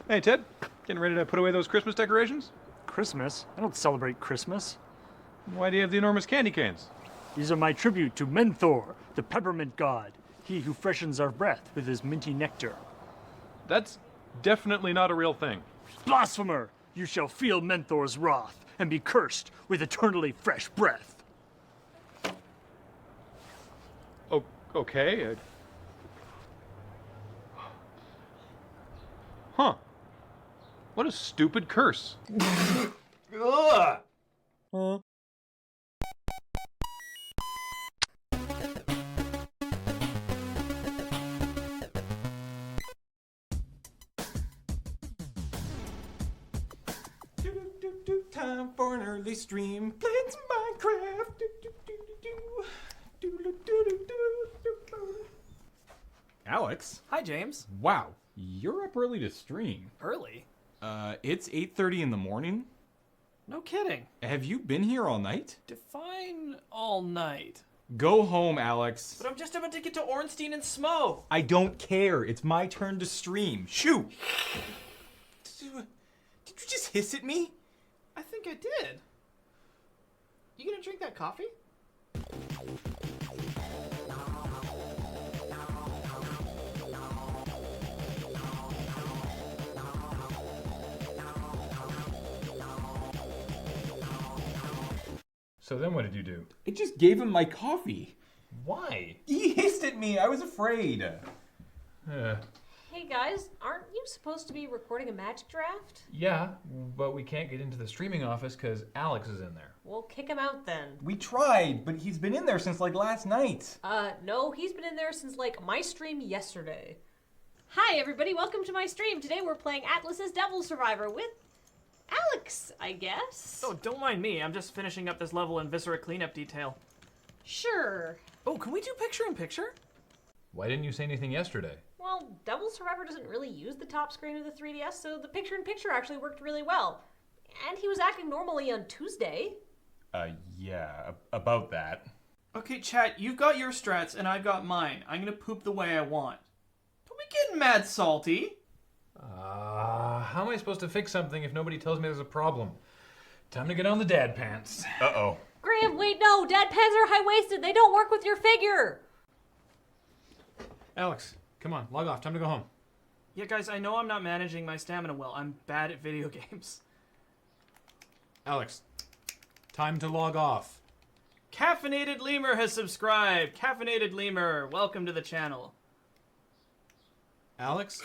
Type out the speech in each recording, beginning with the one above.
Hey, Ted. Getting ready to put away those Christmas decorations? Christmas? I don't celebrate Christmas. Why do you have the enormous candy canes? These are my tribute to Menthor, the peppermint god, he who freshens our breath with his minty nectar. That's definitely not a real thing. Blasphemer! You shall feel Menthor's wrath and be cursed with eternally fresh breath. Oh, okay. Huh. What a stupid curse. Ugh! Huh? Time for an early stream. Playing some Minecraft. Alex? Hi, James. Wow, you're up early to stream. Early? It's 8:30 in the morning. No kidding. Have you been here all night? Define all night. Go home, Alex. But I'm just about to get to Ornstein and Smo. I don't care. It's my turn to stream. Shoo! Did you just hiss at me? I think I did. You gonna drink that coffee? So then what did you do? I just gave him my coffee. Why? He hissed at me. I was afraid. Hey guys, aren't you supposed to be recording a magic draft? Yeah, but we can't get into the streaming office because Alex is in there. Well, kick him out then. We tried, but he's been in there since like last night. No, he's been in there since like my stream yesterday. Hi everybody, welcome to my stream. Today we're playing Atlas's Devil Survivor with Alex, I guess. Oh, don't mind me. I'm just finishing up this level in Viscera cleanup detail. Sure. Oh, can we do picture-in-picture? Why didn't you say anything yesterday? Well, Devil Survivor doesn't really use the top screen of the 3DS, so the picture-in-picture actually worked really well. And he was acting normally on Tuesday. Yeah, about that. Okay, chat, you've got your strats and I've got mine. I'm gonna poop the way I want. Don't be getting mad, Salty. How am I supposed to fix something if nobody tells me there's a problem? Time to get on the dad pants. Uh-oh. Graham, wait, no! Dad pants are high-waisted! They don't work with your figure! Alex, come on, log off. Time to go home. Yeah, guys, I know I'm not managing my stamina well. I'm bad at video games. Alex, time to log off. Caffeinated Lemur has subscribed. Caffeinated Lemur, welcome to the channel. Alex?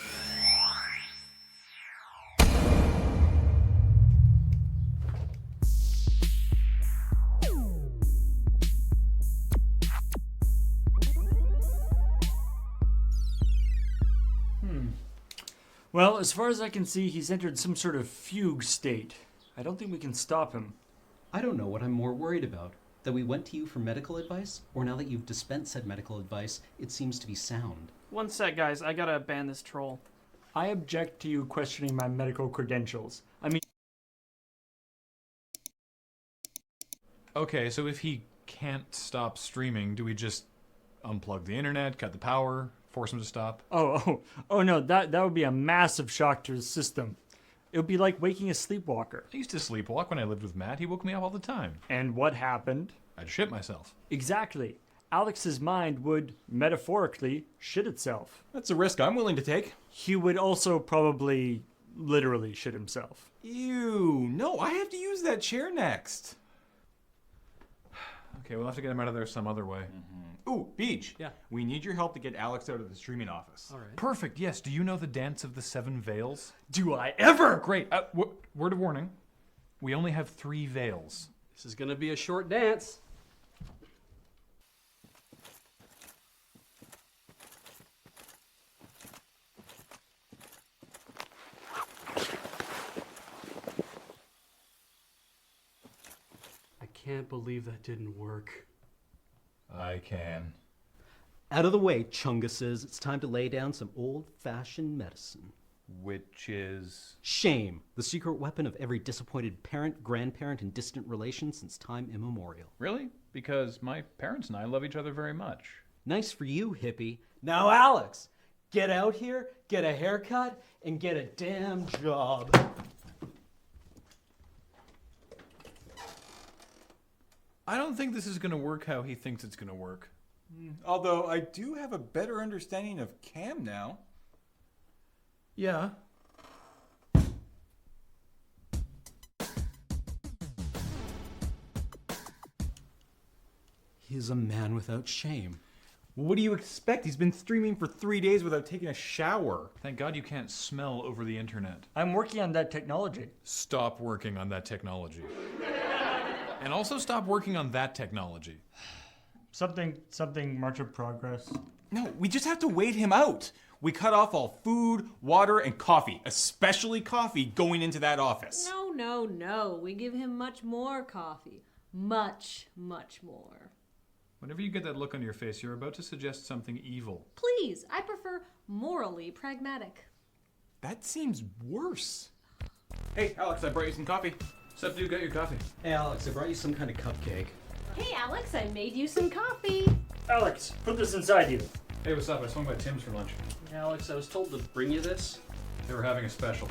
Well, as far as I can see, he's entered some sort of fugue state. I don't think we can stop him. I don't know what I'm more worried about. That we went to you for medical advice, or now that you've dispensed said medical advice, it seems to be sound. One sec, guys. I gotta ban this troll. I object to you questioning my medical credentials. I mean... Okay, so if he can't stop streaming, do we just unplug the internet, cut the power, force him to stop? Oh no, that would be a massive shock to his system. It would be like waking a sleepwalker. I used to sleepwalk when I lived with Matt. He woke me up all the time. And what happened? I'd shit myself. Exactly. Alex's mind would, metaphorically, shit itself. That's a risk I'm willing to take. He would also probably literally shit himself. Ew, no, I have to use that chair next. Okay, we'll have to get him out of there some other way. Ooh, Beach. Yeah. We need your help to get Alex out of the streaming office. All right. Perfect, yes. Do you know the dance of the 7 veils? Do I ever? Great. Word of warning. We only have 3 veils. This is gonna be a short dance. I can't believe that didn't work. I can. Out of the way, Chunguses. It's time to lay down some old-fashioned medicine. Which is... Shame, the secret weapon of every disappointed parent, grandparent, and distant relation since time immemorial. Really? Because my parents and I love each other very much. Nice for you, hippie. Now, Alex, get out here, get a haircut, and get a damn job. I don't think this is going to work how he thinks it's going to work. Although I do have a better understanding of Cam now. Yeah. He is a man without shame. What do you expect? He's been streaming for 3 days without taking a shower. Thank God you can't smell over the internet. I'm working on that technology. Stop working on that technology. And also stop working on that technology. Something March of Progress. No, we just have to wait him out. We cut off all food, water, and coffee, especially coffee, going into that office. No, no, no. We give him much more coffee. Much, much more. Whenever you get that look on your face, you're about to suggest something evil. Please, I prefer morally pragmatic. That seems worse. Hey, Alex, I brought you some coffee. Sup, dude, got your coffee. Hey, Alex, I brought you some kind of cupcake. Hey, Alex, I made you some coffee. Alex, put this inside you. Hey, what's up? I swung by Tim's for lunch. Alex, I was told to bring you this. They were having a special.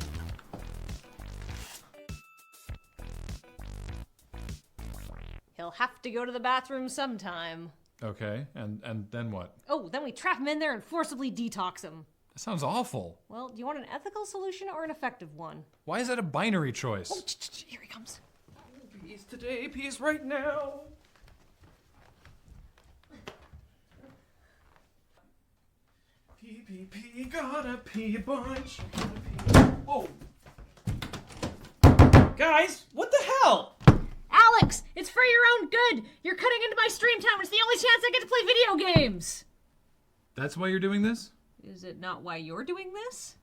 He'll have to go to the bathroom sometime. Okay, and then what? Oh, then we trap him in there and forcibly detox him. That sounds awful. Well, do you want an ethical solution or an effective one? Why is that a binary choice? Oh, here he comes. Peace today, peace right now. Pee, gotta pee a bunch. Whoa. Guys, what the hell? Alex, it's for your own good. You're cutting into my stream time. It's the only chance I get to play video games. That's why you're doing this? Is it not why you're doing this?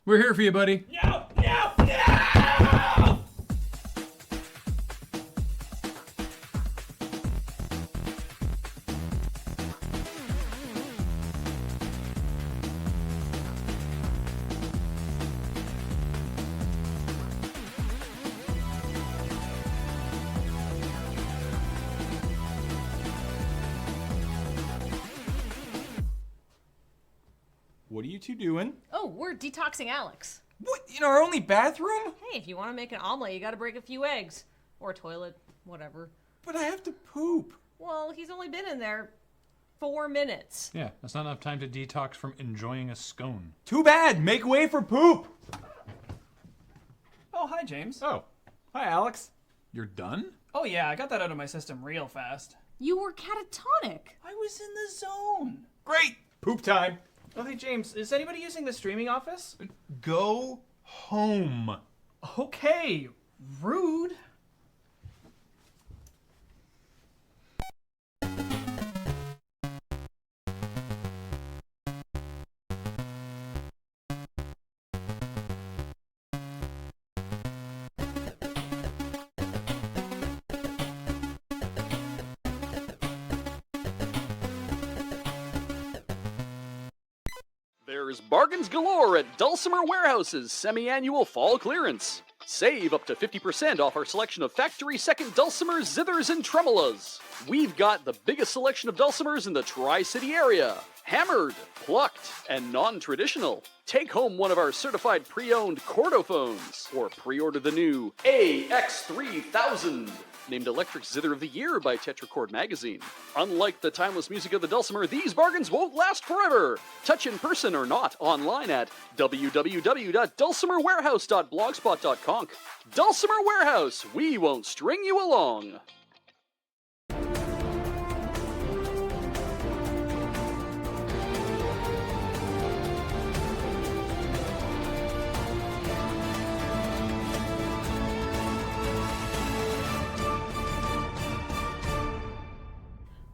We're here for you, buddy. No, no, no! What are you two doing? Oh, we're detoxing Alex. What, in our only bathroom? Hey, if you want to make an omelet, you gotta break a few eggs. Or a toilet, whatever. But I have to poop. Well, he's only been in there 4 minutes. Yeah, that's not enough time to detox from enjoying a scone. Too bad. Make way for poop. Oh, hi, James. Oh, hi, Alex. You're done? Oh, yeah, I got that out of my system real fast. You were catatonic. I was in the zone. Great. Poop time. Oh, hey, James, is anybody using the streaming office? Go home. Okay, rude. There's bargains galore at Dulcimer Warehouse's semi-annual fall clearance. Save up to 50% off our selection of factory second dulcimers, zithers, and tremolas. We've got the biggest selection of dulcimers in the Tri-City area. Hammered, plucked, and non-traditional. Take home one of our certified pre-owned chordophones, or pre-order the new AX3000. Named Electric Zither of the Year by Tetrachord Magazine. Unlike the timeless music of the dulcimer, these bargains won't last forever. Touch in person or not, online at www.dulcimerwarehouse.blogspot.conk. Dulcimer Warehouse, we won't string you along.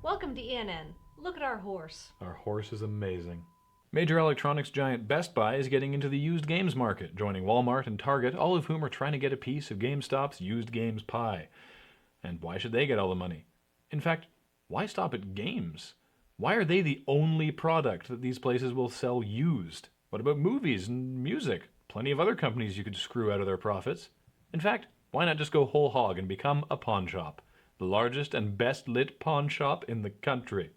Welcome to ENN. Look at our horse. Our horse is amazing. Major electronics giant Best Buy is getting into the used games market, joining Walmart and Target, all of whom are trying to get a piece of GameStop's used games pie. And why should they get all the money? In fact, why stop at games? Why are they the only product that these places will sell used? What about movies and music? Plenty of other companies you could screw out of their profits. In fact, why not just go whole hog and become a pawn shop? The largest and best lit pawn shop in the country.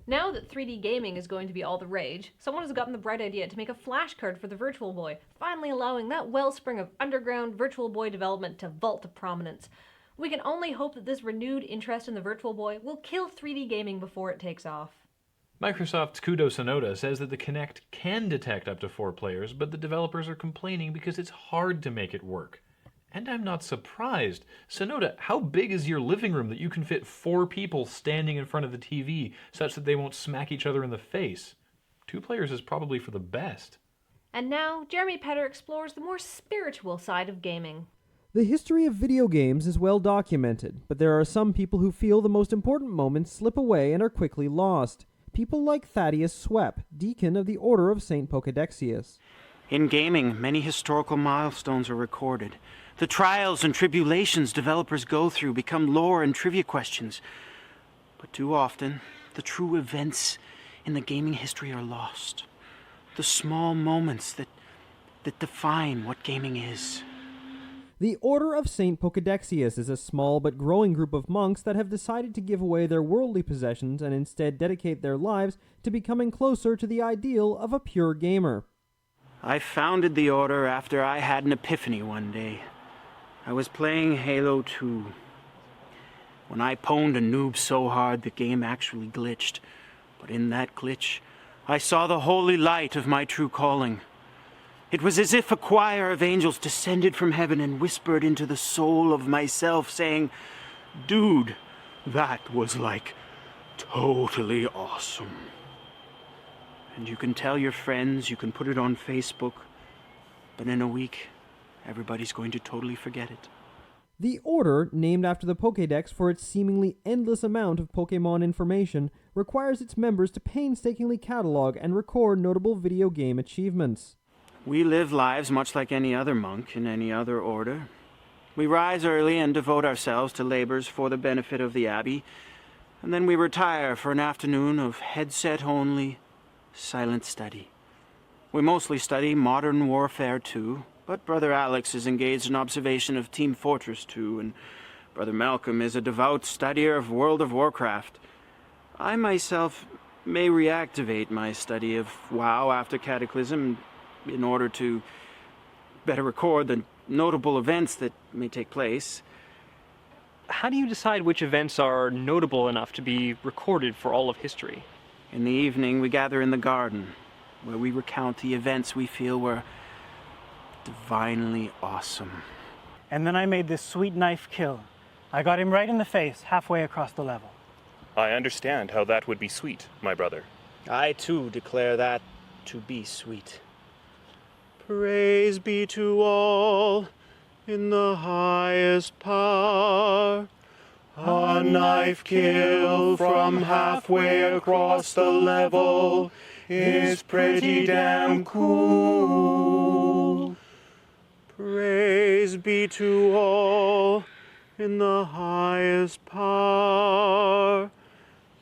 Now that 3D gaming is going to be all the rage, someone has gotten the bright idea to make a flashcard for the Virtual Boy, finally allowing that wellspring of underground Virtual Boy development to vault to prominence. We can only hope that this renewed interest in the Virtual Boy will kill 3D gaming before it takes off. Microsoft's Kudo Sonoda says that the Kinect can detect up to 4 players, but the developers are complaining because it's hard to make it work. And I'm not surprised. Sonoda, how big is your living room that you can fit 4 people standing in front of the TV such that they won't smack each other in the face? 2 players is probably for the best. And now, Jeremy Petter explores the more spiritual side of gaming. The history of video games is well documented, but there are some people who feel the most important moments slip away and are quickly lost. People like Thaddeus Swep, Deacon of the Order of St. Pokedexius. In gaming, many historical milestones are recorded. The trials and tribulations developers go through become lore and trivia questions. But too often, the true events in the gaming history are lost. The small moments that define what gaming is. The Order of St. Pokedexius is a small but growing group of monks that have decided to give away their worldly possessions and instead dedicate their lives to becoming closer to the ideal of a pure gamer. I founded the Order after I had an epiphany one day. I was playing Halo 2 when I pwned a noob so hard the game actually glitched. But in that glitch, I saw the holy light of my true calling. It was as if a choir of angels descended from heaven and whispered into the soul of myself, saying, "Dude, that was like totally awesome." And you can tell your friends, you can put it on Facebook, but in a week, everybody's going to totally forget it. The Order, named after the Pokédex for its seemingly endless amount of Pokémon information, requires its members to painstakingly catalog and record notable video game achievements. We live lives much like any other monk in any other order. We rise early and devote ourselves to labors for the benefit of the Abbey, and then we retire for an afternoon of headset-only, silent study. We mostly study Modern Warfare 2, but Brother Alex is engaged in observation of Team Fortress 2, and Brother Malcolm is a devout studier of World of Warcraft. I myself may reactivate my study of WoW after Cataclysm in order to better record the notable events that may take place. How do you decide which events are notable enough to be recorded for all of history? In the evening, we gather in the garden, where we recount the events we feel were divinely awesome. And then I made this sweet knife kill. I got him right in the face, halfway across the level. I understand how that would be sweet, my brother. I, too, declare that to be sweet. Praise be to all in the highest power. A knife kill from halfway across the level is pretty damn cool. Praise be to all in the highest power.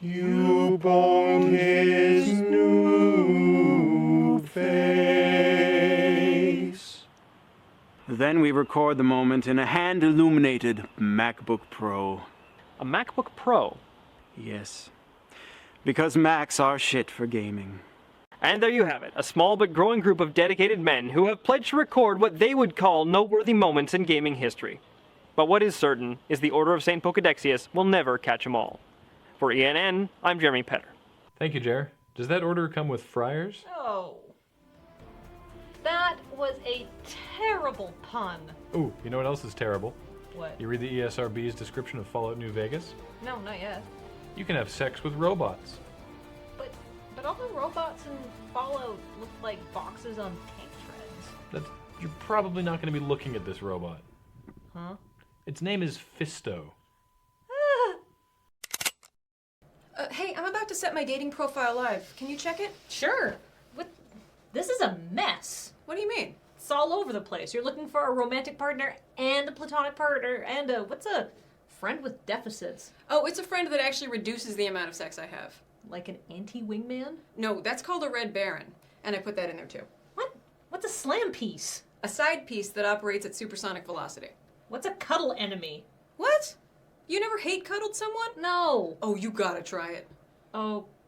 You boned his new face. Then we record the moment in a hand-illuminated MacBook Pro. A MacBook Pro? Yes. Because Macs are shit for gaming. And there you have it, a small but growing group of dedicated men who have pledged to record what they would call noteworthy moments in gaming history. But what is certain is the Order of St. Pokedexius will never catch them all. For ENN, I'm Jeremy Petter. Thank you, Jer. Does that order come with friars? Oh. That was a terrible pun. Ooh, you know what else is terrible? What? You read the ESRB's description of Fallout New Vegas? No, not yet. You can have sex with robots. But all the robots in Fallout look like boxes on tank treads. You're probably not going to be looking at this robot. Huh? Its name is Fisto. Hey, I'm about to set my dating profile live. Can you check it? Sure. This is a mess. What do you mean? It's all over the place. You're looking for a romantic partner and a platonic partner and what's a friend with deficits? Oh, it's a friend that actually reduces the amount of sex I have. Like an anti-wingman? No, that's called a Red Baron. And I put that in there too. What? What's a slam piece? A side piece that operates at supersonic velocity. What's a cuddle enemy? What? You never hate cuddled someone? No. Oh, you gotta try it.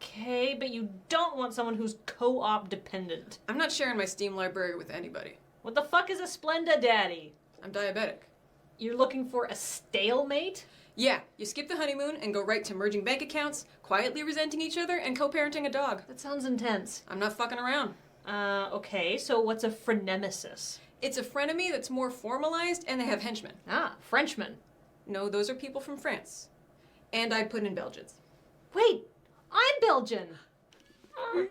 Okay, but you don't want someone who's co-op dependent. I'm not sharing my Steam library with anybody. What the fuck is a Splenda daddy? I'm diabetic. You're looking for a stalemate? Yeah, you skip the honeymoon and go right to merging bank accounts, quietly resenting each other, and co-parenting a dog. That sounds intense. I'm not fucking around. Okay, so what's a frenemesis? It's a frenemy that's more formalized, and they have henchmen. Ah, Frenchmen. No, those are people from France. And I put in Belgians. Wait, I'm Belgian. Oh,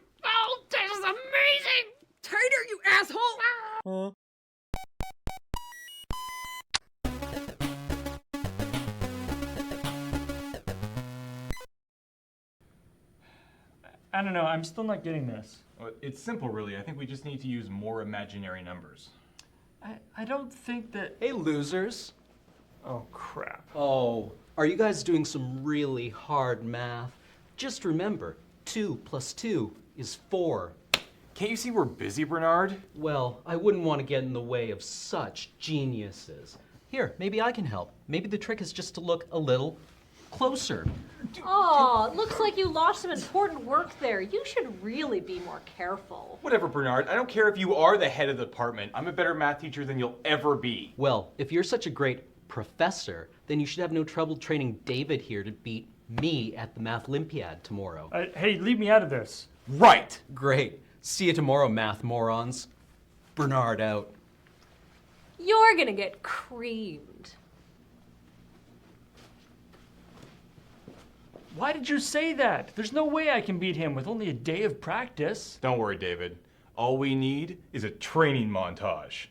this is amazing! Tighter, you asshole! I don't know, I'm still not getting this. Well, it's simple, really. I think we just need to use more imaginary numbers. I don't think that... Hey, losers. Oh, crap. Oh, are you guys doing some really hard math? Just remember, 2 + 2 is 4. Can't you see we're busy, Bernard? Well, I wouldn't want to get in the way of such geniuses. Here, maybe I can help. Maybe the trick is just to look a little closer. Oh, looks like you lost some important work there. You should really be more careful. Whatever, Bernard. I don't care if you are the head of the department. I'm a better math teacher than you'll ever be. Well, if you're such a great professor, then you should have no trouble training David here to beat me at the Math Olympiad tomorrow. Hey, leave me out of this. Right! Great. See you tomorrow, math morons. Bernard out. You're gonna get creamed. Why did you say that? There's no way I can beat him with only a day of practice. Don't worry, David. All we need is a training montage.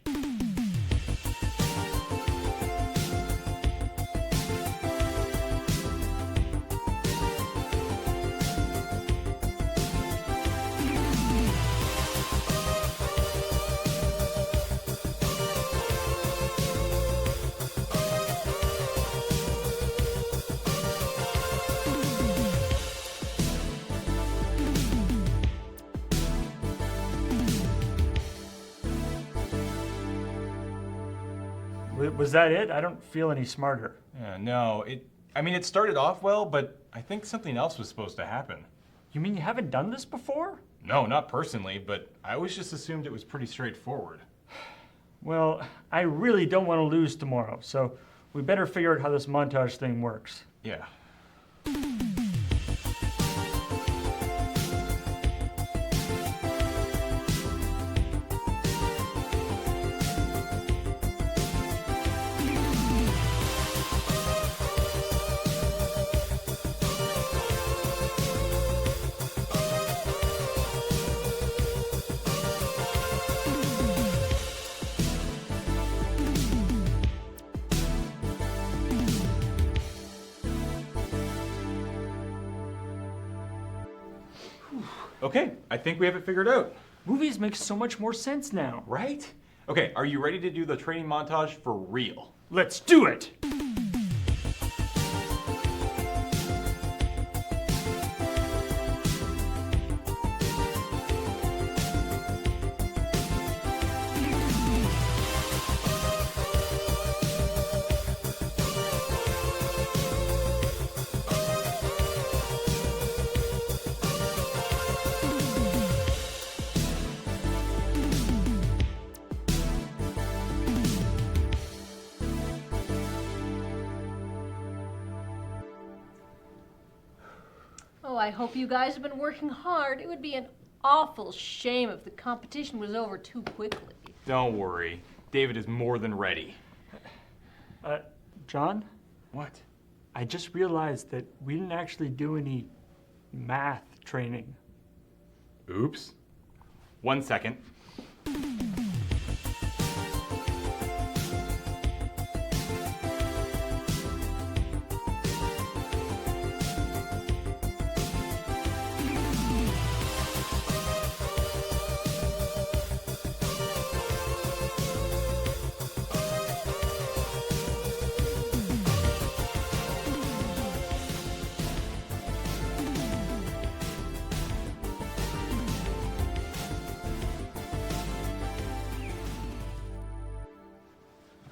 Was that it? I don't feel any smarter. Yeah, no, it started off well, but I think something else was supposed to happen. You mean you haven't done this before? No, not personally, but I always just assumed it was pretty straightforward. Well, I really don't want to lose tomorrow, so we better figure out how this montage thing works. Yeah. Okay, I think we have it figured out. Movies make so much more sense now. Right? Okay, are you ready to do the training montage for real? Let's do it! Oh, I hope you guys have been working hard. It would be an awful shame if the competition was over too quickly. Don't worry. David is more than ready. John? What? I just realized that we didn't actually do any math training. Oops. 1 second.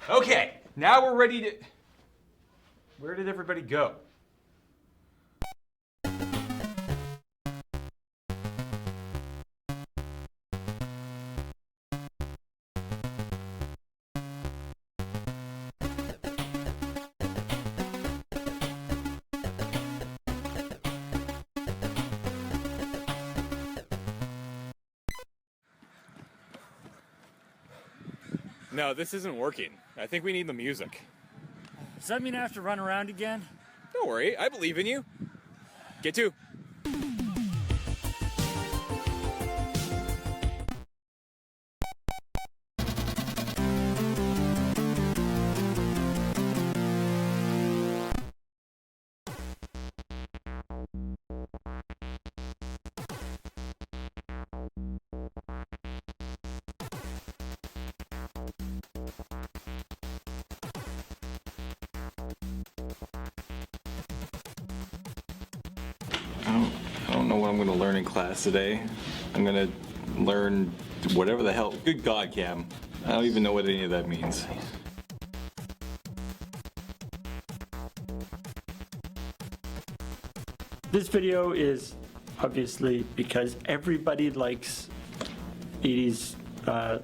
Okay, now we're ready to... Where did everybody go? No, this isn't working. I think we need the music. Does that mean I have to run around again? Don't worry, I believe in you. Get to. I don't know what I'm going to learn in class today. I'm going to learn whatever the hell. Good God, Cam. I don't even know what any of that means. This video is obviously because everybody likes 80s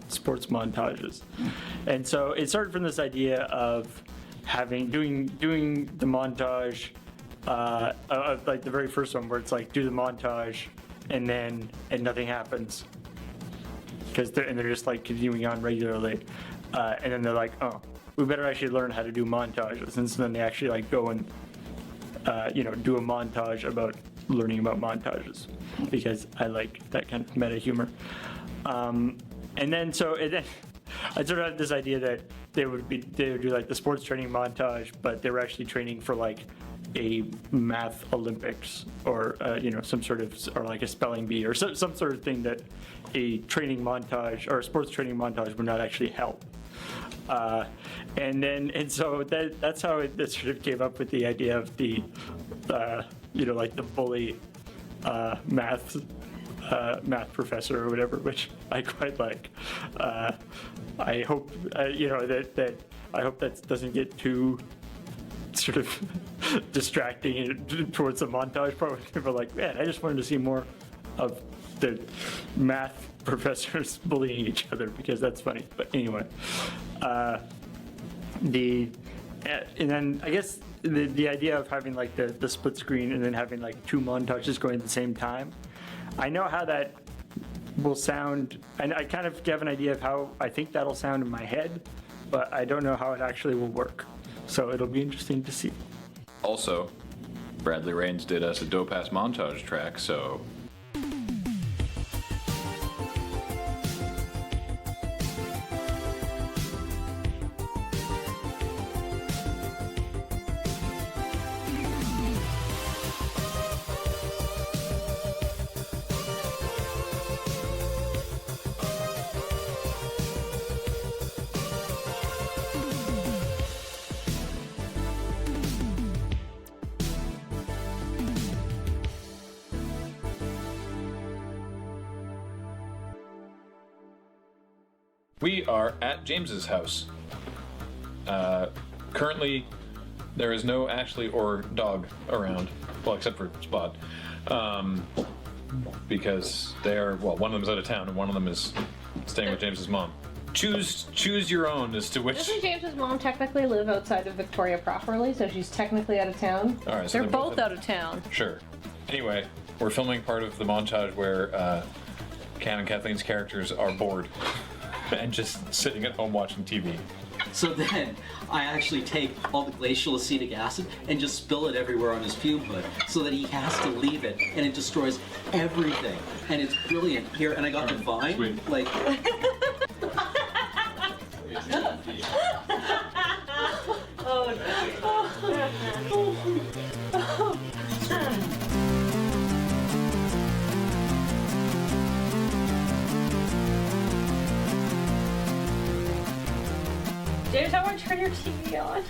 sports montages. And so it started from this idea of doing the montage, like the very first one where it's like do the montage and nothing happens. They're just like continuing on regularly. And then they're like, oh, we better actually learn how to do montages. And so then they actually like go and do a montage about learning about montages, because I like that kind of meta humor. And then I sort of had this idea that they would do like the sports training montage, but they were actually training for like a math Olympics or some sort of, or like a spelling bee or some sort of thing that a training montage or a sports training montage would not actually help. So that's how it sort of came up with the idea of the like the bully math professor or whatever, which I quite like. I hope I hope that doesn't get too sort of distracting towards the montage part. People are like, man, I just wanted to see more of the math professors bullying each other because that's funny. But anyway, and then I guess the idea of having like the split screen and then having like two montages going at the same time, I know how that will sound, and I kind of have an idea of how I think that'll sound in my head, but I don't know how it actually will work. So it'll be interesting to see. Also, Bradley Rains did us a dope-ass montage track, so... We are at James's house. Currently, there is no Ashley or dog around, well, except for Spot, because one of them's out of town and one of them is staying with James's mom. Choose your own as to which. Doesn't James's mom technically live outside of Victoria properly, so she's technically out of town? All right, so they're both out of town. Sure. Anyway, we're filming part of the montage where Cam and Kathleen's characters are bored and just sitting at home watching TV. So then, I actually take all the glacial acetic acid and just spill it everywhere on his fume hood so that he has to leave it, and it destroys everything. And it's brilliant. Here, and I got the vine. Sweet. Like... Oh, no. James, I want to turn your TV on.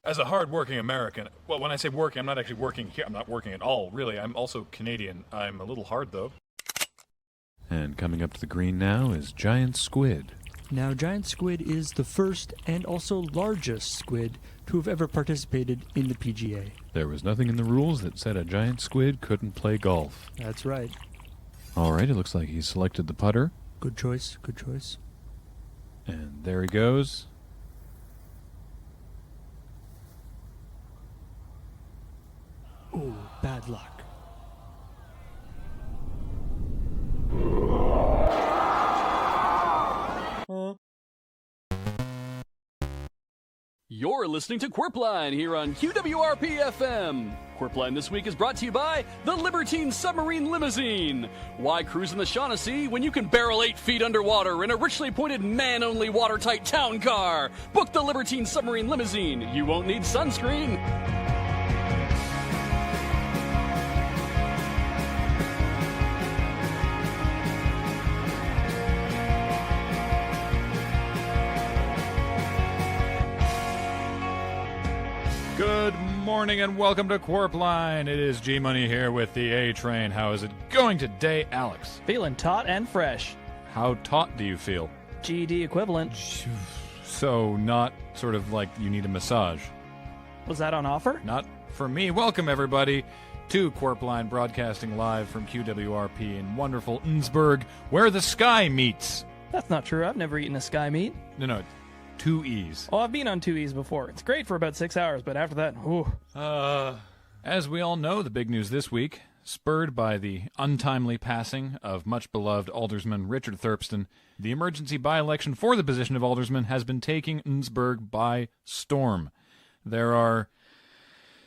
As a hard-working American, well, when I say working, I'm not actually working here. I'm not working at all, really. I'm also Canadian. I'm a little hard, though. And coming up to the green now is Giant Squid. Now, Giant Squid is the first and also largest squid to have ever participated in the PGA. There was nothing in the rules that said a giant squid couldn't play golf. That's right. All right, it looks like he selected the putter. Good choice, good choice. And there he goes. Ooh, bad luck. You're listening to Qwerpline here on QWRP-FM. Qwerpline this week is brought to you by the Libertine Submarine Limousine. Why cruise in the Shaughnessy when you can barrel 8 feet underwater in a richly pointed man-only watertight town car? Book the Libertine Submarine Limousine. You won't need sunscreen. Good morning and welcome to Qwerpline. It is G-Money here with the A-Train. How is it going today, Alex? Feeling taut and fresh. How taut do you feel? GED equivalent. So not sort of like you need a massage. Was that on offer? Not for me. Welcome, everybody, to Qwerpline, broadcasting live from QWRP in wonderful Innsbruck, where the sky meets. That's not true. I've never eaten a sky meat. No, 2 E's. Oh, I've been on 2 E's before. It's great for about 6 hours, but after that, ooh. As we all know, the big news this week, spurred by the untimely passing of much-beloved Alderman Richard Thurpston, the emergency by-election for the position of Alderman has been taking Innsbruck by storm. There are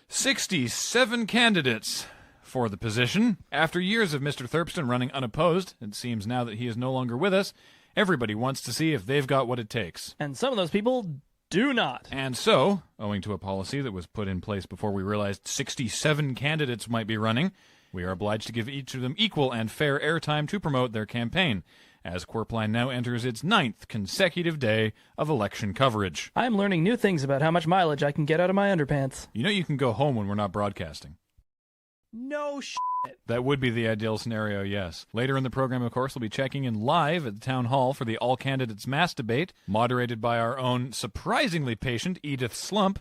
67 candidates for the position. After years of Mr. Thurpston running unopposed, it seems now that he is no longer with us, everybody wants to see if they've got what it takes. And some of those people do not. And so, owing to a policy that was put in place before we realized 67 candidates might be running, we are obliged to give each of them equal and fair airtime to promote their campaign, as Qwerpline now enters its 9th consecutive day of election coverage. I'm learning new things about how much mileage I can get out of my underpants. You know you can go home when we're not broadcasting. No shit. That would be the ideal scenario, yes. Later in the program, of course, we'll be checking in live at the Town Hall for the all-candidates mass debate, moderated by our own surprisingly patient Edith Slump,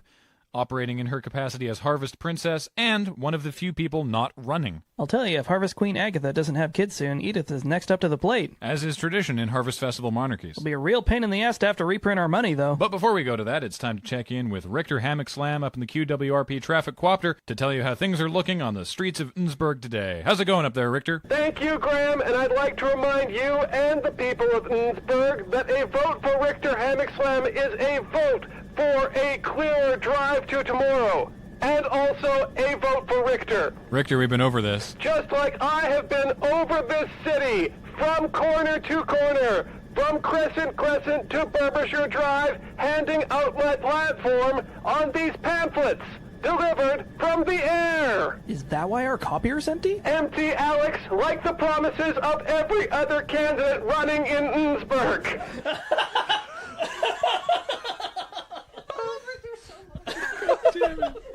operating in her capacity as Harvest Princess and one of the few people not running. I'll tell you, if Harvest Queen Agatha doesn't have kids soon, Edith is next up to the plate. As is tradition in Harvest Festival monarchies. It'll be a real pain in the ass to have to reprint our money, though. But before we go to that, it's time to check in with Richter Hammock Slam up in the QWRP Traffic Quopter to tell you how things are looking on the streets of Innsbruck today. How's it going up there, Richter? Thank you, Graham, and I'd like to remind you and the people of Innsbruck that a vote for Richter Hammock Slam is a vote for a clearer drive to tomorrow, and also a vote for Richter. Richter, we've been over this. Just like I have been over this city, from corner to corner, from Crescent to Burbishire Drive, handing out my platform on these pamphlets, delivered from the air. Is that why our copier's empty? Empty, Alex, like the promises of every other candidate running in Innsbruck.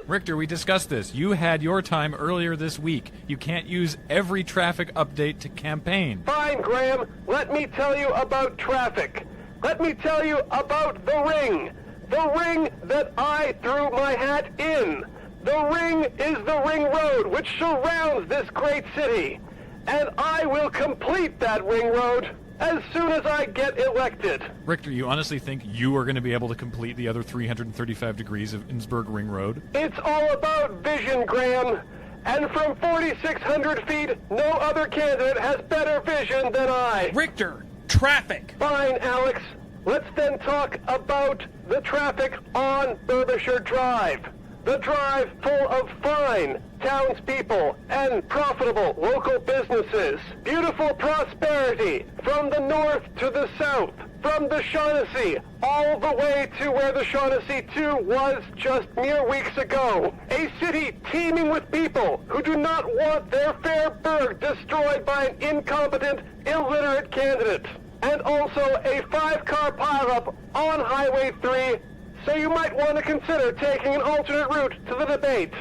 Richter, we discussed this. You had your time earlier this week. You can't use every traffic update to campaign. Fine, Graham. Let me tell you about traffic. Let me tell you about the ring. The ring that I threw my hat in. The ring is the ring road which surrounds this great city. And I will complete that ring road as soon as I get elected. Richter, you honestly think you are going to be able to complete the other 335 degrees of Innsbruck Ring Road? It's all about vision, Graham. And from 4,600 feet, no other candidate has better vision than I. Richter, traffic. Fine, Alex. Let's then talk about the traffic on Burbishire Drive. The drive full of fine townspeople and profitable local businesses. Beautiful prosperity from the north to the south, from the Shaughnessy all the way to where the Shaughnessy 2 was just mere weeks ago. A city teeming with people who do not want their fair burg destroyed by an incompetent, illiterate candidate. And also a 5-car pileup on Highway 3 So you might want to consider taking an alternate route to the debate.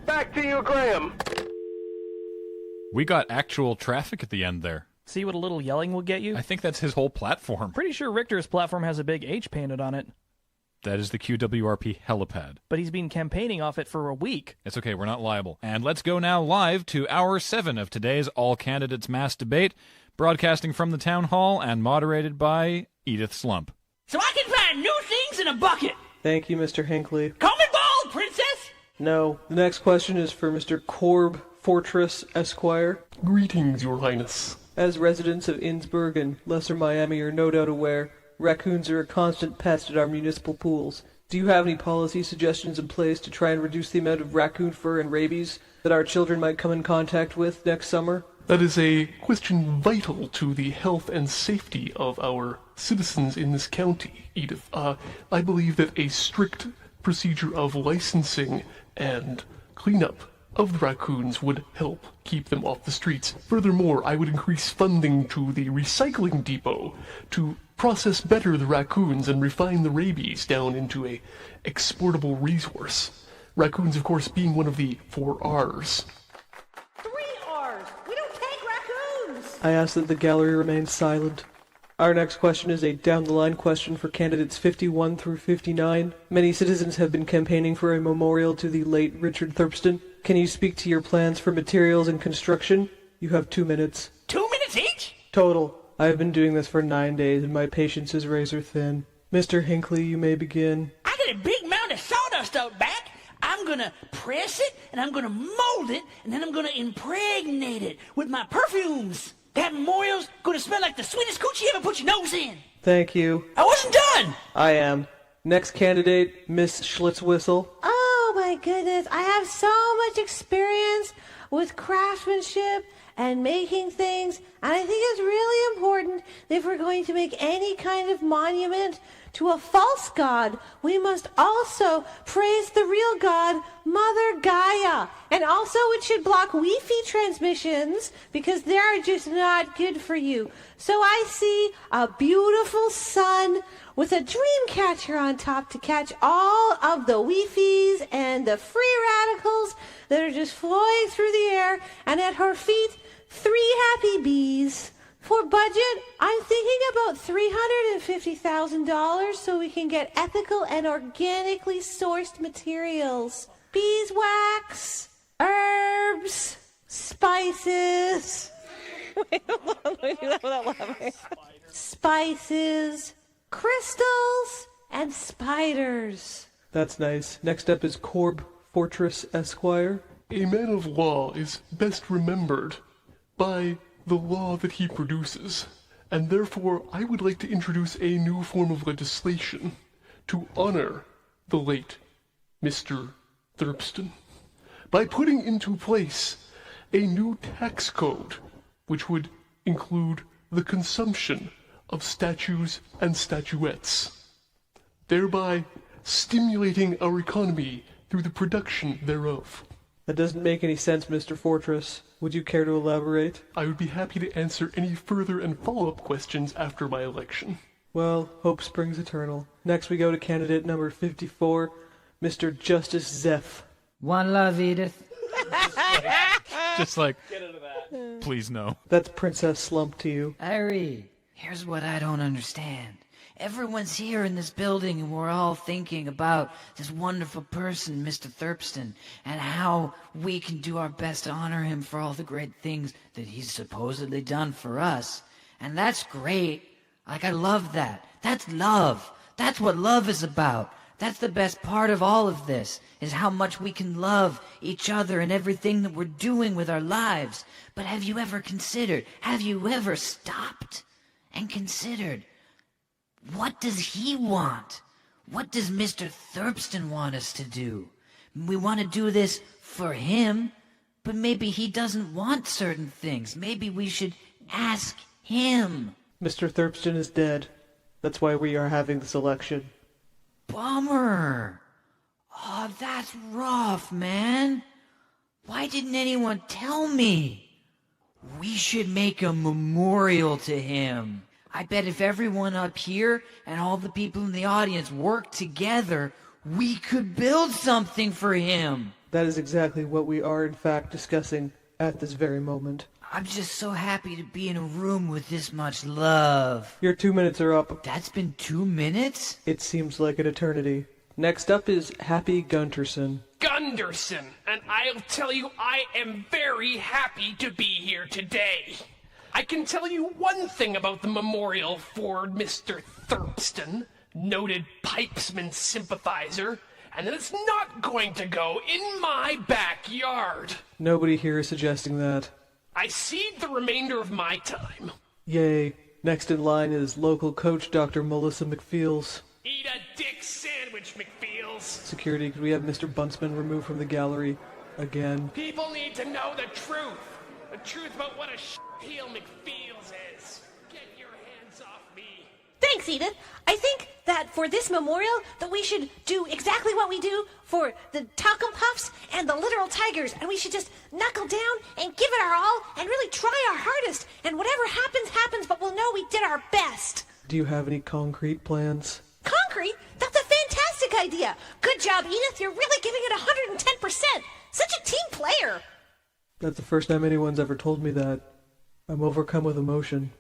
Back to you, Graham. We got actual traffic at the end there. See what a little yelling will get you? I think that's his whole platform. Pretty sure Richter's platform has a big H painted on it. That is the QWRP helipad. But he's been campaigning off it for a week. It's okay, we're not liable. And let's go now live to hour 7 of today's All Candidates Mass Debate, broadcasting from the town hall and moderated by Edith Slump. So I can find new things in a bucket. Thank you, Mr. Hinckley. Call me bald, princess. No. The next question is for Mr. Corb Fortress Esquire. Greetings, Your Highness. As residents of Innsbruck and Lesser Miami are no doubt aware, raccoons are a constant pest at our municipal pools. Do you have any policy suggestions in place to try and reduce the amount of raccoon fur and rabies that our children might come in contact with next summer? That is a question vital to the health and safety of our citizens in this county, Edith. I believe that a strict procedure of licensing and cleanup of the raccoons would help keep them off the streets. Furthermore, I would increase funding to the recycling depot to process better the raccoons and refine the rabies down into a exportable resource. Raccoons, of course, being one of the 4 R's. 3 R's. We don't take raccoons. I ask that the gallery remain silent. Our next question is a down-the-line question for candidates 51 through 59. Many citizens have been campaigning for a memorial to the late Richard Thurpston. Can you speak to your plans for materials and construction? You have 2 minutes. 2 minutes each? Total. I have been doing this for 9 days and my patience is razor thin. Mr. Hinckley, you may begin. I got a big mound of sawdust out back. I'm gonna press it, and I'm gonna mold it, and then I'm gonna impregnate it with my perfumes. That memorial's gonna smell like the sweetest coochie you ever put your nose in. Thank you. I wasn't done! I am. Next candidate, Miss Schlitzwhistle. Oh my goodness, I have so much experience with craftsmanship and making things, and I think it's really important that if we're going to make any kind of monument to a false god, we must also praise the real god, Mother Gaia. And also it should block Wi-Fi transmissions because they're just not good for you. So I see a beautiful sun with a dream catcher on top to catch all of the Wi-Fis and the free radicals that are just flying through the air, and at her feet, 3 happy bees. For budget, I'm thinking about $350,000 so we can get ethical and organically sourced materials. Beeswax, herbs, spices. Wait, hold on, let me do that without laughing. Spices, crystals, and spiders. That's nice. Next up is Corb Fortress Esquire. A man of law is best remembered by the law that he produces, and therefore I would like to introduce a new form of legislation to honor the late Mr. Thurpston by putting into place a new tax code which would include the consumption of statues and statuettes, thereby stimulating our economy through the production thereof. That doesn't make any sense, Mr. Fortress. Would you care to elaborate? I would be happy to answer any further and follow-up questions after my election. Well, hope springs eternal. Next we go to candidate number 54, Mr. Justice Zeph. One love, Edith. Just like, please no. That's Princess Slump to you. Irie, here's what I don't understand. Everyone's here in this building and we're all thinking about this wonderful person, Mr. Thurpston, and how we can do our best to honor him for all the great things that he's supposedly done for us. And that's great. Like, I love that. That's love. That's what love is about. That's the best part of all of this, is how much we can love each other and everything that we're doing with our lives. But have you ever stopped and considered, what does he want? What does Mr. Thurpston want us to do? We want to do this for him, but maybe he doesn't want certain things. Maybe we should ask him. Mr. Thurpston is dead. That's why we are having this election. Bummer. Oh, that's rough, man. Why didn't anyone tell me? We should make a memorial to him. I bet if everyone up here and all the people in the audience worked together, we could build something for him. That is exactly what we are, in fact, discussing at this very moment. I'm just so happy to be in a room with this much love. Your 2 minutes are up. That's been 2 minutes? It seems like an eternity. Next up is Happy Gunterson. Gunderson, and I'll tell you I am very happy to be here today. I can tell you one thing about the memorial for Mr. Thurpston, noted pipesman sympathizer, and that it's not going to go in my backyard. Nobody here is suggesting that. I cede the remainder of my time. Yay. Next in line is local coach Dr. Melissa McFeels. Eat a dick sandwich, McFeels. Security, could we have Mr. Buntsman removed from the gallery again? People need to know the truth. The truth about what a heel McFeels is. Get your hands off me. Thanks, Edith. I think that for this memorial that we should do exactly what we do for the talcum puffs and the literal tigers, and we should just knuckle down and give it our all and really try our hardest, and whatever happens, happens, but we'll know we did our best. Do you have any concrete plans? Concrete? That's a fantastic idea. Good job, Edith. You're really giving it 110%. Such a team player. That's the first time anyone's ever told me that. I'm overcome with emotion.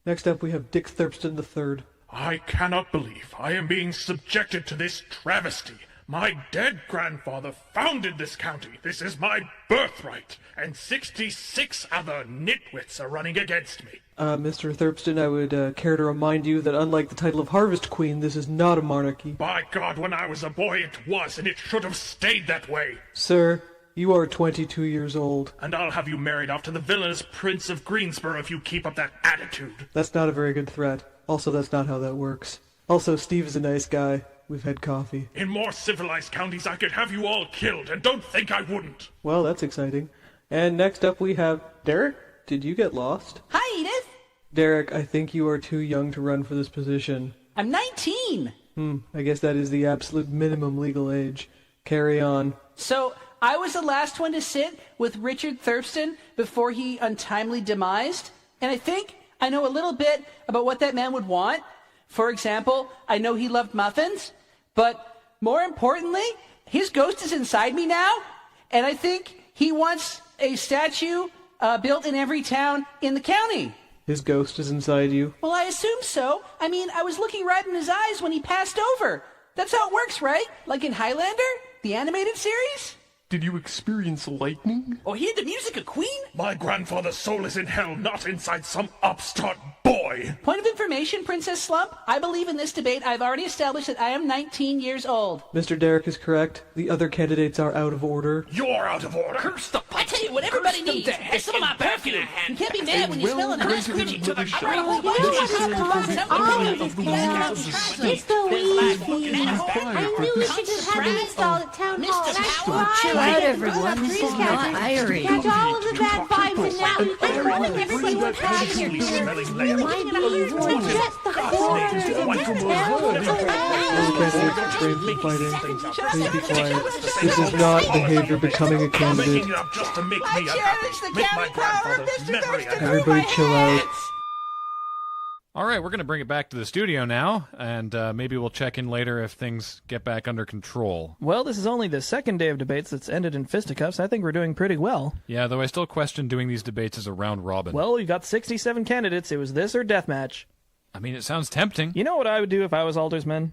Next up, we have Dick Thurpston III. I cannot believe I am being subjected to this travesty. My dead grandfather founded this county. This is my birthright. And 66 other nitwits are running against me. Mr. Thurpston, I would care to remind you that unlike the title of Harvest Queen, this is not a monarchy. By God, when I was a boy it was, and it should have stayed that way. Sir, you are 22 years old. And I'll have you married off to the villainous Prince of Greensboro if you keep up that attitude. That's not a very good threat. Also, that's not how that works. Also, Steve is a nice guy. We've had coffee. In more civilized counties, I could have you all killed, and don't think I wouldn't. Well, that's exciting. And next up we have Derek. Did you get lost? Hi, Edith. Derek, I think you are too young to run for this position. I'm 19. I guess that is the absolute minimum legal age. Carry on. So, I was the last one to sit with Richard Thurpston before he untimely demised, and I think I know a little bit about what that man would want. For example, I know he loved muffins, but more importantly, his ghost is inside me now, and I think he wants a statue built in every town in the county. His ghost is inside you? Well, I assume so. I mean, I was looking right in his eyes when he passed over. That's how it works, right? Like in Highlander, the animated series? Did you experience lightning? Or hear the music of Queen? My grandfather's soul is in hell, not inside some upstart boy. Point of information, Princess Schlup. I believe in this debate I've already established that I am 19 years old. Mr. Derek is correct. The other candidates are out of order. You're out of order. Curse the I tell you what everybody needs is some of my perfume. You can't be mad when you smell a nice squidgy. to the It's the weed feed. I knew we should just have it installed at Town Hall. And I Chill out, everyone. This is not Irie. catch all of the bad vibes, and now I'm running everybody what's bad here. Reminding me to set the horror Please be quiet. This is not behavior becoming a candidate. Making it up just to make me unhappy. Make my grandfather's memory unhappy. Everybody chill out. All right, we're going to bring it back to the studio now, and maybe we'll check in later if things get back under control. Well, this is only the second day of debates that's ended in fisticuffs. I think we're doing pretty well. Yeah, though I still question doing these debates as a round robin. Well, we've got 67 candidates. It was this or deathmatch. I mean, it sounds tempting. You know what I would do if I was aldersman?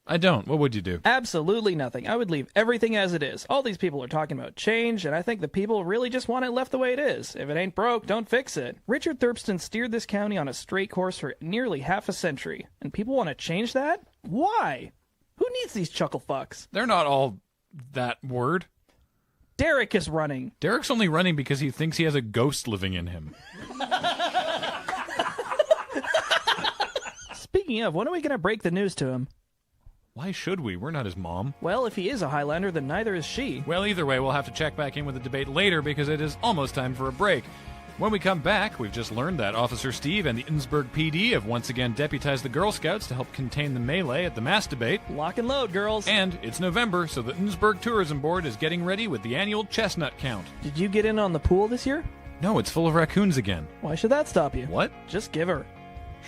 I don't. What would you do? Absolutely nothing. I would leave everything as it is. All these people are talking about change, and I think the people really just want it left the way it is. If it ain't broke, don't fix it. Richard Thurpston steered this county on a straight course for nearly half a century, and people want to change that? Why? Who needs these chuckle fucks? They're not all that word. Derek is running. Derek's only running because he thinks he has a ghost living in him. Speaking of, when are we going to break the news to him? Why should we? We're not his mom. Well, if he is a Highlander, then neither is she. Well, either way, we'll have to check back in with the debate later because it is almost time for a break. When we come back, we've just learned that Officer Steve and the Innsbruck PD have once again deputized the Girl Scouts to help contain the melee at the mass debate. Lock and load, girls. And it's November, so the Innsbruck Tourism Board is getting ready with the annual chestnut count. Did you get in on the pool this year? No, it's full of raccoons again. Why should that stop you? What? Just give her.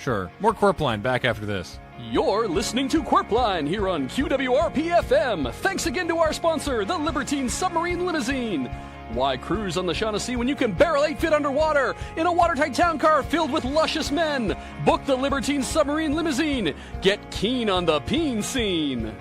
Sure. More Qwerpline back after this. You're listening to Qwerpline here on QWRP-FM. Thanks again to our sponsor, the Libertine Submarine Limousine. Why cruise on the Shaughnessy when you can barrel 8 feet underwater in a watertight town car filled with luscious men? Book the Libertine Submarine Limousine. Get keen on the peen scene.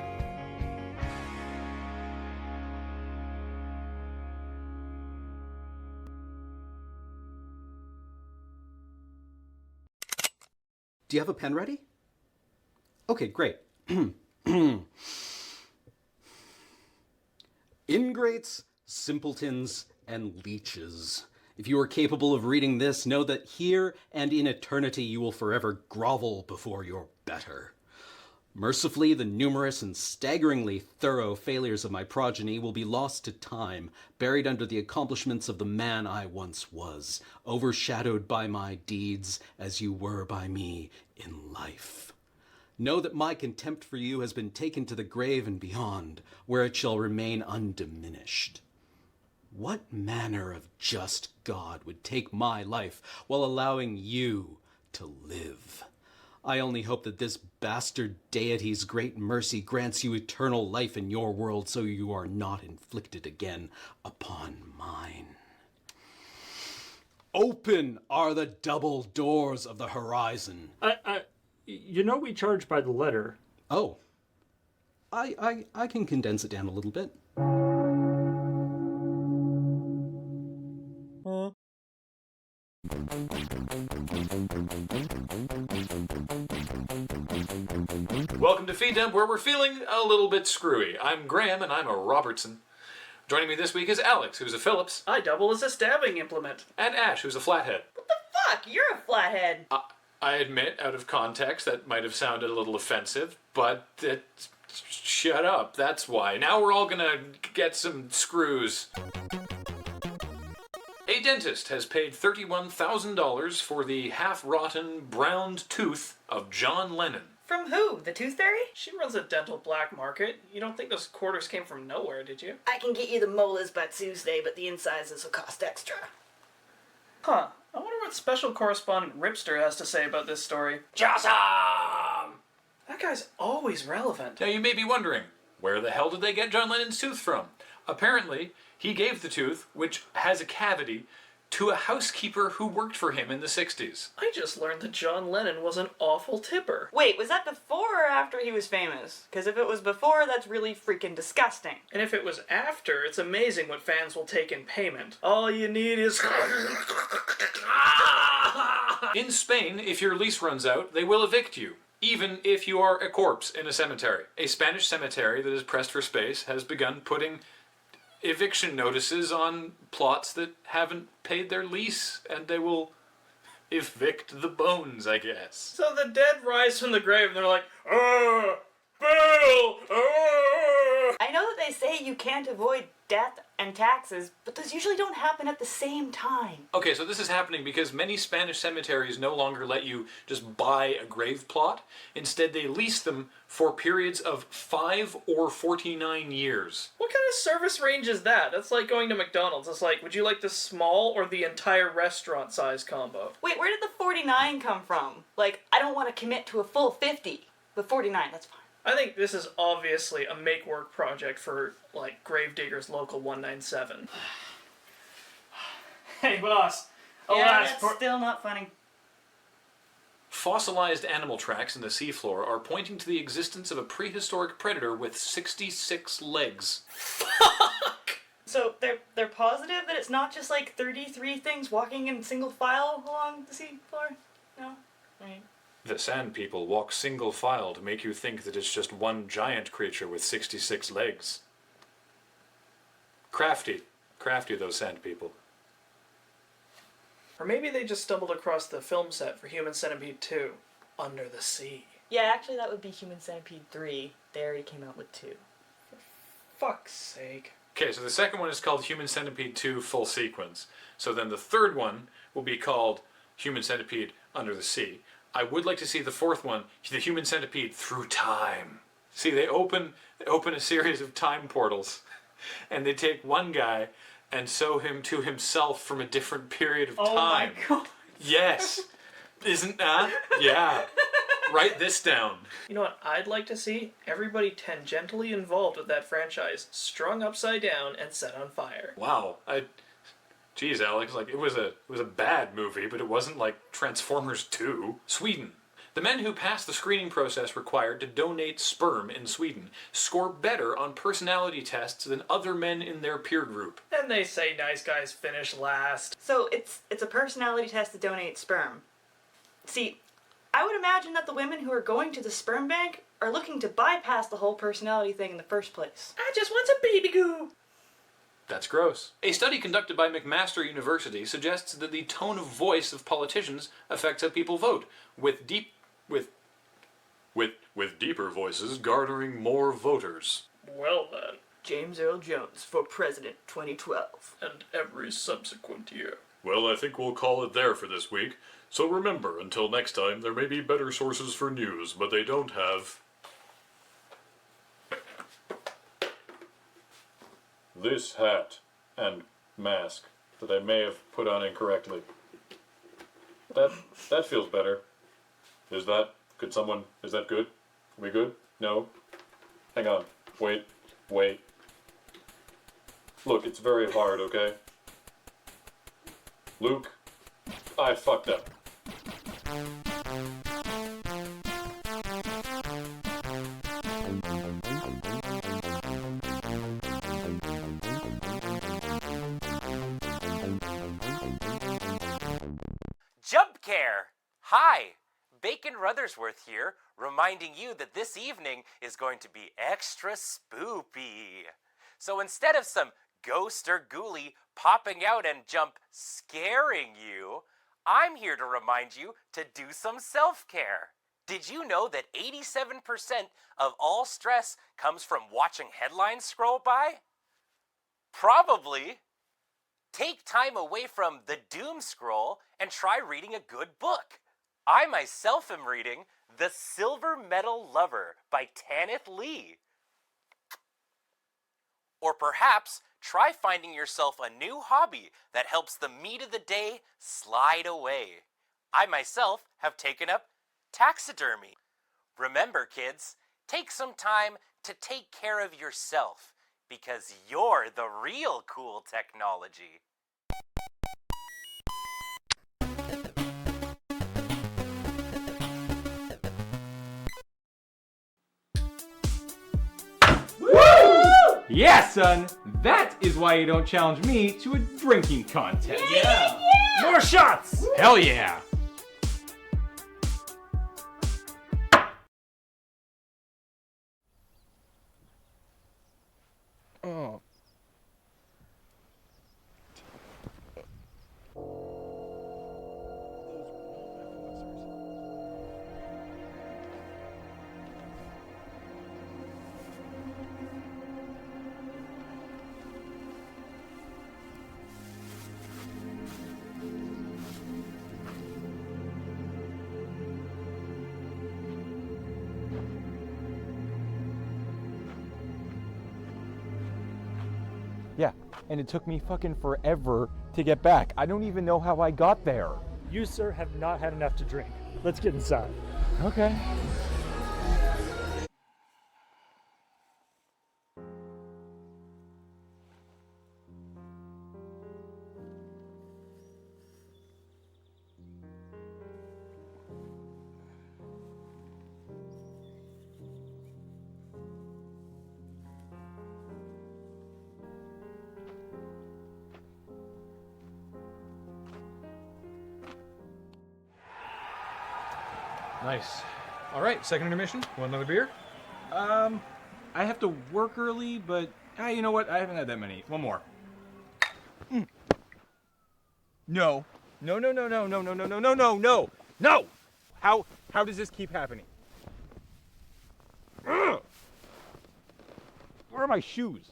Do you have a pen ready? Okay, great. Ingrates, simpletons, and leeches. If you are capable of reading this, know that here and in eternity you will forever grovel before your better. Mercifully, the numerous and staggeringly thorough failures of my progeny will be lost to time, buried under the accomplishments of the man I once was, overshadowed by my deeds as you were by me in life. Know that my contempt for you has been taken to the grave and beyond, where it shall remain undiminished. What manner of just God would take my life while allowing you to live? I only hope that this bastard deity's great mercy grants you eternal life in your world so you are not inflicted again upon mine. Open are the double doors of the horizon. You know we charge by the letter. Oh. I can condense it down a little bit. Welcome to Feed Dump, where we're feeling a little bit screwy. I'm Graham, and I'm a Robertson. Joining me this week is Alex, who's a Phillips. I double as a stabbing implement. And Ash, who's a flathead. Fuck, you're a flathead. I admit, out of context, that might have sounded a little offensive, but shut up, that's why. Now we're all gonna get some screws. A dentist has paid $31,000 for the half-rotten, browned tooth of John Lennon. From who? The Tooth Fairy? She runs a dental black market. You don't think those quarters came from nowhere, did you? I can get you the molars by Tuesday, but the incisors will cost extra. Huh. I wonder what special correspondent Ripster has to say about this story. Awesome! That guy's always relevant. Now you may be wondering, where the hell did they get John Lennon's tooth from? Apparently, he gave the tooth, which has a cavity, to a housekeeper who worked for him in the 60s. I just learned that John Lennon was an awful tipper. Wait, was that before or after he was famous? Because if it was before, that's really freaking disgusting. And if it was after, it's amazing what fans will take in payment. All you need is... In Spain, if your lease runs out, they will evict you, even if you are a corpse in a cemetery. A Spanish cemetery that is pressed for space has begun putting eviction notices on plots that haven't paid their lease, and they will evict the bones, I guess. So the dead rise from the grave and they're like, Bill! I know that they say you can't avoid death and taxes, but those usually don't happen at the same time. Okay, so this is happening because many Spanish cemeteries no longer let you just buy a grave plot. Instead, they lease them for periods of 5 or 49 years. What kind of service range is that? That's like going to McDonald's. It's like, would you like the small or the entire restaurant size combo? Wait, where did the 49 come from? Like, I don't want to commit to a full 50, but 49, that's fine. I think this is obviously a make-work project for, like, Gravediggers Local 197. Hey, boss. Yeah, that's still not funny. Fossilized animal tracks in the seafloor are pointing to the existence of a prehistoric predator with 66 legs. So they're positive that it's not just like 33 things walking in single file along the seafloor? No? Right. The Sand People walk single file to make you think that it's just one giant creature with 66 legs. Crafty, those Sand People. Or maybe they just stumbled across the film set for Human Centipede 2, Under the Sea. Yeah, actually that would be Human Centipede 3. They already came out with 2. For fuck's sake. Okay, so the second one is called Human Centipede 2 Full Sequence. So then the third one will be called Human Centipede Under the Sea. I would like to see the fourth one, the Human Centipede Through Time. See, they open a series of time portals, and they take one guy and sew him to himself from a different period of time. Oh my god. Yes. Isn't that? Yeah. Write this down. You know what I'd like to see? Everybody tangentially involved with that franchise strung upside down and set on fire. Wow. Geez, Alex, like it was a bad movie, but it wasn't like Transformers 2. Sweden. The men who pass the screening process required to donate sperm in Sweden score better on personality tests than other men in their peer group. And they say nice guys finish last. So it's a personality test to donate sperm. See, I would imagine that the women who are going to the sperm bank are looking to bypass the whole personality thing in the first place. I just want some baby goo! That's gross. A study conducted by McMaster University suggests that the tone of voice of politicians affects how people vote, with deeper voices garnering more voters. Well then. James Earl Jones for President 2012. And every subsequent year. Well, I think we'll call it there for this week. So remember, until next time, there may be better sources for news, but they don't have this hat and mask that I may have put on incorrectly. That feels better. Is that good? Are we good? No? Hang on. Wait. Look, it's very hard, okay? Luke, I fucked up. Jump Care! Hi! Bacon Rutherworth here, reminding you that this evening is going to be extra spoopy. So instead of some ghost or ghoulie popping out and jump scaring you, I'm here to remind you to do some self-care. Did you know that 87% of all stress comes from watching headlines scroll by? Probably. Take time away from the doom scroll and try reading a good book. I myself am reading The Silver Medal Lover by Tanith Lee. Or perhaps try finding yourself a new hobby that helps the meat of the day slide away. I myself have taken up taxidermy. Remember, kids, take some time to take care of yourself because you're the real cool technology. Yeah, son! That is why you don't challenge me to a drinking contest. Yeah! More shots! Hell yeah! Oh. Yeah, and it took me fucking forever to get back. I don't even know how I got there. You, sir, have not had enough to drink. Let's get inside. Okay. Nice. All right, second intermission. Want another beer? I have to work early, but you know what? I haven't had that many. One more. No. No. How does this keep happening? Ugh. Where are my shoes?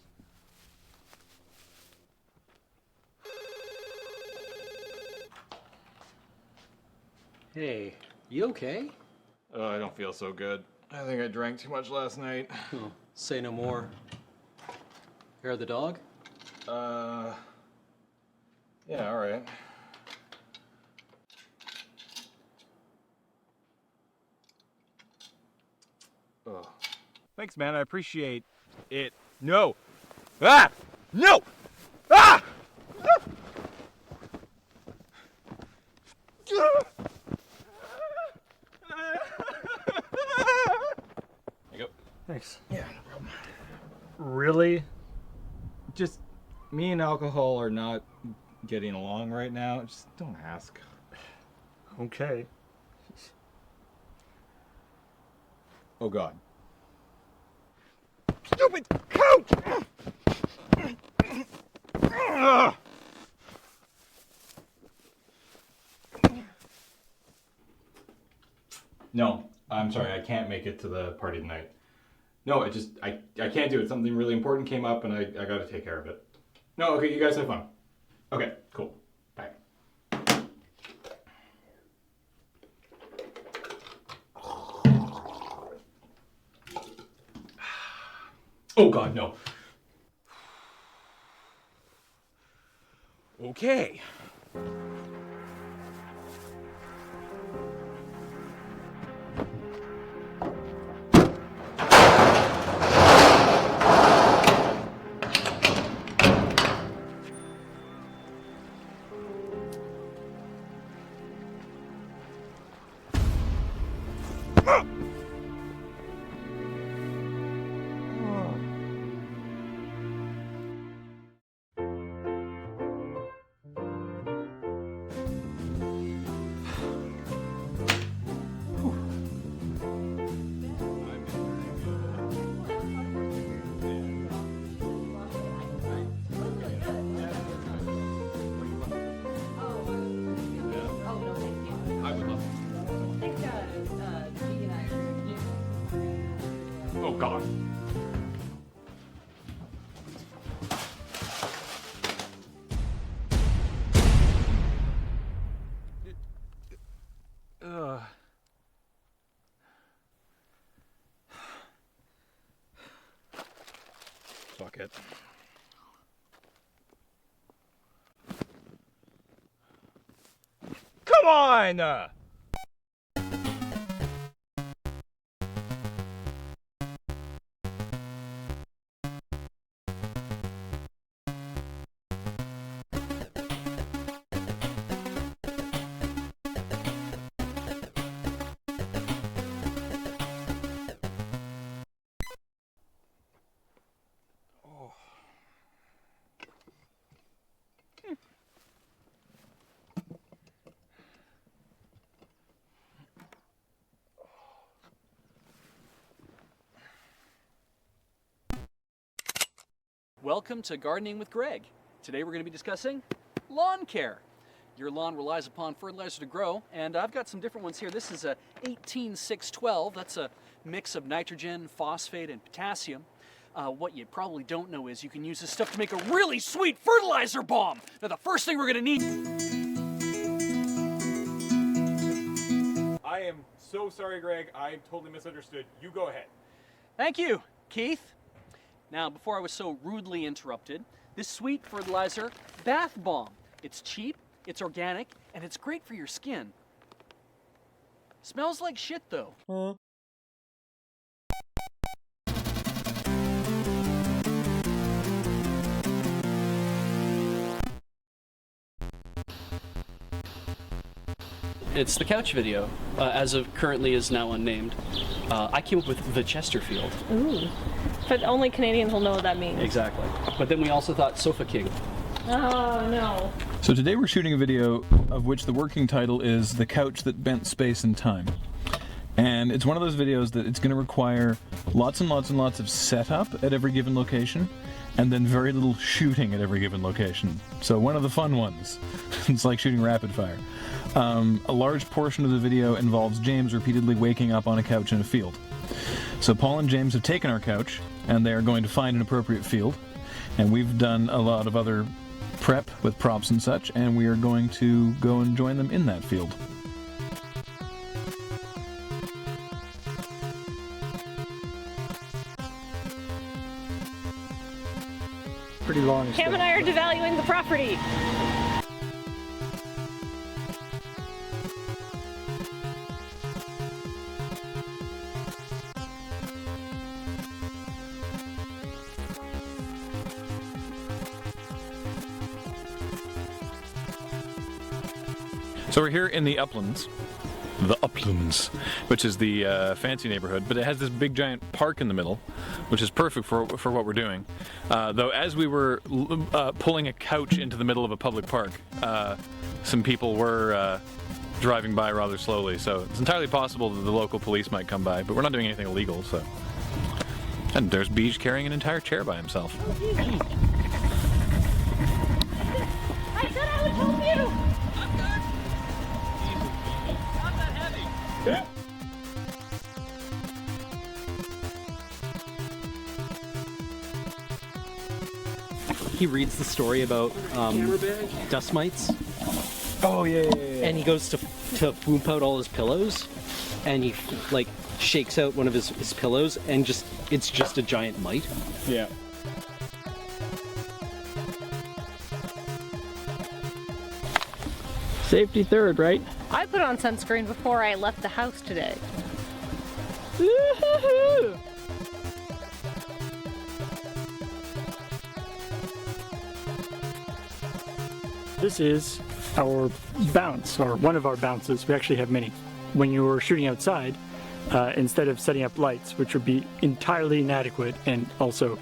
Hey, you okay? Oh, I don't feel so good. I think I drank too much last night. Oh, say no more. Hair of the dog? Yeah, all right. Thanks, man. I appreciate it. No. Ah! No! Ah! There you go. Thanks. Yeah, no problem. Really? Just me and alcohol are not getting along right now. Just don't ask. Okay. Oh, God. Stupid couch! No, I'm sorry. I can't make it to the party tonight. No, I can't do it. Something really important came up and I got to take care of it. No, okay, you guys have fun. Okay, cool. Bye. Oh, God, no. Okay. Oh, God. Fuck it. Come on! Welcome to Gardening with Greg. Today we're going to be discussing lawn care. Your lawn relies upon fertilizer to grow, and I've got some different ones here. This is a 18612. That's a mix of nitrogen, phosphate, and potassium. What you probably don't know is you can use this stuff to make a really sweet fertilizer bomb. Now the first thing we're going to need... I am so sorry, Greg. I totally misunderstood. You go ahead. Thank you, Keith. Now, before I was so rudely interrupted, this sweet fertilizer bath bomb. It's cheap, it's organic, and it's great for your skin. Smells like shit, though. It's the couch video, as of currently is now unnamed. I came up with the Chesterfield. Ooh. But only Canadians will know what that means. Exactly. But then we also thought Sofa King. Oh, no. So today we're shooting a video of which the working title is The Couch That Bent Space and Time. And it's one of those videos that it's going to require lots and lots and lots of setup at every given location, and then very little shooting at every given location. So one of the fun ones. It's like shooting rapid fire. A large portion of the video involves James repeatedly waking up on a couch in a field. So Paul and James have taken our couch, and they are going to find an appropriate field. And we've done a lot of other prep with props and such, and we are going to go and join them in that field. Pretty long. Cam and I are devaluing the property. So we're here in the Uplands. The Uplands, which is the fancy neighborhood, but it has this big giant park in the middle, which is perfect for what we're doing. Though as we were pulling a couch into the middle of a public park, some people were driving by rather slowly, so it's entirely possible that the local police might come by, but we're not doing anything illegal, so. And there's Beej carrying an entire chair by himself. I said I would help you! Yeah. He reads the story about dust mites. Oh yeah. And he goes to boom out all his pillows, and he like shakes out one of his pillows, and it's just a giant mite. Yeah. Safety third, right? I put on sunscreen before I left the house today. This is our bounce, or one of our bounces. We actually have many. When you were shooting outside, instead of setting up lights, which would be entirely inadequate, and also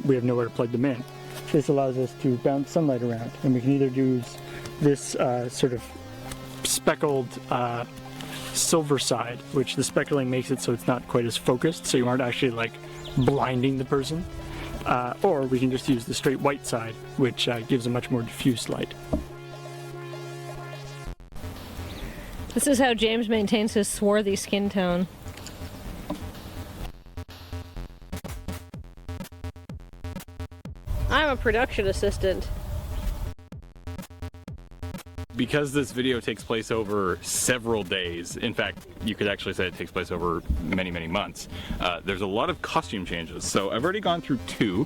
we have nowhere to plug them in, this allows us to bounce sunlight around. And we can either use this sort of speckled silver side, which the speckling makes it so it's not quite as focused, so you aren't actually like blinding the person. Or we can just use the straight white side, which gives a much more diffuse light. This is how James maintains his swarthy skin tone. I'm a production assistant. Because this video takes place over several days, in fact, you could actually say it takes place over many, many months, there's a lot of costume changes. So I've already gone through 2.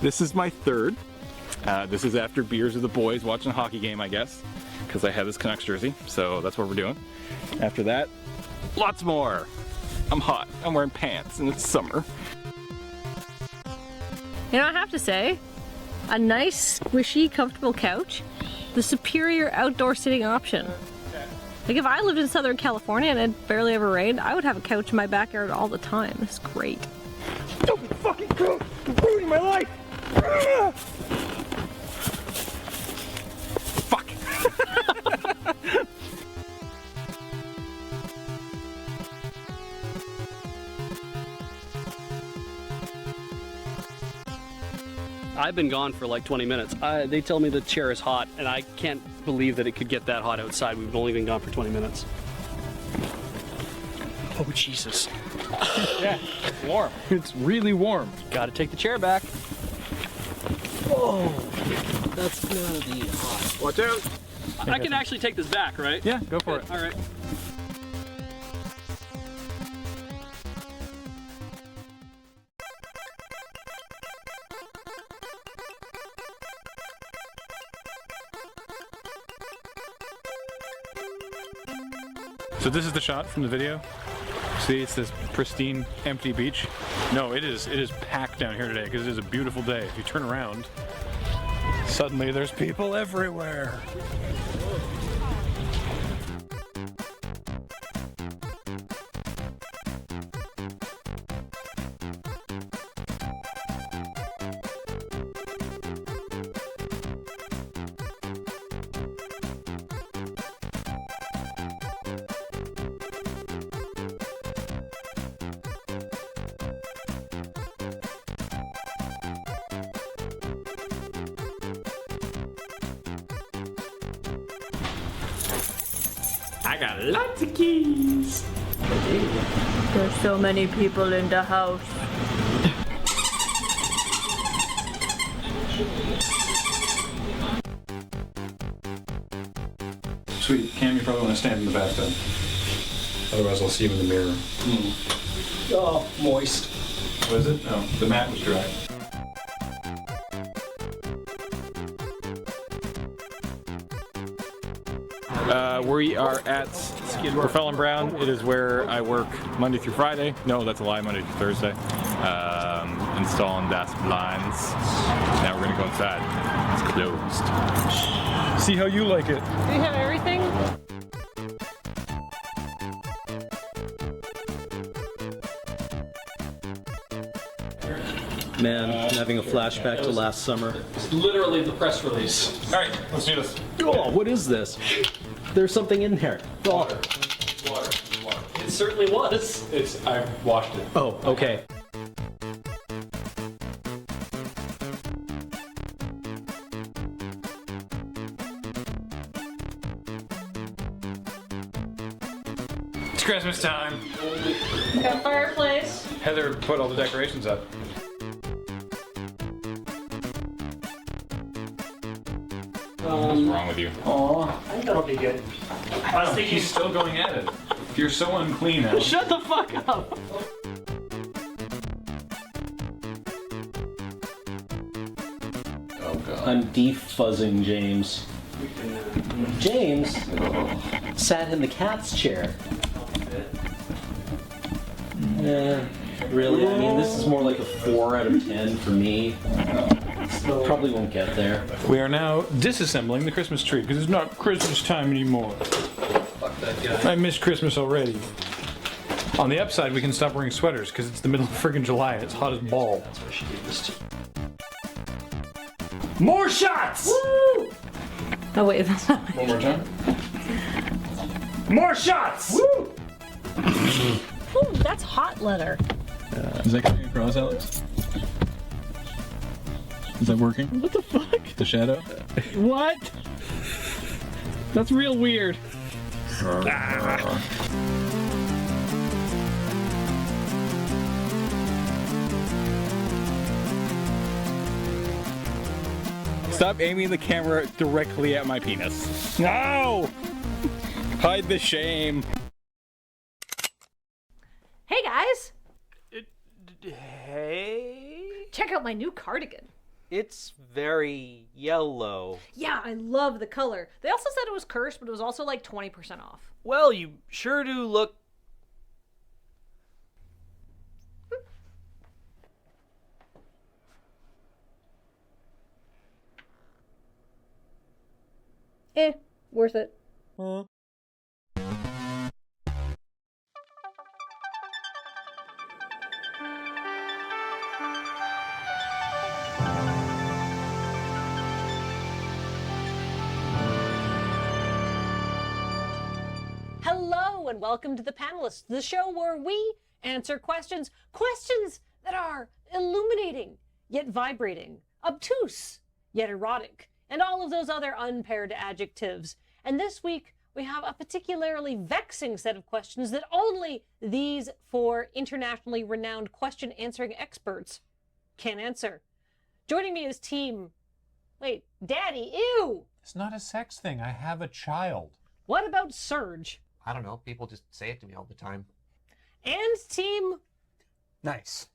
This is my 3rd. This is after beers with the boys, watching a hockey game, I guess, because I have this Canucks jersey, so that's what we're doing. After that, lots more. I'm hot, I'm wearing pants, and it's summer. You know, I have to say, a nice, squishy, comfortable couch, the superior outdoor sitting option. Like if I lived in Southern California and it barely ever rained, I would have a couch in my backyard all the time. It's great. Don't fucking go! You're ruining my life! Fuck! I've been gone for like 20 minutes. They tell me the chair is hot, and I can't believe that it could get that hot outside. We've only been gone for 20 minutes. Oh, Jesus. Yeah, it's warm. It's really warm. Gotta take the chair back. Oh, that's gotta be hot. Watch out! I can actually take this back, right? Yeah, go for it. All right. So this is the shot from the video. See, it's this pristine, empty beach. No, it is packed down here today because it is a beautiful day. If you turn around, suddenly there's people everywhere. I got lots of keys. There's so many people in the house. Sweet, Cam, you probably want to stand in the bathtub. Otherwise I'll see you in the mirror. Oh, moist. Was it? No, the mat was dry. We are at we're Felon Brown. It is where I work Monday through Friday. No, that's a lie, Monday through Thursday. Installing DAS blinds. Now we're gonna go inside. It's closed. See how you like it. Do you have everything? Man, I'm having a flashback to last summer. It's literally the press release. All right, let's do this. Oh, what is this? There's something in there. Oh. Water. It certainly was. I washed it. Oh, okay. It's Christmas time. Got fireplace. Heather put all the decorations up. What's wrong with you? Aw, I think that'll be good. I don't think he's still going at it. You're so unclean now. Shut the fuck up! Oh god. I'm defuzzing James. James sat in the cat's chair. Yeah, really? I mean, this is more like a 4 out of 10 for me. Probably won't get there. We are now disassembling the Christmas tree because it's not Christmas time anymore. Fuck that guy. I miss Christmas already. On the upside, we can stop wearing sweaters because it's the middle of friggin' July and it's hot as ball. That's where she gave this to. More shots! Woo! Oh wait, that's not. One more time. More shots! Woo! Ooh, that's hot leather. Is that coming across, Alex? Is that working? What the fuck? The shadow? What? That's real weird. Stop aiming the camera directly at my penis. No! Hide the shame. Hey guys, Hey? check out my new cardigan. It's very yellow. Yeah, I love the color. They also said it was cursed, but it was also like 20% off. Well, you sure do look... Worth it. Hello and welcome to the Panalysts, the show where we answer questions that are illuminating, yet vibrating, obtuse, yet erotic, and all of those other unpaired adjectives. And this week, we have a particularly vexing set of questions that only these 4 internationally renowned question-answering experts can answer. Joining me is team... Wait, Daddy, ew! It's not a sex thing. I have a child. What about Surge? I don't know, people just say it to me all the time. And team... Nice.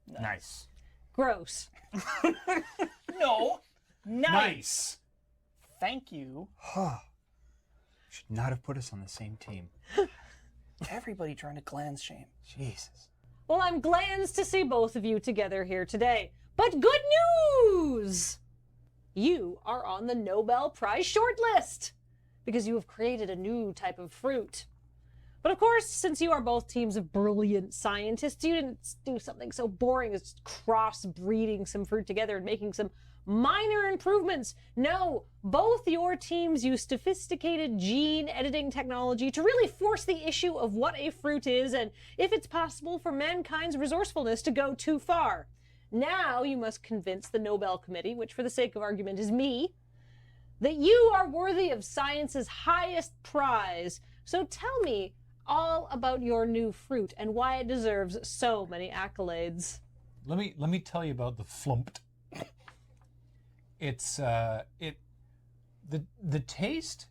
Nice. Gross. No. Nice. Thank you. Should not have put us on the same team. Everybody trying to cleanse shame. Jesus. Well, I'm glad to see both of you together here today. But good news! You are on the Nobel Prize shortlist because you have created a new type of fruit. But of course, since you are both teams of brilliant scientists, you didn't do something so boring as cross-breeding some fruit together and making some minor improvements. No, both your teams use sophisticated gene editing technology to really force the issue of what a fruit is and if it's possible for mankind's resourcefulness to go too far. Now you must convince the Nobel Committee, which for the sake of argument is me, that you are worthy of science's highest prize. So tell me all about your new fruit and why it deserves so many accolades. Let me tell you about the flumped. It's the taste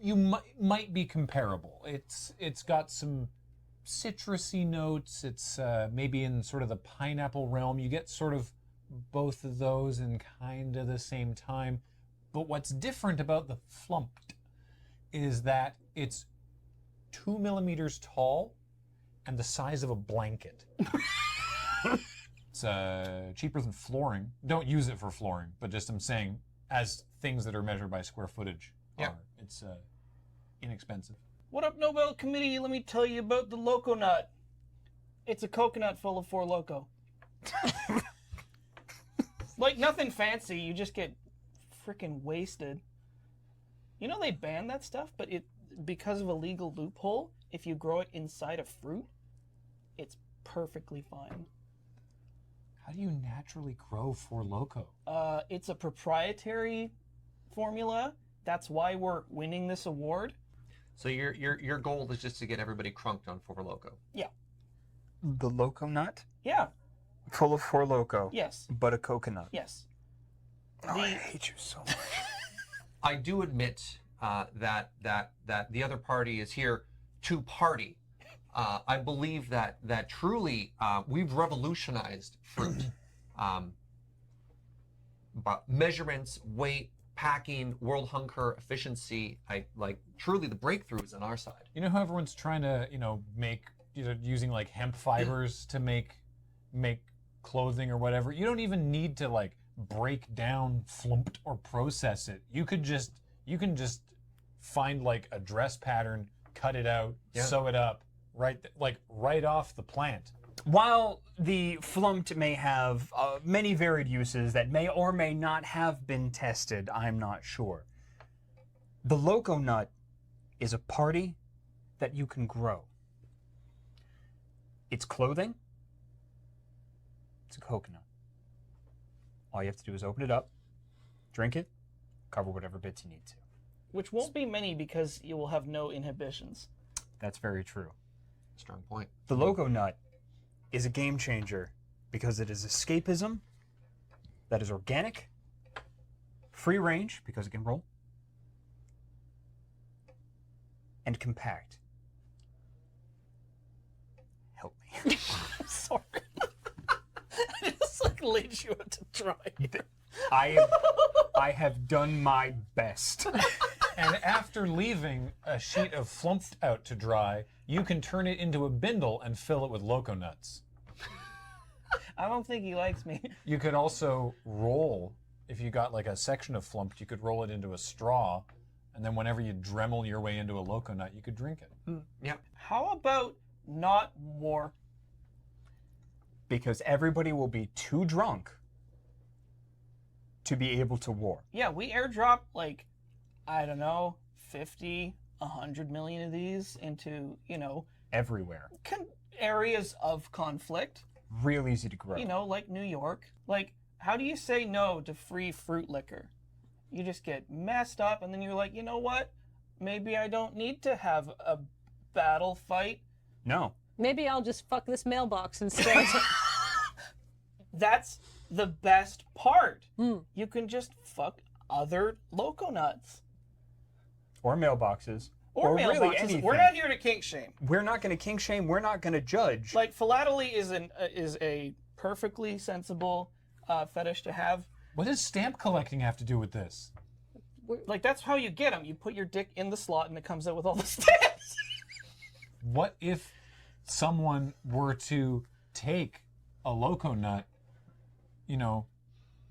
you might be comparable. It's got some citrusy notes. It's maybe in sort of the pineapple realm. You get sort of both of those in kind of the same time. But what's different about the flumped is that It's 2 millimeters tall and the size of a blanket. It's cheaper than flooring. Don't use it for flooring, but just I'm saying, as things that are measured by square footage are, it's inexpensive. What up, Nobel Committee? Let me tell you about the Loco Nut. It's a coconut full of Four Loko. Like, nothing fancy, you just get freaking wasted. You know they banned that stuff, but because of a legal loophole, if you grow it inside a fruit, it's perfectly fine. How do you naturally grow Four Loko? It's a proprietary formula. That's why we're winning this award. So your goal is just to get everybody crunked on Four Loko. Yeah. The Loco Nut? Yeah. Full of Four Loko. Yes. But a coconut. Yes. Oh, I hate you so much. I do admit that the other party is here to party. I believe that truly we've revolutionized fruit. But measurements, weight, packing, world hunger, efficiency. Truly the breakthrough is on our side. You know how everyone's trying to, make, using like hemp fibers to make clothing or whatever. You don't even need to like break down flumped or process it. You can just find like a dress pattern, cut it out, sew it up, right off the plant. While the flumped may have many varied uses that may or may not have been tested, I'm not sure. The Loco Nut is a party that you can grow. It's clothing. It's a coconut. All you have to do is open it up, drink it, cover whatever bits you need to. Which won't be many because you will have no inhibitions. That's very true. Strong point. The Loco Nut is a game changer because it is escapism that is organic, free range because it can roll, and compact. Help me. I'm sorry. I just laid you up to try. I have done my best. And after leaving a sheet of flumped out to dry, you can turn it into a bindle and fill it with Loco Nuts. I don't think he likes me. You could also roll, if you got like a section of flumped, you could roll it into a straw, and then whenever you Dremel your way into a Loco Nut, you could drink it. Yeah. How about not war? Because everybody will be too drunk to be able to war. Yeah, we airdrop like, I don't know, 50, 100 million of these into, Everywhere. Areas of conflict. Real easy to grow. Like New York. Like, how do you say no to free fruit liquor? You just get messed up and then you're like, you know what? Maybe I don't need to have a battle fight. No. Maybe I'll just fuck this mailbox instead. That's the best part. You can just fuck other Loco Nuts. Or mailboxes. Or mailboxes. Really anything. We're not here to kink shame. We're not going to kink shame. We're not going to judge. Like, philately is a perfectly sensible fetish to have. What does stamp collecting have to do with this? Like, that's how you get them. You put your dick in the slot and it comes out with all the stamps. What if someone were to take a Loco Nut,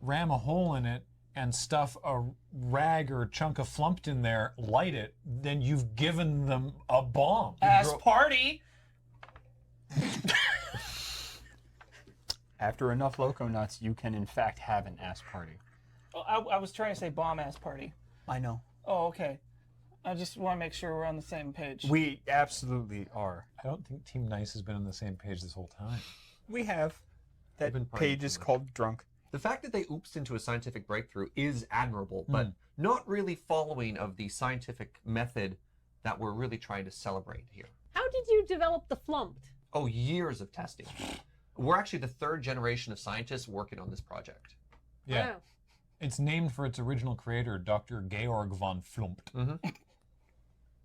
ram a hole in it, and stuff a rag or a chunk of flumped in there, light it, then you've given them a bomb. Party! After enough Loco Nuts, you can in fact have an ass party. Oh, I was trying to say bomb-ass party. I know. Oh, okay. I just want to make sure we're on the same page. We absolutely are. I don't think Team Nice has been on the same page this whole time. We have. That page is called Drunk. The fact that they oopsed into a scientific breakthrough is admirable, but not really following of the scientific method that we're really trying to celebrate here. How did you develop the flumped? Oh, years of testing. We're actually the third generation of scientists working on this project. Yeah. Wow. It's named for its original creator, Dr. Georg von Flumpt. Mm-hmm.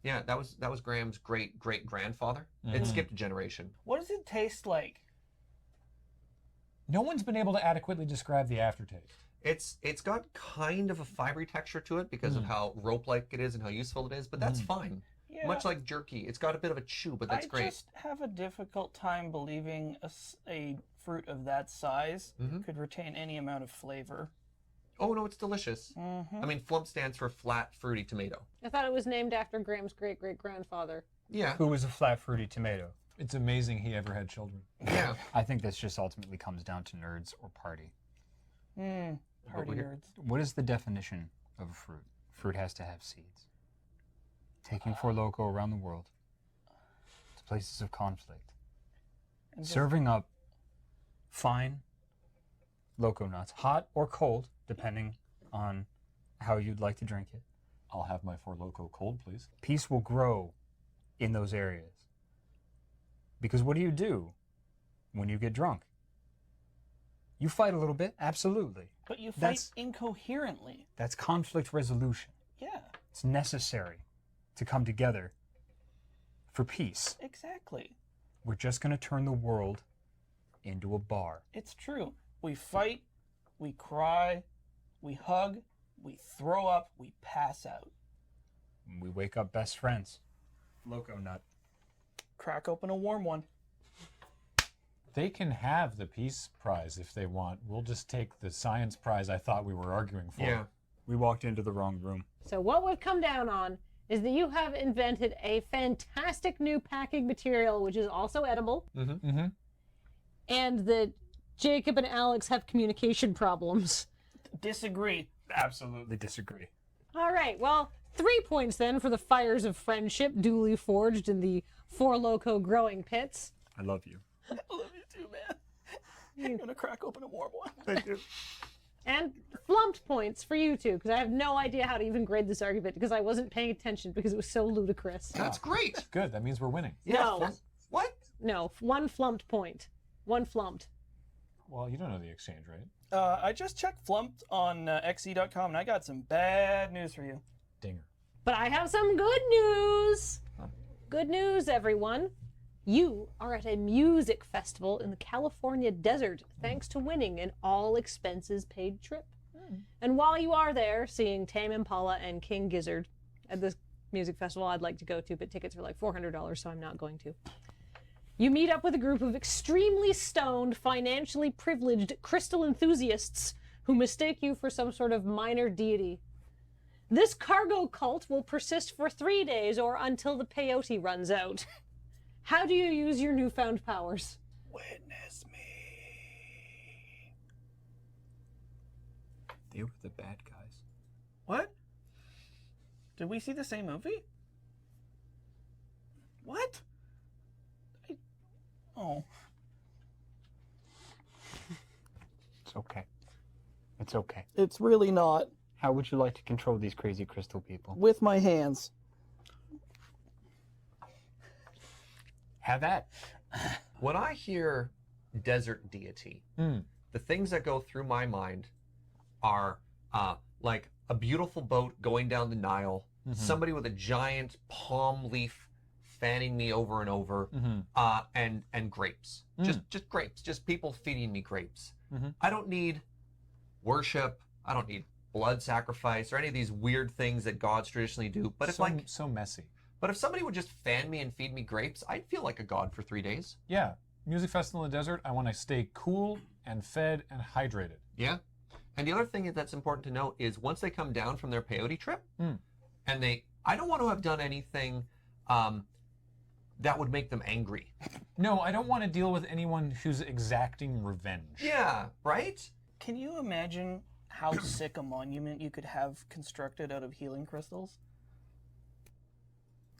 Yeah, that was Graham's great-great-grandfather. It skipped a generation. What does it taste like? No one's been able to adequately describe the aftertaste. It's got kind of a fibery texture to it because of how rope-like it is and how useful it is, but that's fine. Yeah. Much like jerky. It's got a bit of a chew, but that's I great. just have a difficult time believing a fruit of that size could retain any amount of flavor. Oh, no, it's delicious. I mean, flump stands for flat, fruity tomato. I thought it was named after Graham's great-great-grandfather. Yeah. Who was a flat, fruity tomato? It's amazing he ever had children. Yeah. I think this just ultimately comes down to nerds or party. Party nerds. What is the definition of a fruit? Fruit has to have seeds. Taking Four Loko around the world to places of conflict. Serving up fine Loko nuts, hot or cold, depending on how you'd like to drink it. I'll have my Four Loko cold, please. Peace will grow in those areas. Because what do when you get drunk? You fight a little bit, absolutely. But you fight incoherently. That's conflict resolution. Yeah. It's necessary to come together for peace. Exactly. We're just going to turn the world into a bar. It's true. We fight, we cry, we hug, we throw up, we pass out. We wake up best friends. Loko nut. Crack open a warm one. They can have the peace prize if they want. We'll just take the science prize I thought we were arguing for. Yeah. We walked into the wrong room. So what we've come down on is that you have invented a fantastic new packing material, which is also edible, and that Jacob and Alex have communication problems. Disagree. Absolutely disagree. All right, well, 3 points then for the fires of friendship duly forged in the Four Loko growing pits. I love you. I love you too, man. I'm gonna crack open a warm one. Thank you. And flumped points for you two, because I have no idea how to even grade this argument because I wasn't paying attention because it was so ludicrous. That's great. Good. That means we're winning. No. What? No, one flumped point. One flumped. Well, you don't know the exchange rate. I just checked Flumped on xe.com and I got some bad news for you. Dinger. But I have some good news. Good news, everyone. You are at a music festival in the California desert thanks to winning an all-expenses-paid trip. And while you are there seeing Tame Impala and King Gizzard at this music festival I'd like to go to, but tickets are like $400, so I'm not going to. You meet up with a group of extremely stoned, financially privileged crystal enthusiasts who mistake you for some sort of minor deity. This cargo cult will persist for 3 days or until the peyote runs out. How do you use your newfound powers? Witness me. They were the bad guys. What? Did we see the same movie? What? Oh. It's okay. It's okay. It's really not. How would you like to control these crazy crystal people? With my hands. Have at. When I hear desert deity, the things that go through my mind are like a beautiful boat going down the Nile, somebody with a giant palm leaf fanning me over and over, and grapes. Just grapes. Just people feeding me grapes. I don't need worship. I don't need blood sacrifice or any of these weird things that gods traditionally do. But if so messy. But if somebody would just fan me and feed me grapes, I'd feel like a god for 3 days. Yeah. Music festival in the desert, I want to stay cool and fed and hydrated. Yeah. And the other thing that's important to note is once they come down from their peyote trip, and I don't want to have done anything that would make them angry. No, I don't want to deal with anyone who's exacting revenge. Yeah, right? Can you imagine how sick a monument you could have constructed out of healing crystals?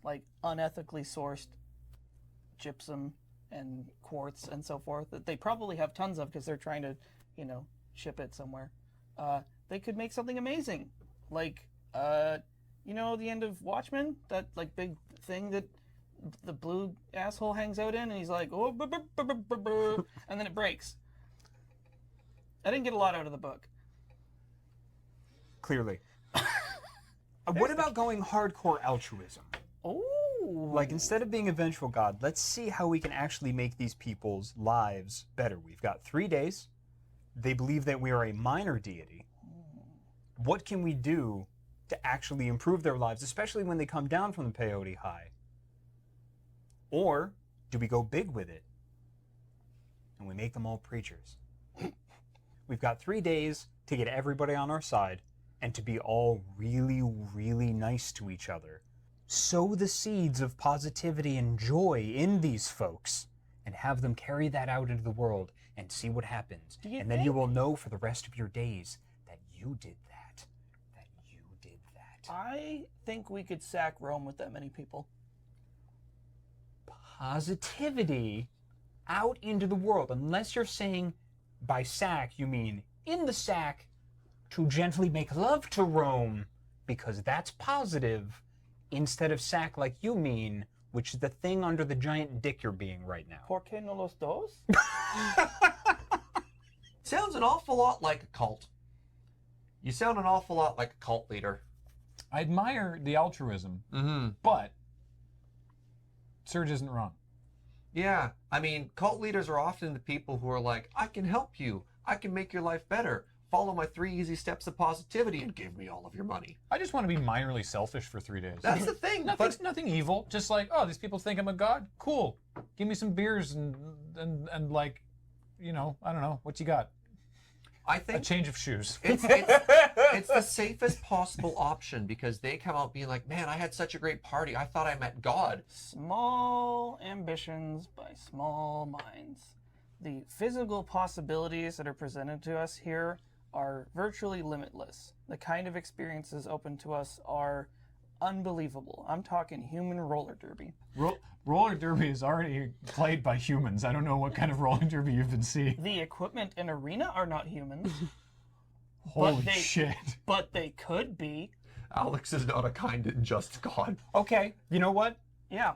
Like unethically sourced gypsum and quartz and so forth that they probably have tons of because they're trying to, ship it somewhere. They could make something amazing. Like, the end of Watchmen? That, big thing that the blue asshole hangs out in and he's like, oh, and then it breaks. I didn't get a lot out of the book. Clearly. What about going hardcore altruism? Oh. Like, instead of being a vengeful god, let's see how we can actually make these people's lives better. We've got 3 days. They believe that we are a minor deity. What can we do to actually improve their lives, especially when they come down from the peyote high? Or do we go big with it and we make them all preachers? We've got 3 days to get everybody on our side and to be all really, really nice to each other. Sow the seeds of positivity and joy in these folks and have them carry that out into the world and see what happens. And then you will know for the rest of your days that you did that. That you did that. I think we could sack Rome with that many people. Positivity out into the world, unless you're saying by sack you mean in the sack to gently make love to Rome, because that's positive, instead of sack like you mean, which is the thing under the giant dick you're being right now. ¿Por qué no los dos? Sounds an awful lot like a cult. You sound an awful lot like a cult leader. I admire the altruism, but Serge isn't wrong. Yeah, I mean, cult leaders are often the people who are like, I can help you. I can make your life better. Follow my 3 easy steps of positivity and give me all of your money. I just want to be minorly selfish for 3 days. That's the thing. Nothing evil. Just like, oh, these people think I'm a god. Cool. Give me some beers and like, you know, I don't know. What you got? I think a change of shoes. It's the safest possible option, because they come out being like, man, I had such a great party. I thought I met God. Small ambitions by small minds. The physical possibilities that are presented to us here are virtually limitless. The kind of experiences open to us are unbelievable. I'm talking human roller derby. Roller derby is already played by humans. I don't know what kind of roller derby you've been seeing. The equipment and arena are not humans. Holy shit. But they could be. Alex is not a kind and just God. Okay, you know what? Yeah.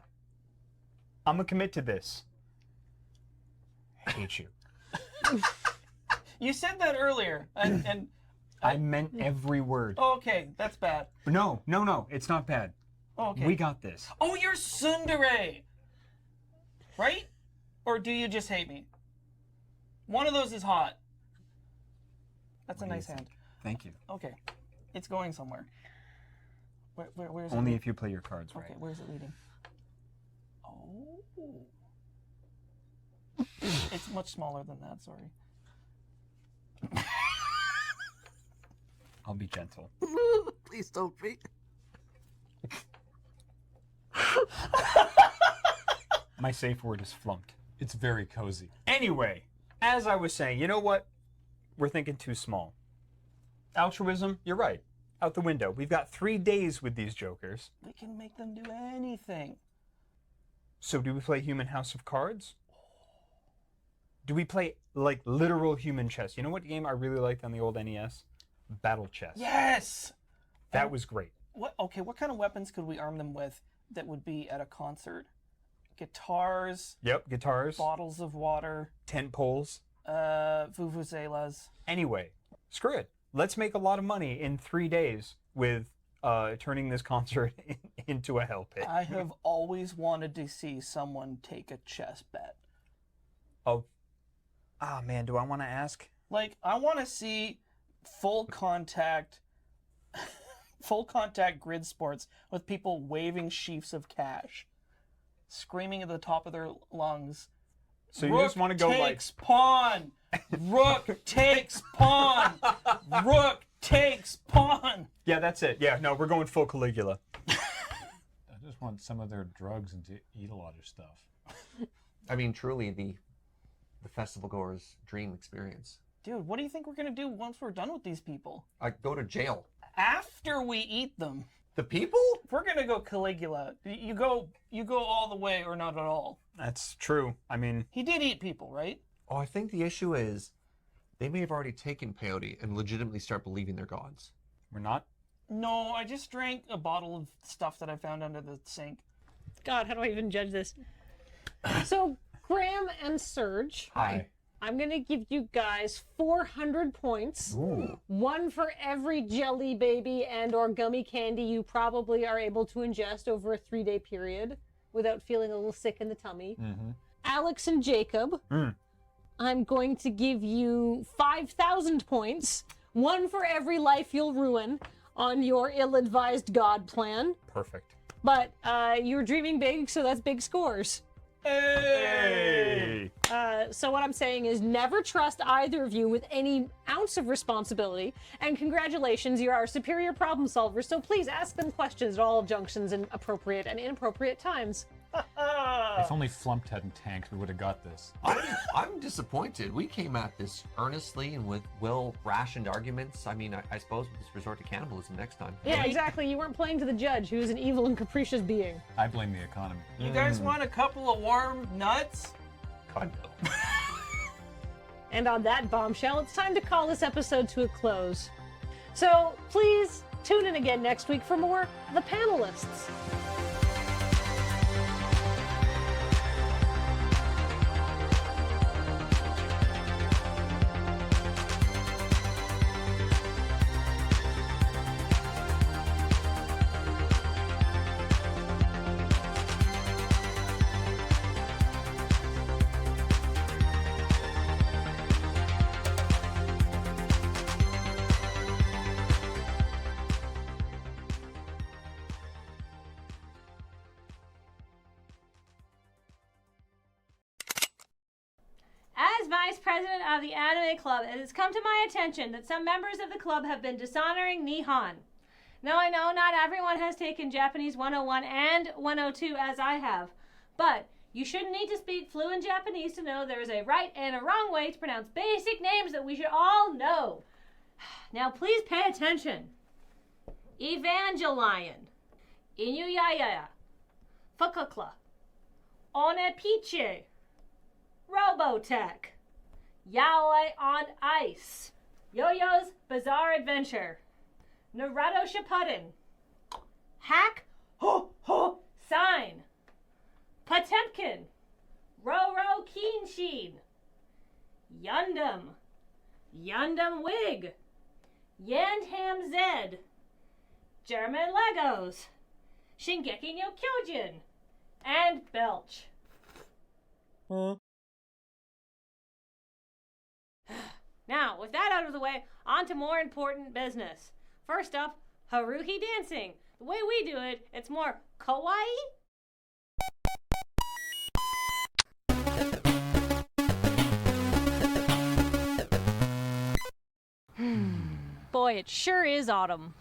I'm gonna commit to this. I hate you. You said that earlier, and I meant every word. Okay, that's bad. No, it's not bad. Okay. We got this. Oh, you're tsundere! Right? Or do you just hate me? One of those is hot. That's a nice hand. Thank you. Okay. It's going somewhere. Where's Only it? if you play your cards right. Okay, where's it leading? Oh. It's much smaller than that, sorry. I'll be gentle. Please don't be. My safe word is flunked. It's very cozy. Anyway, as I was saying, you know what? We're thinking too small. Altruism, you're right. Out the window. We've got 3 days with these jokers. We can make them do anything. So do we play Human House of Cards? Do we play, like, literal human chess? You know what game I really liked on the old NES? Battle Chess. Yes! That was great. What kind of weapons could we arm them with that would be at a concert? Guitars. Yep, guitars. Bottles of water. Tent poles. Vuvuzelas. Anyway, screw it. Let's make a lot of money in 3 days with turning this concert into a hell pit. I have always wanted to see someone take a chess bet. Oh. Ah, man, do I want to ask? Like, I want to see full contact grid sports with people waving sheafs of cash, screaming at the top of their lungs. So you just want to go like... takes pawn! Rook takes pawn! Rook takes pawn! Yeah, that's it. Yeah, no, we're going full Caligula. I just want some of their drugs and to eat a lot of stuff. I mean, truly, the festival goer's dream experience. Dude, what do you think we're going to do once we're done with these people? I go to jail. After we eat them. The people? We're going to go Caligula. You go all the way or not at all. That's true. I mean... He did eat people, right? Oh, I think the issue is they may have already taken peyote and legitimately start believing they're gods. We're not? No, I just drank a bottle of stuff that I found under the sink. God, how do I even judge this? So, Graham and Serge. Hi. I'm going to give you guys 400 points. Ooh. One for every jelly baby and or gummy candy you probably are able to ingest over a 3-day period without feeling a little sick in the tummy. Mm-hmm. Alex and Jacob, I'm going to give you 5,000 points. One for every life you'll ruin. on your ill-advised God plan. Perfect. But you're dreaming big, so that's big scores. Hey! So what I'm saying is never trust either of you with any ounce of responsibility. And congratulations, you are superior problem solvers, so please ask them questions at all junctions in appropriate and inappropriate times. If only Flumped hadn't tanked, we would have got this. I'm disappointed. We came at this earnestly and with well-rationed arguments. I mean, I suppose we'll just resort to cannibalism next time. Yeah, exactly. You weren't playing to the judge, who is an evil and capricious being. I blame the economy. You guys want a couple of warm nuts? God, no. And on that bombshell, it's time to call this episode to a close. So please tune in again next week for more The Panelists. As Vice President of the Anime Club, it has come to my attention that some members of the club have been dishonoring Nihon. Now I know not everyone has taken Japanese 101 and 102 as I have, but you shouldn't need to speak fluent Japanese to know there is a right and a wrong way to pronounce basic names that we should all know. Now please pay attention. Evangelion, Inuyaya, Fukukla, Onepiche, Robotech, Yaoi on Ice, Yo-Yo's Bizarre Adventure, Naruto Shippuden, Hack Ho Ho Sign, Potemkin, Roro Keenshin, Yundam, Yundam Wig, Yandham Zed, German Legos, Shingeki no Kyojin, and Belch. Now, with that out of the way, on to more important business. First up, Haruhi dancing. The way we do it, it's more kawaii. Boy, it sure is autumn.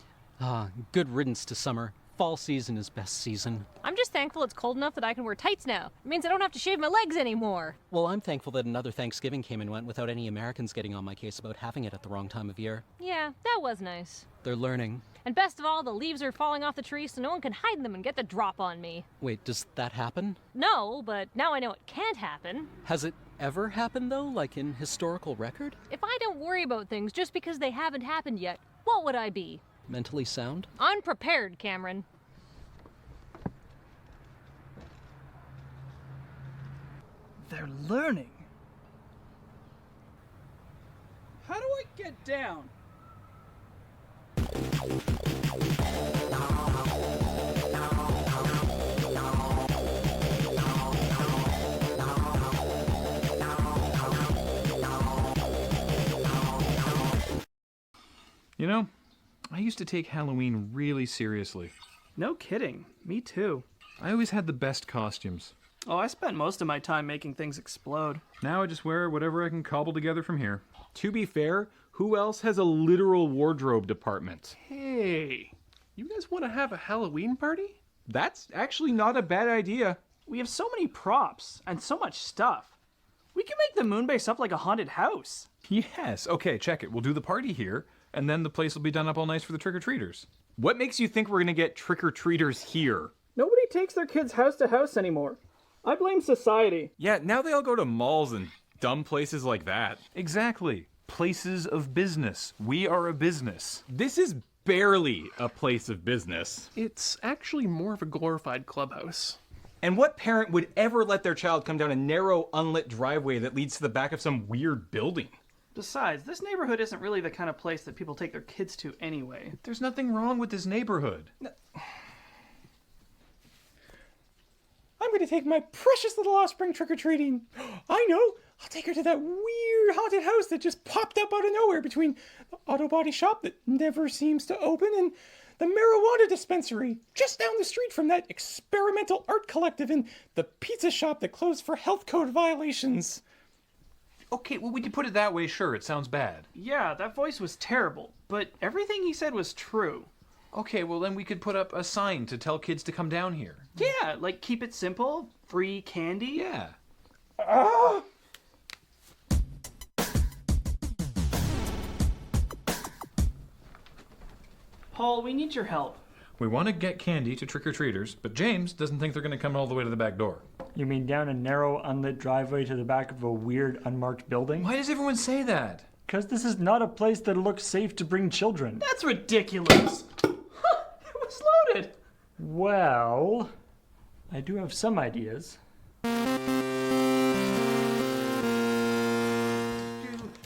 Good riddance to summer. Fall season is best season. I'm just thankful it's cold enough that I can wear tights now. It means I don't have to shave my legs anymore. Well, I'm thankful that another Thanksgiving came and went without any Americans getting on my case about having it at the wrong time of year. Yeah, that was nice. They're learning. And best of all, the leaves are falling off the tree so no one can hide them and get the drop on me. Wait, does that happen? No, but now I know it can't happen. Has it ever happened, though, like in historical record? If I don't worry about things just because they haven't happened yet, what would I be? Mentally sound? Unprepared, Cameron. They're learning. How do I get down? You know, I used to take Halloween really seriously. No kidding. Me too. I always had the best costumes. Oh, I spent most of my time making things explode. Now I just wear whatever I can cobble together from here. To be fair, who else has a literal wardrobe department? Hey, you guys want to have a Halloween party? That's actually not a bad idea. We have so many props and so much stuff. We can make the moon base up like a haunted house. Yes, okay, check it. We'll do the party here, and then the place will be done up all nice for the trick-or-treaters. What makes you think we're gonna get trick-or-treaters here? Nobody takes their kids house to house anymore. I blame society. Yeah, now they all go to malls and dumb places like that. Exactly. Places of business. We are a business. This is barely a place of business. It's actually more of a glorified clubhouse. And what parent would ever let their child come down a narrow, unlit driveway that leads to the back of some weird building? Besides, this neighborhood isn't really the kind of place that people take their kids to anyway. There's nothing wrong with this neighborhood. I'm going to take my precious little offspring trick-or-treating. I know. I'll take her to that weird haunted house that just popped up out of nowhere between the auto body shop that never seems to open and the marijuana dispensary just down the street from that experimental art collective and the pizza shop that closed for health code violations. Okay, well, when you put it that way, sure, it sounds bad. Yeah, that voice was terrible, but everything he said was true. Okay, well, then we could put up a sign to tell kids to come down here. Yeah, like keep it simple, free candy. Yeah. Paul, we need your help. We want to get candy to trick-or-treaters, but James doesn't think they're going to come all the way to the back door. You mean down a narrow, unlit driveway to the back of a weird, unmarked building? Why does everyone say that? Because this is not a place that looks safe to bring children. That's ridiculous. It was loaded. Well, I do have some ideas.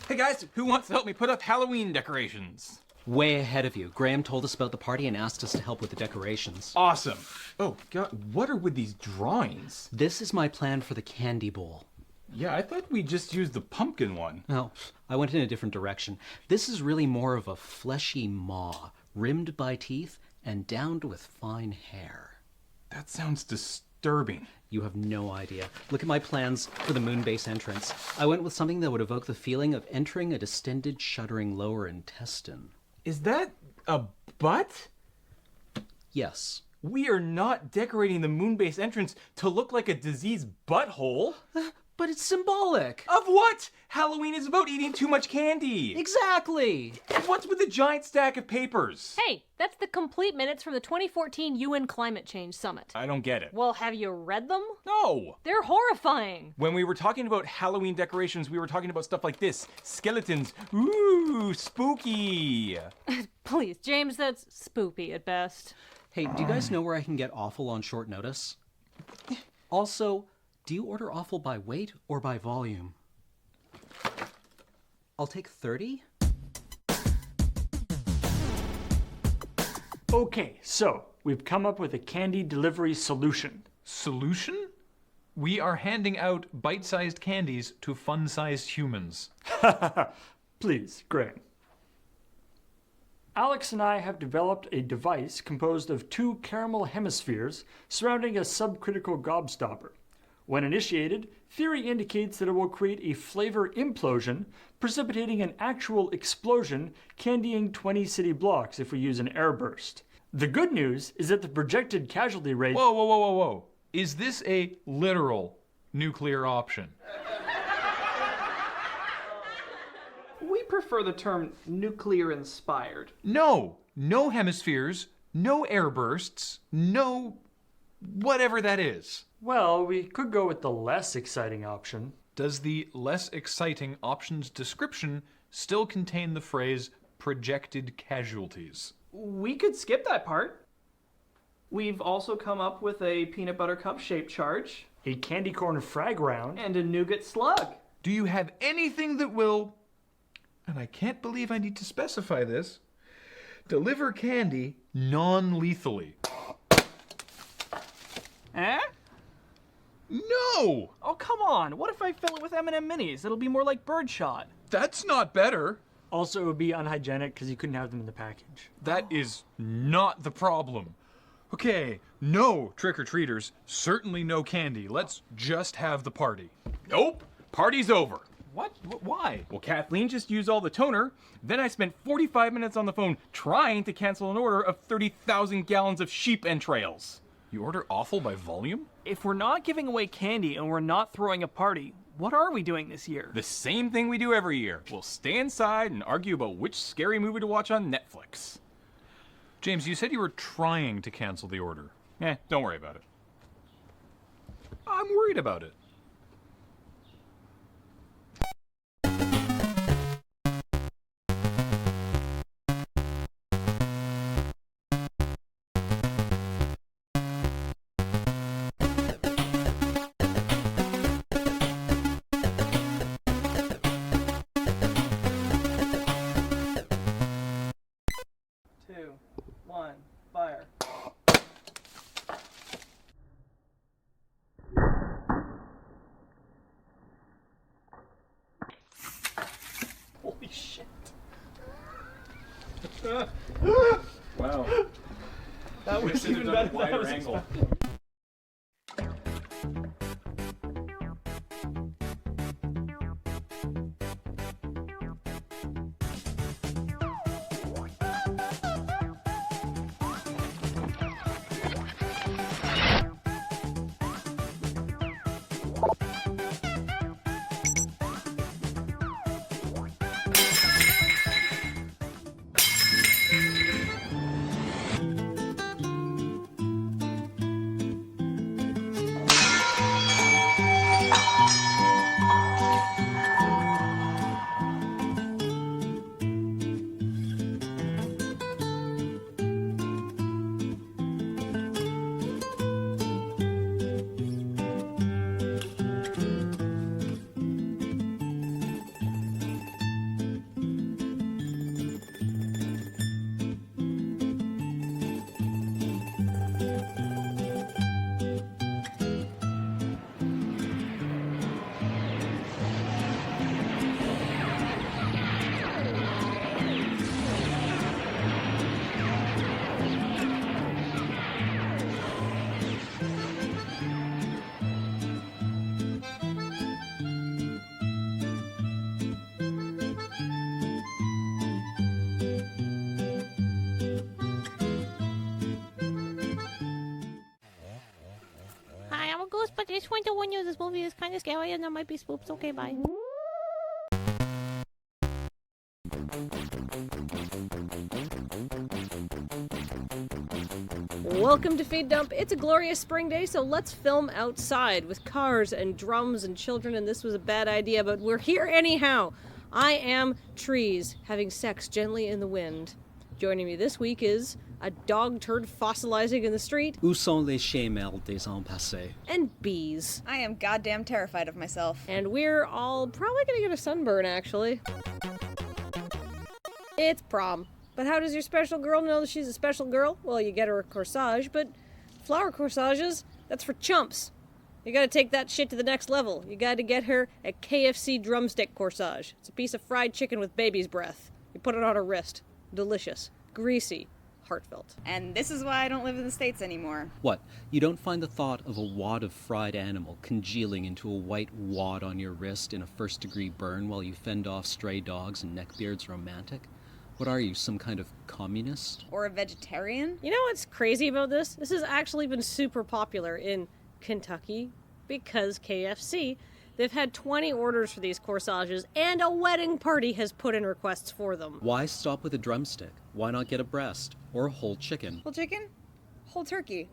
Hey guys, who wants to help me put up Halloween decorations? Way ahead of you. Graham told us about the party and asked us to help with the decorations. Awesome. Oh, God, what are with these drawings? This is my plan for the candy bowl. Yeah, I thought we just used the pumpkin one. No, I went in a different direction. This is really more of a fleshy maw, rimmed by teeth and downed with fine hair. That sounds disturbing. You have no idea. Look at my plans for the moon base entrance. I went with something that would evoke the feeling of entering a distended, shuddering lower intestine. Is that a butt? Yes. We are not decorating the moon base entrance to look like a diseased butthole. But it's symbolic. Of what? Halloween is about eating too much candy. Exactly. And what's with the giant stack of papers? Hey, that's the complete minutes from the 2014 UN Climate Change Summit. I don't get it. Well, have you read them? No. They're horrifying. When we were talking about Halloween decorations, we were talking about stuff like this. Skeletons. Ooh, spooky. Please, James, that's spoopy at best. Hey, do you guys know where I can get offal on short notice? Also, do you order offal by weight or by volume? I'll take 30. Okay, so we've come up with a candy delivery solution. Solution? We are handing out bite-sized candies to fun-sized humans. Please, Graham. Alex and I have developed a device composed of 2 caramel hemispheres surrounding a subcritical gobstopper. When initiated, theory indicates that it will create a flavor implosion, precipitating an actual explosion, candying 20 city blocks if we use an airburst. The good news is that the projected casualty rate... Whoa, whoa, whoa, whoa, whoa. Is this a literal nuclear option? We prefer the term nuclear-inspired. No! No hemispheres, no airbursts, no... whatever that is. Well, we could go with the less exciting option. Does the less exciting option's description still contain the phrase projected casualties? We could skip that part. We've also come up with a peanut butter cup shaped charge, a candy corn frag round, and a nougat slug. Do you have anything that will, and I can't believe I need to specify this, deliver candy non-lethally? Eh? No! Oh, come on. What if I fill it with M&M minis? It'll be more like birdshot. That's not better. Also, it would be unhygienic because you couldn't have them in the package. That is not the problem. Okay, no trick-or-treaters, certainly no candy. Let's just have the party. Nope. Party's over. What? Why? Well, Kathleen just used all the toner. Then I spent 45 minutes on the phone trying to cancel an order of 30,000 gallons of sheep entrails. You order offal by volume? If we're not giving away candy and we're not throwing a party, what are we doing this year? The same thing we do every year. We'll stay inside and argue about which scary movie to watch on Netflix. James, you said you were trying to cancel the order. Don't worry about it. I'm worried about it. Wow. That was even better than I was expecting. Hi, I'm a ghost, but I just want to warn you this movie is kind of scary and there might be spooks. Okay, bye. Welcome to Feed Dump. It's a glorious spring day, so let's film outside with cars and drums and children, and this was a bad idea, but we're here anyhow. I am Trees, having sex gently in the wind. Joining me this week is a dog turd fossilizing in the street, Où sont les chemelles des ans passés? and bees. I am goddamn terrified of myself. And we're all probably gonna get a sunburn, actually. It's prom. But how does your special girl know that she's a special girl? Well, you get her a corsage, but flower corsages, that's for chumps. You gotta take that shit to the next level. You gotta get her a KFC drumstick corsage. It's a piece of fried chicken with baby's breath. You put it on her wrist. Delicious. Greasy. Heartfelt. And this is why I don't live in the States anymore. What? You don't find the thought of a wad of fried animal congealing into a white wad on your wrist in a first-degree burn while you fend off stray dogs and neckbeards romantic? What are you, some kind of communist? Or a vegetarian? You know what's crazy about this? This has actually been super popular in Kentucky because KFC. They've had 20 orders for these corsages, and a wedding party has put in requests for them. Why stop with a drumstick? Why not get a breast? Or a whole chicken? Whole chicken? Whole turkey?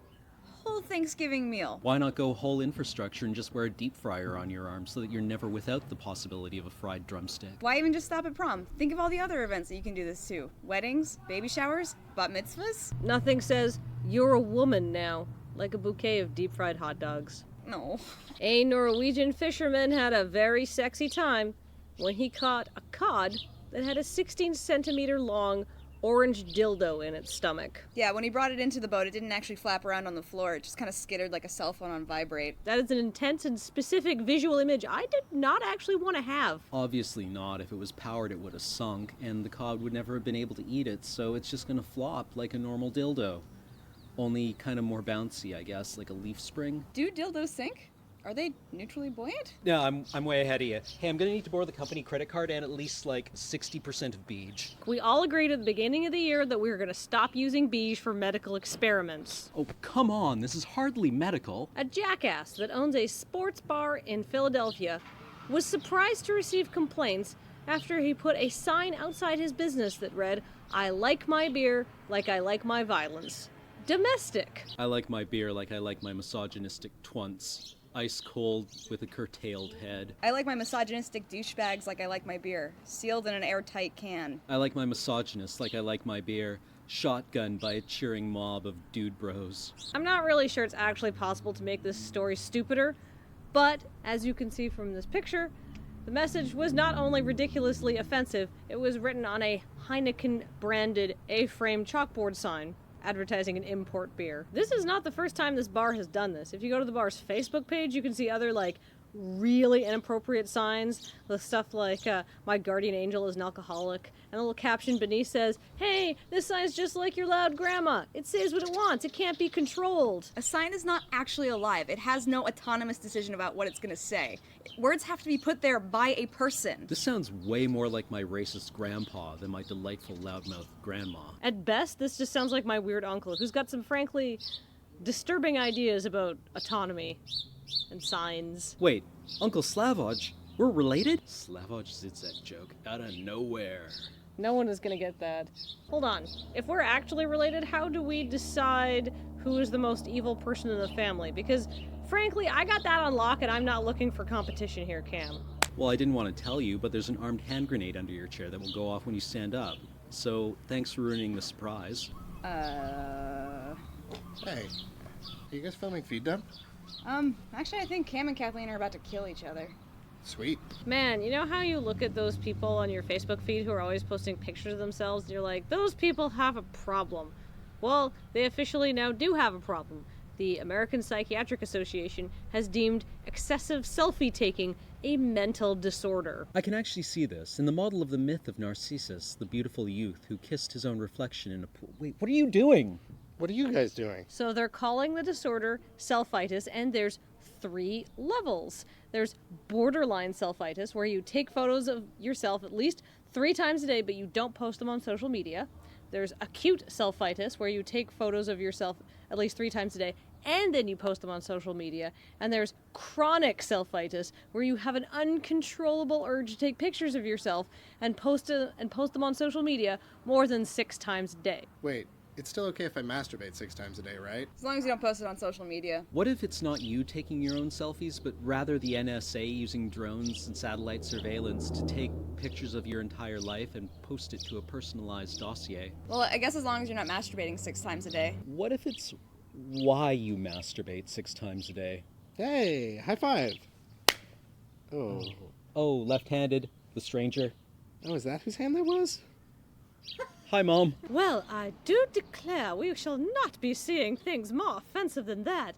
Whole Thanksgiving meal? Why not go whole infrastructure and just wear a deep fryer on your arm so that you're never without the possibility of a fried drumstick? Why even just stop at prom? Think of all the other events that you can do this to. Weddings, baby showers, bat mitzvahs? Nothing says, you're a woman now, like a bouquet of deep-fried hot dogs. No. A Norwegian fisherman had a very sexy time when he caught a cod that had a 16-centimeter long orange dildo in its stomach. Yeah, when he brought it into the boat, it didn't actually flap around on the floor. It just kind of skittered like a cell phone on vibrate. That is an intense and specific visual image I did not actually want to have. Obviously not. If it was powered, it would have sunk, and the cod would never have been able to eat it, so it's just gonna flop like a normal dildo. Only kind of more bouncy, I guess, like a leaf spring. Do dildos sink? Are they neutrally buoyant? No, I'm way ahead of you. Hey, I'm gonna need to borrow the company credit card and at least like 60% of beige. We all agreed at the beginning of the year that we were going to stop using beige for medical experiments. Oh, come on, this is hardly medical. A jackass that owns a sports bar in Philadelphia was surprised to receive complaints after he put a sign outside his business that read, "I like my beer like I like my violence. Domestic." I like my beer like I like my misogynistic twunts. Ice cold with a curtailed head. I like my misogynistic douchebags like I like my beer, sealed in an airtight can. I like my misogynist like I like my beer, shotgunned by a cheering mob of dude bros. I'm not really sure it's actually possible to make this story stupider, but as you can see from this picture, the message was not only ridiculously offensive, it was written on a Heineken-branded A-frame chalkboard sign advertising an import beer. This is not the first time this bar has done this. If you go to the bar's Facebook page, you can see other, like, really inappropriate signs, the stuff like my guardian angel is an alcoholic, and the little caption beneath says, hey, this sign's just like your loud grandma. It says what it wants. It can't be controlled. A sign is not actually alive. It has no autonomous decision about what it's going to say. Words have to be put there by a person. This sounds way more like my racist grandpa than my delightful loudmouth grandma. At best, this just sounds like my weird uncle, who's got some frankly disturbing ideas about autonomy and signs. Wait, Uncle Slavoj? We're related? Slavoj Zizek joke out of nowhere. No one is gonna get that. Hold on. If we're actually related, how do we decide who is the most evil person in the family? Because, frankly, I got that on lock and I'm not looking for competition here, Cam. Well, I didn't want to tell you, but there's an armed hand grenade under your chair that will go off when you stand up. So, thanks for ruining the surprise. Hey, are you guys filming Feed Dump? Actually, I think Cam and Kathleen are about to kill each other. Sweet. Man, you know how you look at those people on your Facebook feed who are always posting pictures of themselves and you're like, those people have a problem. Well, they officially now do have a problem. The American Psychiatric Association has deemed excessive selfie-taking a mental disorder. I can actually see this in the model of the myth of Narcissus, the beautiful youth who kissed his own reflection in a pool. Wait, what are you doing? What are you guys doing? So they're calling the disorder selfitis, and there's 3 levels. There's borderline selfitis, where you take photos of yourself at least 3 times a day, but you don't post them on social media. There's acute selfitis, where you take photos of yourself at least 3 times a day, and then you post them on social media. And there's chronic selfitis, where you have an uncontrollable urge to take pictures of yourself and post them on social media more than 6 times a day. Wait, it's still okay if I masturbate 6 times a day, right? As long as you don't post it on social media. What if it's not you taking your own selfies, but rather the NSA using drones and satellite surveillance to take pictures of your entire life and post it to a personalized dossier? Well, I guess as long as you're not masturbating 6 times a day. What if it's why you masturbate 6 times a day? Hey, high five. Oh, left-handed, the stranger. Oh, is that whose hand that was? Hi, Mom. Well, I do declare we shall not be seeing things more offensive than that,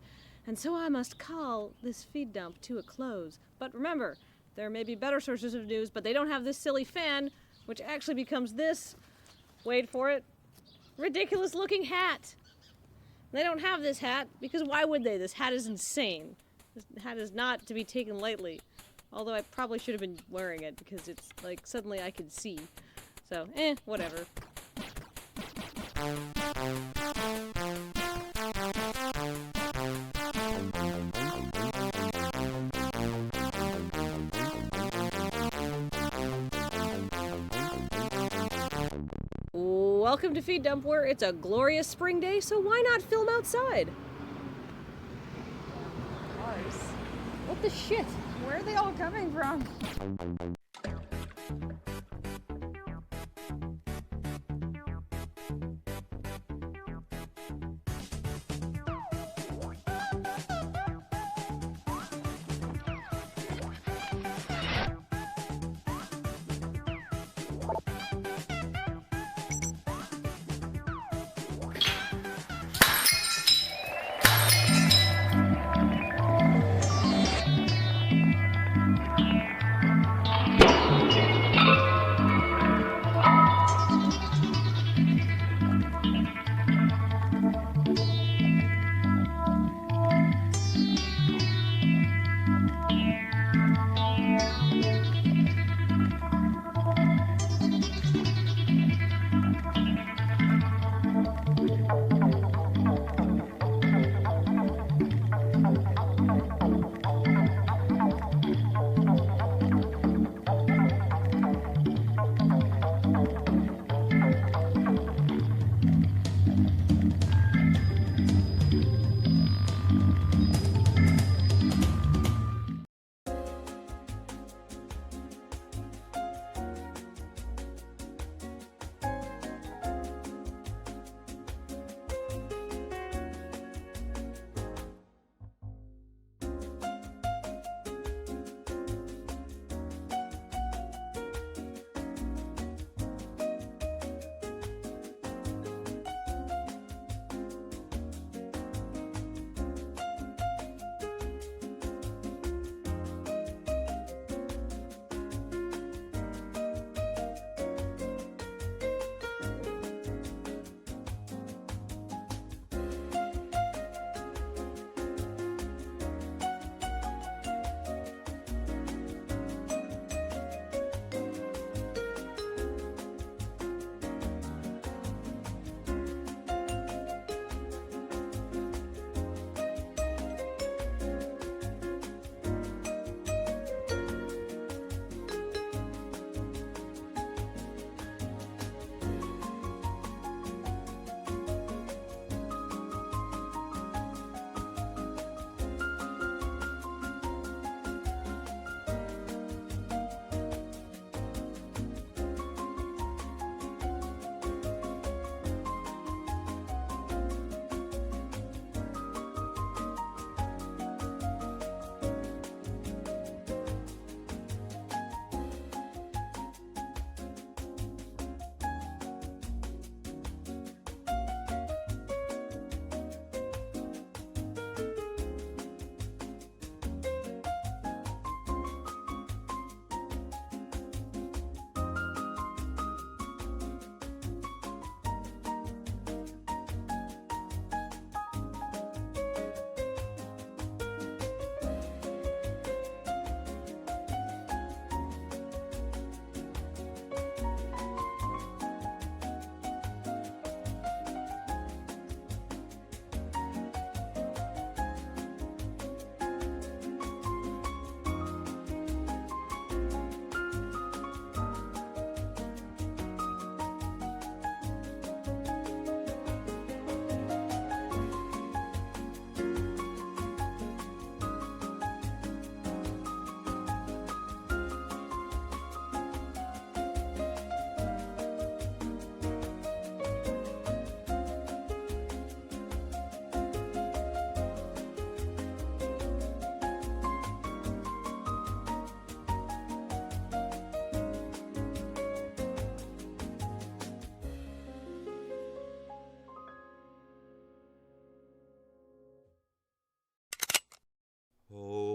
and so I must call this feed dump to a close. But remember, there may be better sources of news, but they don't have this silly fan, which actually becomes this, wait for it, ridiculous-looking hat. They don't have this hat, because why would they? This hat is insane. This hat is not to be taken lightly, although I probably should have been wearing it, because it's like, suddenly I could see. So, whatever. Welcome to Feed Dump, where it's a glorious spring day, so why not film outside? Cars. What the shit? Where are they all coming from?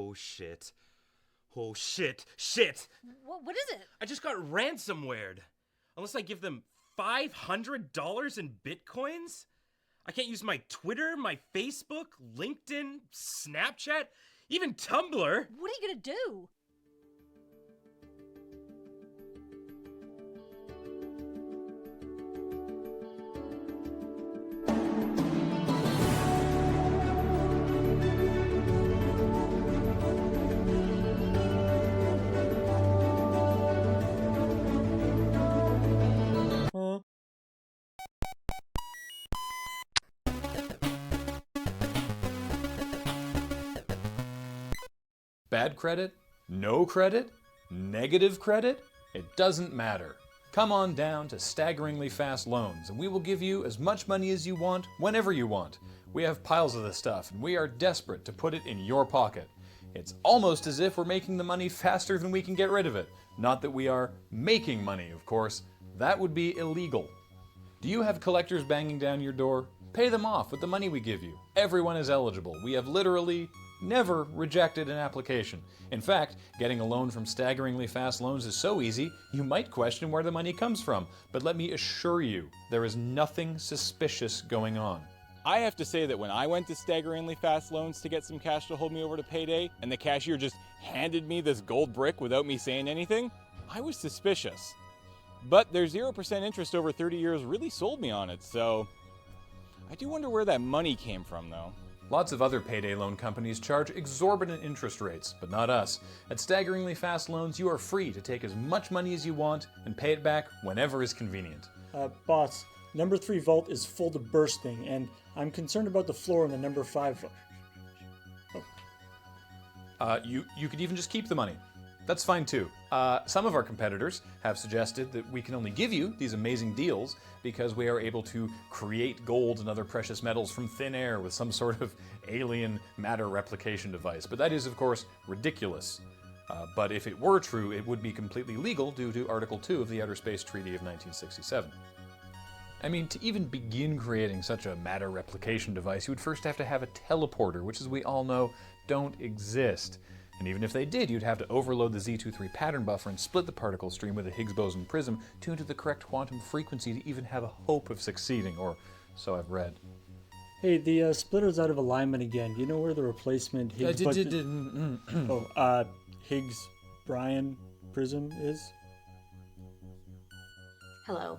Oh shit. Oh shit. Shit! What is it? I just got ransomwared. Unless I give them $500 in bitcoins? I can't use my Twitter, my Facebook, LinkedIn, Snapchat, even Tumblr. What are you gonna do? Bad credit? No credit? Negative credit? It doesn't matter. Come on down to Staggeringly Fast Loans and we will give you as much money as you want, whenever you want. We have piles of this stuff and we are desperate to put it in your pocket. It's almost as if we're making the money faster than we can get rid of it. Not that we are making money, of course. That would be illegal. Do you have collectors banging down your door? Pay them off with the money we give you. Everyone is eligible. We have literally never rejected an application. In fact, getting a loan from Staggeringly Fast Loans is so easy, you might question where the money comes from. But let me assure you, there is nothing suspicious going on. I have to say that when I went to Staggeringly Fast Loans to get some cash to hold me over to payday, and the cashier just handed me this gold brick without me saying anything, I was suspicious. But their 0% interest over 30 years really sold me on it, so I do wonder where that money came from, though. Lots of other payday loan companies charge exorbitant interest rates, but not us. At Staggeringly Fast Loans, you are free to take as much money as you want and pay it back whenever is convenient. Boss, number 3 vault is full to bursting, and I'm concerned about the floor in the number 5 vault. You could even just keep the money. That's fine too. Some of our competitors have suggested that we can only give you these amazing deals because we are able to create gold and other precious metals from thin air with some sort of alien matter replication device. But that is, of course, ridiculous. But if it were true, it would be completely legal due to Article 2 of the Outer Space Treaty of 1967. I mean, to even begin creating such a matter replication device, you would first have to have a teleporter, which, as we all know, don't exist. And even if they did, you'd have to overload the Z23 pattern buffer and split the particle stream with a Higgs boson prism tuned to the correct quantum frequency to even have a hope of succeeding, or so I've read. Hey, the splitter's out of alignment again. Do you know where the replacement Higgs Higgs Bryan prism is? Hello.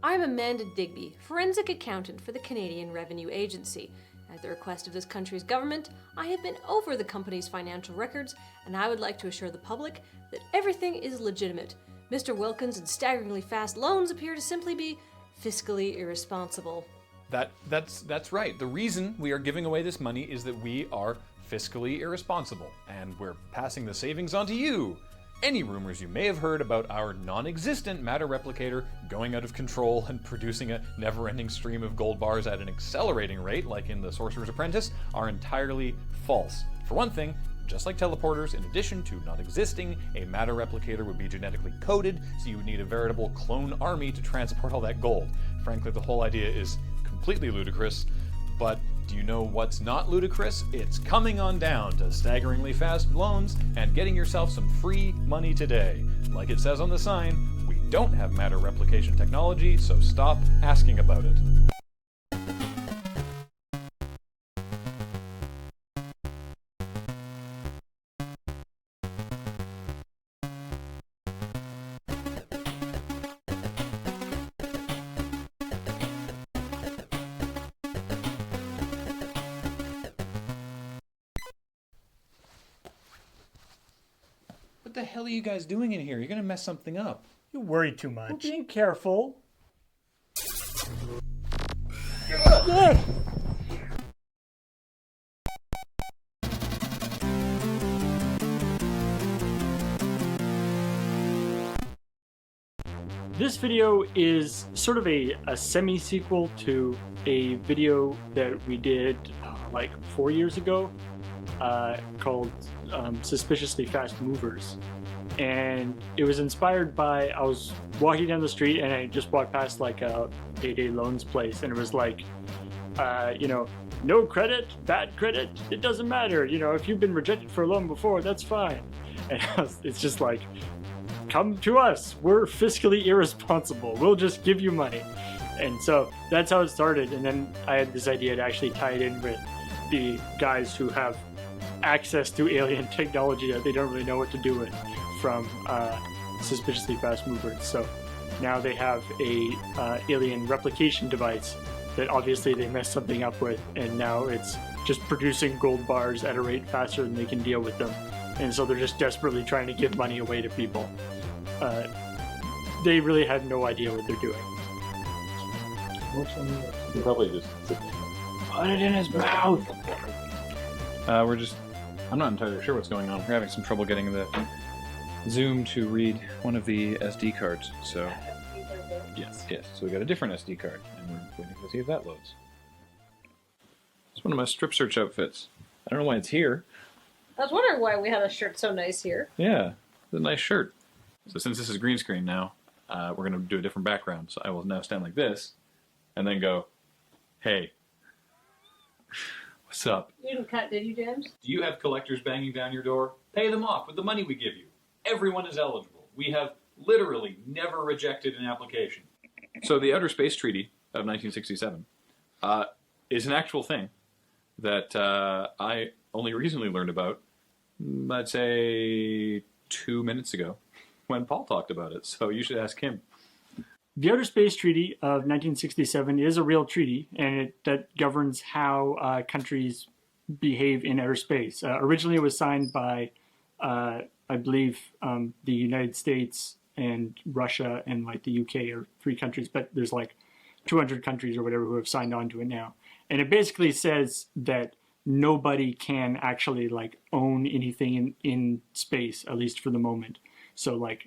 I'm Amanda Digby, forensic accountant for the Canadian Revenue Agency. At the request of this country's government, I have been over the company's financial records, and I would like to assure the public that everything is legitimate. Mr. Wilkins and Staggeringly Fast Loans appear to simply be fiscally irresponsible. That's right. The reason we are giving away this money is that we are fiscally irresponsible, and we're passing the savings on to you. Any rumors you may have heard about our non-existent matter replicator going out of control and producing a never-ending stream of gold bars at an accelerating rate, like in The Sorcerer's Apprentice, are entirely false. For one thing, just like teleporters, in addition to not existing, a matter replicator would be genetically coded, so you would need a veritable clone army to transport all that gold. Frankly, the whole idea is completely ludicrous, but do you know what's not ludicrous? It's coming on down to Staggeringly Fast Loans and getting yourself some free money today. Like it says on the sign, we don't have matter replication technology, so stop asking about it. What the hell are you guys doing in here? You're gonna mess something up. You worry too much. We're being careful. This video is sort of a semi-sequel to a video that we did like 4 years ago called Suspiciously Fast Movers. And it was inspired by, I was walking down the street and I just walked past like a payday loans place, and it was like no credit, bad credit, it doesn't matter. If you've been rejected for a loan before, that's fine. And it's just like, come to us. We're fiscally irresponsible. We'll just give you money. And so that's how it started. And then I had this idea to actually tie it in with the guys who have access to alien technology that they don't really know what to do with from suspiciously fast movers. So now they have a alien replication device that obviously they messed something up with, and now it's just producing gold bars at a rate faster than they can deal with them. And so they're just desperately trying to give money away to people. They really had no idea what they're doing. You probably just put it in his mouth. I'm not entirely sure what's going on. We're having some trouble getting the Zoom to read one of the SD cards. So yes. So we got a different SD card, and we're waiting to see if that loads. It's one of my strip search outfits. I don't know why it's here. I was wondering why we had a shirt so nice here. Yeah, it's a nice shirt. So since this is green screen now, we're going to do a different background. So I will now stand like this, and then go, hey, what's up? You didn't cut, did you, James? Do you have collectors banging down your door? Pay them off with the money we give you. Everyone is eligible. We have literally never rejected an application. So the Outer Space Treaty of 1967 is an actual thing that I only recently learned about, I'd say 2 minutes ago, when Paul talked about it. So you should ask him. The Outer Space Treaty of 1967 is a real treaty, and that governs how countries behave in outer space. Originally, it was signed by, I believe, the United States and Russia and like the UK are 3 countries, but there's like 200 countries or whatever who have signed on to it now. And it basically says that nobody can actually like own anything in space, at least for the moment. So like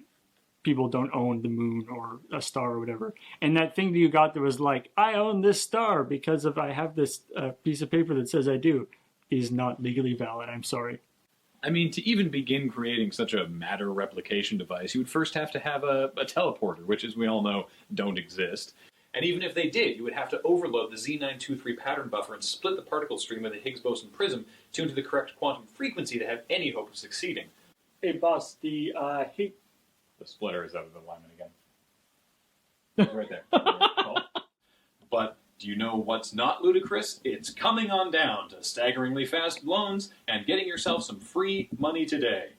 people don't own the moon or a star or whatever. And that thing that you got that was like, I own this star because I have this piece of paper that says I do, is not legally valid. I'm sorry. I mean, to even begin creating such a matter replication device, you would first have to have a teleporter, which, as we all know, don't exist. And even if they did, you would have to overload the Z923 pattern buffer and split the particle stream with a Higgs boson prism tuned to the correct quantum frequency to have any hope of succeeding. Hey, boss, the splitter is out of alignment again. It's right there. But do you know what's not ludicrous? It's coming on down to staggeringly fast loans and getting yourself some free money today.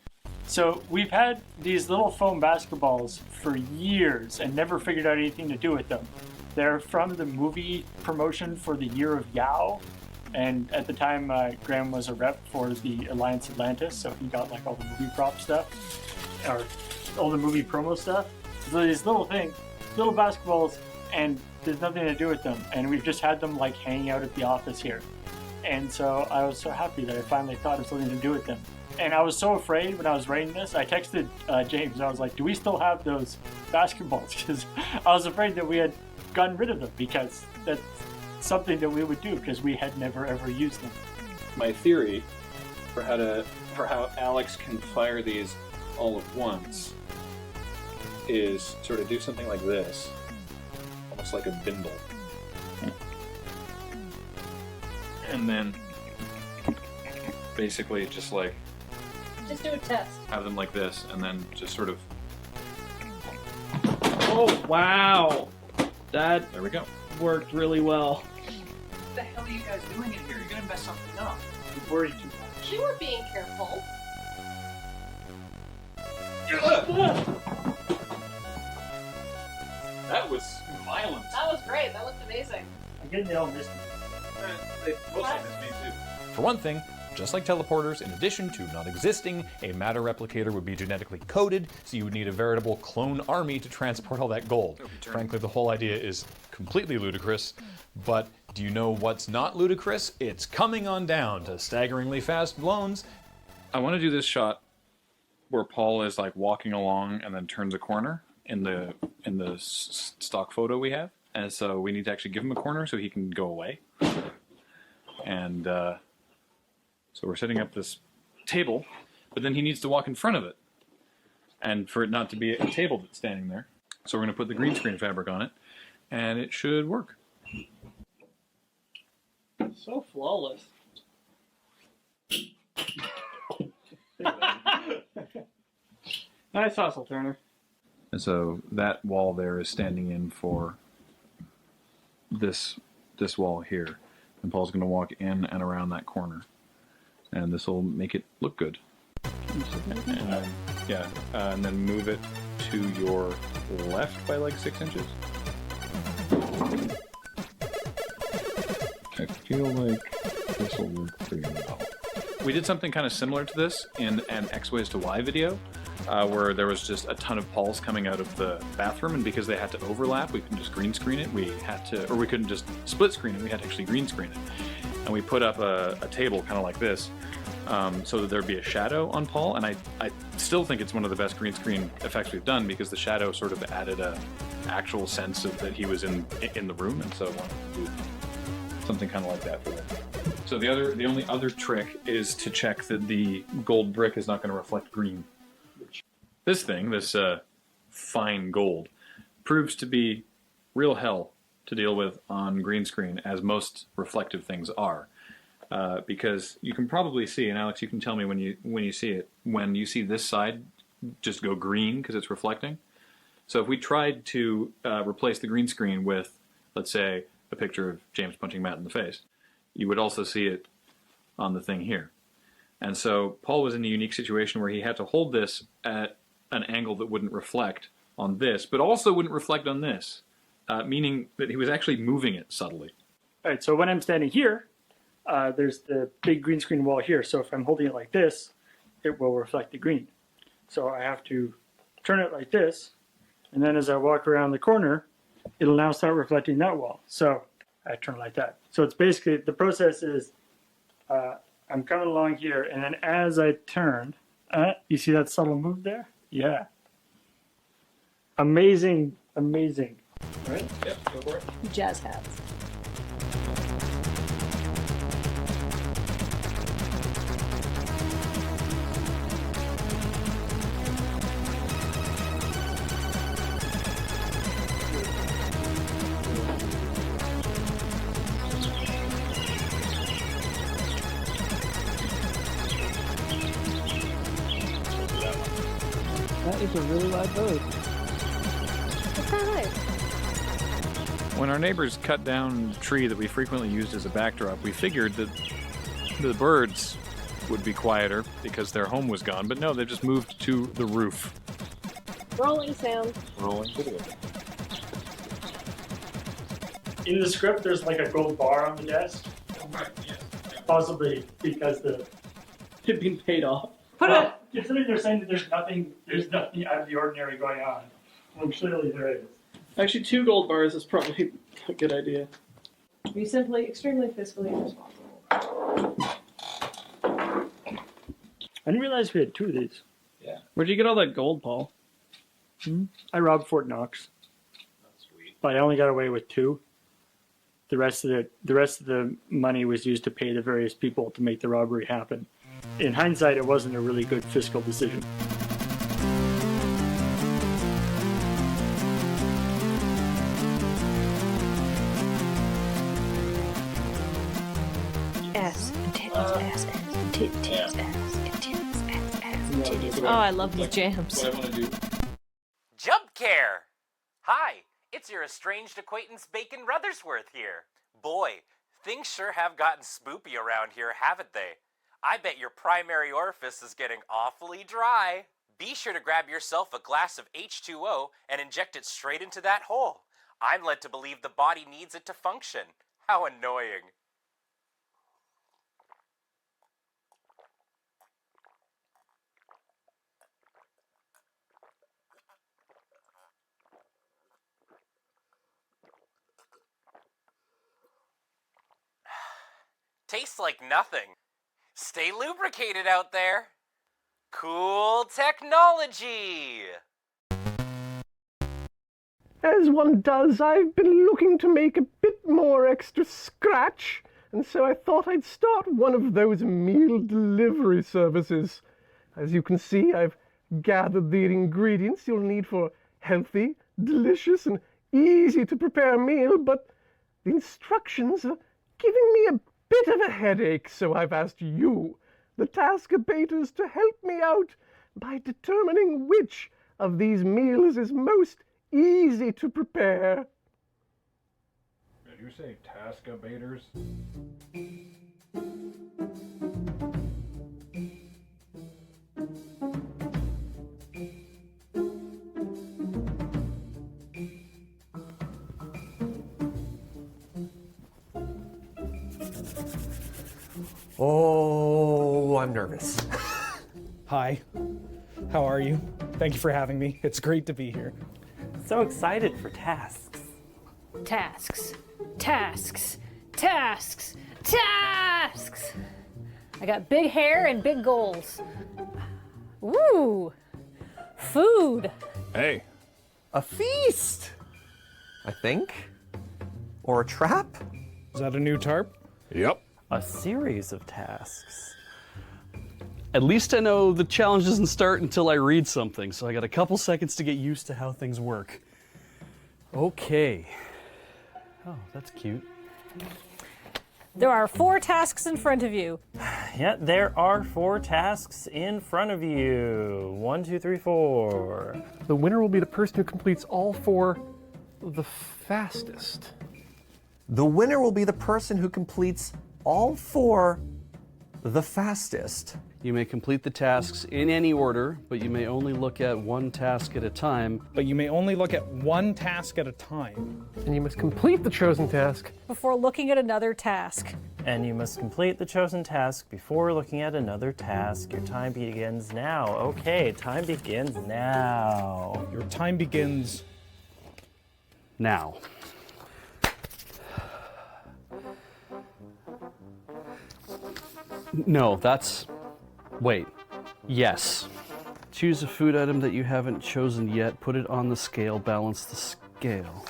So we've had these little foam basketballs for years and never figured out anything to do with them. They're from the movie promotion for the Year of Yao. And at the time, Graham was a rep for the Alliance Atlantis, so he got like all the movie prop stuff, or all the movie promo stuff. So these little basketballs, and there's nothing to do with them. And we've just had them like hanging out at the office here. And so I was so happy that I finally thought of something to do with them. And I was so afraid when I was writing this, I texted James, I was like, do we still have those basketballs? Because I was afraid that we had gotten rid of them, because that's something that we would do, because we had never ever used them. My theory for how Alex can fire these all at once is sort of do something like this, almost like a bindle. And then basically just like Just do a test. have them like this, and then just sort of. Oh, wow. That there we go. Worked really well. What the hell are you guys doing in here? You're gonna mess something up. You're worried too much. You were being careful. That was violent. That was great. That looked amazing. Again, they all missed me. They mostly missed me too. For one thing, just like teleporters, in addition to not existing, a matter replicator would be genetically coded, so you would need a veritable clone army to transport all that gold. Frankly, the whole idea is completely ludicrous, but do you know what's not ludicrous? It's coming on down to staggeringly fast loans. I want to do this shot where Paul is like walking along and then turns a corner in the stock photo we have, and so we need to actually give him a corner so he can go away. And so we're setting up this table, but then he needs to walk in front of it, and for it not to be a table that's standing there. So we're going to put the green screen fabric on it, and it should work. So flawless. Nice hustle, Turner. And so that wall there is standing in for this wall here. And Paul's going to walk in and around that corner. And this will make it look good. And, and then move it to your left by like 6 inches. I feel like this will work pretty well. We did something kind of similar to this in an X Ways to Y video, where there was just a ton of Pauls coming out of the bathroom, and because they had to overlap, we couldn't just green screen it. We couldn't just split screen it. We had to actually green screen it, and we put up a table kind of like this, so that there'd be a shadow on Paul. And I still think it's one of the best green screen effects we've done, because the shadow sort of added a actual sense of that he was in the room, and so I wanted to do something kind of like that for him. So the only other trick is to check that the gold brick is not going to reflect green. This thing, this fine gold, proves to be real hell to deal with on green screen, as most reflective things are. Because you can probably see, and Alex, you can tell me when you see it, when you see this side just go green because it's reflecting. So if we tried to replace the green screen with, let's say, a picture of James punching Matt in the face, you would also see it on the thing here. And so Paul was in a unique situation where he had to hold this at an angle that wouldn't reflect on this, but also wouldn't reflect on this, meaning that he was actually moving it subtly. All right, so when I'm standing here, there's the big green screen wall here. So if I'm holding it like this, it will reflect the green. So I have to turn it like this, and then as I walk around the corner, it'll now start reflecting that wall. So I turn it like that. So it's basically, the process is, I'm coming along here, and then as I turn, you see that subtle move there? Yeah. Amazing, amazing. All right? Yep, go for it. Jazz hands. That is a really loud vote. What's that like? When our neighbors cut down the tree that we frequently used as a backdrop, we figured that the birds would be quieter because their home was gone, but no, they've just moved to the roof. Rolling sound. Rolling video. In the script, there's like a gold bar on the desk. Possibly because it'd been paid off. Considering they're saying that there's nothing out of the ordinary going on. Well, clearly there is. Actually, 2 gold bars is probably a good idea. Be simply extremely fiscally responsible. I didn't realize we had 2 of these. Yeah. Where'd you get all that gold, Paul? I robbed Fort Knox. That's sweet. But I only got away with 2. The rest of the money was used to pay the various people to make the robbery happen. In hindsight, it wasn't a really good fiscal decision. Ass and titties, ass and titties, ass and titties, ass and titties. Oh, I love these jams. What I want to do. Jump Care! Hi, it's your estranged acquaintance Bacon Ruthersworth here. Boy, things sure have gotten spoopy around here, haven't they? I bet your primary orifice is getting awfully dry. Be sure to grab yourself a glass of H2O and inject it straight into that hole. I'm led to believe the body needs it to function. How annoying. Tastes like nothing. Stay lubricated out there. Cool technology! As one does, I've been looking to make a bit more extra scratch, and so I thought I'd start one of those meal delivery services. As you can see, I've gathered the ingredients you'll need for a healthy, delicious, and easy to prepare meal, but the instructions are giving me a bit of a headache, so I've asked you, the task abaters, to help me out by determining which of these meals is most easy to prepare. Did you say task abaters? Oh, I'm nervous. Hi. How are you? Thank you for having me. It's great to be here. So excited for tasks. Tasks. Tasks. Tasks. Tasks. I got big hair and big goals. Woo! Food. Hey. A feast, I think. Or a trap? Is that a new tarp? Yep. A series of tasks. At least I know the challenge doesn't start until I read something, so I got a couple seconds to get used to how things work. Okay. Oh, that's cute. There are 4 tasks in front of you. Yeah, there are 4 tasks in front of you. 1, 2, 3, 4. The winner will be the person who completes all 4 the fastest. The winner will be the person who completes all 4 the fastest. You may complete the tasks in any order, but you may only look at one task at a time. But you may only look at one task at a time. And you must complete the chosen task before looking at another task. And you must complete the chosen task before looking at another task. Your time begins now. Okay, time begins now. Your time begins now. No, that's... Wait. Yes. Choose a food item that you haven't chosen yet. Put it on the scale. Balance the scale.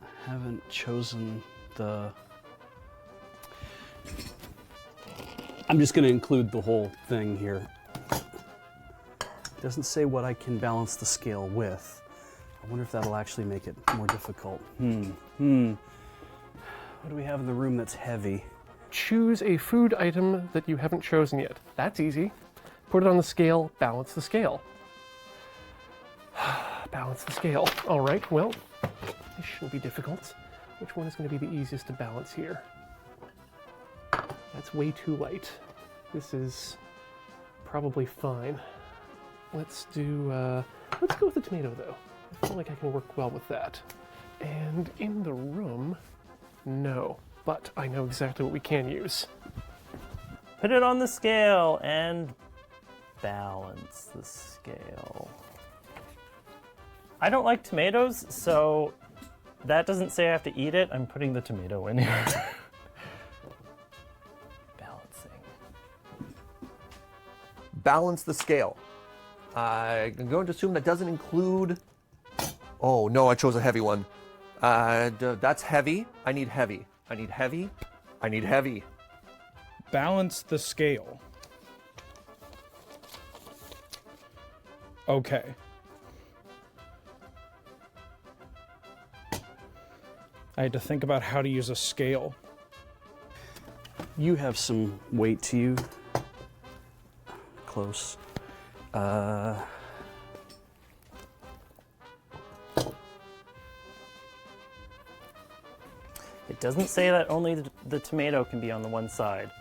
I haven't chosen the... I'm just going to include the whole thing here. It doesn't say what I can balance the scale with. I wonder if that'll actually make it more difficult. What do we have in the room that's heavy? Choose a food item that you haven't chosen yet. That's easy. Put it on the scale, balance the scale. Balance the scale. All right, well, this shouldn't be difficult. Which one is going to be the easiest to balance here? That's way too light. This is probably fine. Let's go with the tomato though. I feel like I can work well with that. And in the room, no. But I know exactly what we can use. Put it on the scale and balance the scale. I don't like tomatoes, so that doesn't say I have to eat it. I'm putting the tomato in here. Balancing. Balance the scale. I'm going to assume that doesn't include... Oh, no, I chose a heavy one. That's heavy. I need heavy. I need heavy. I need heavy. Balance the scale. Okay. I had to think about how to use a scale. You have some weight to you. Close. It doesn't say that only the tomato can be on the one side.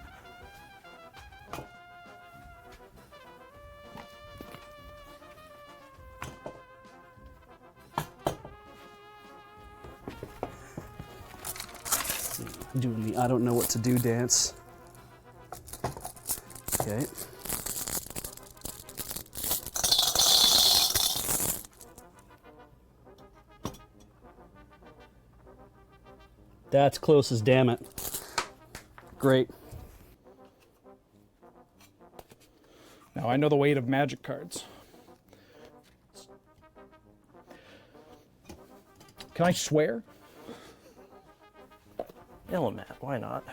Doing the I don't know what to do dance. Okay. That's close as damn it. Great. Now I know the weight of magic cards. Can I swear? Illimat, why not?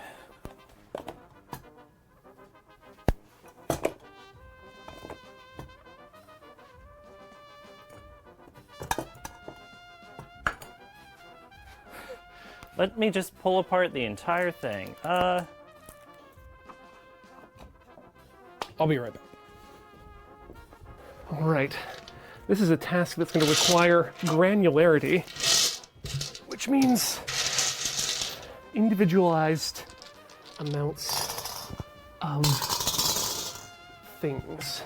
Let me just pull apart the entire thing. I'll be right back. All right. This is a task that's going to require granularity, which means individualized amounts of things.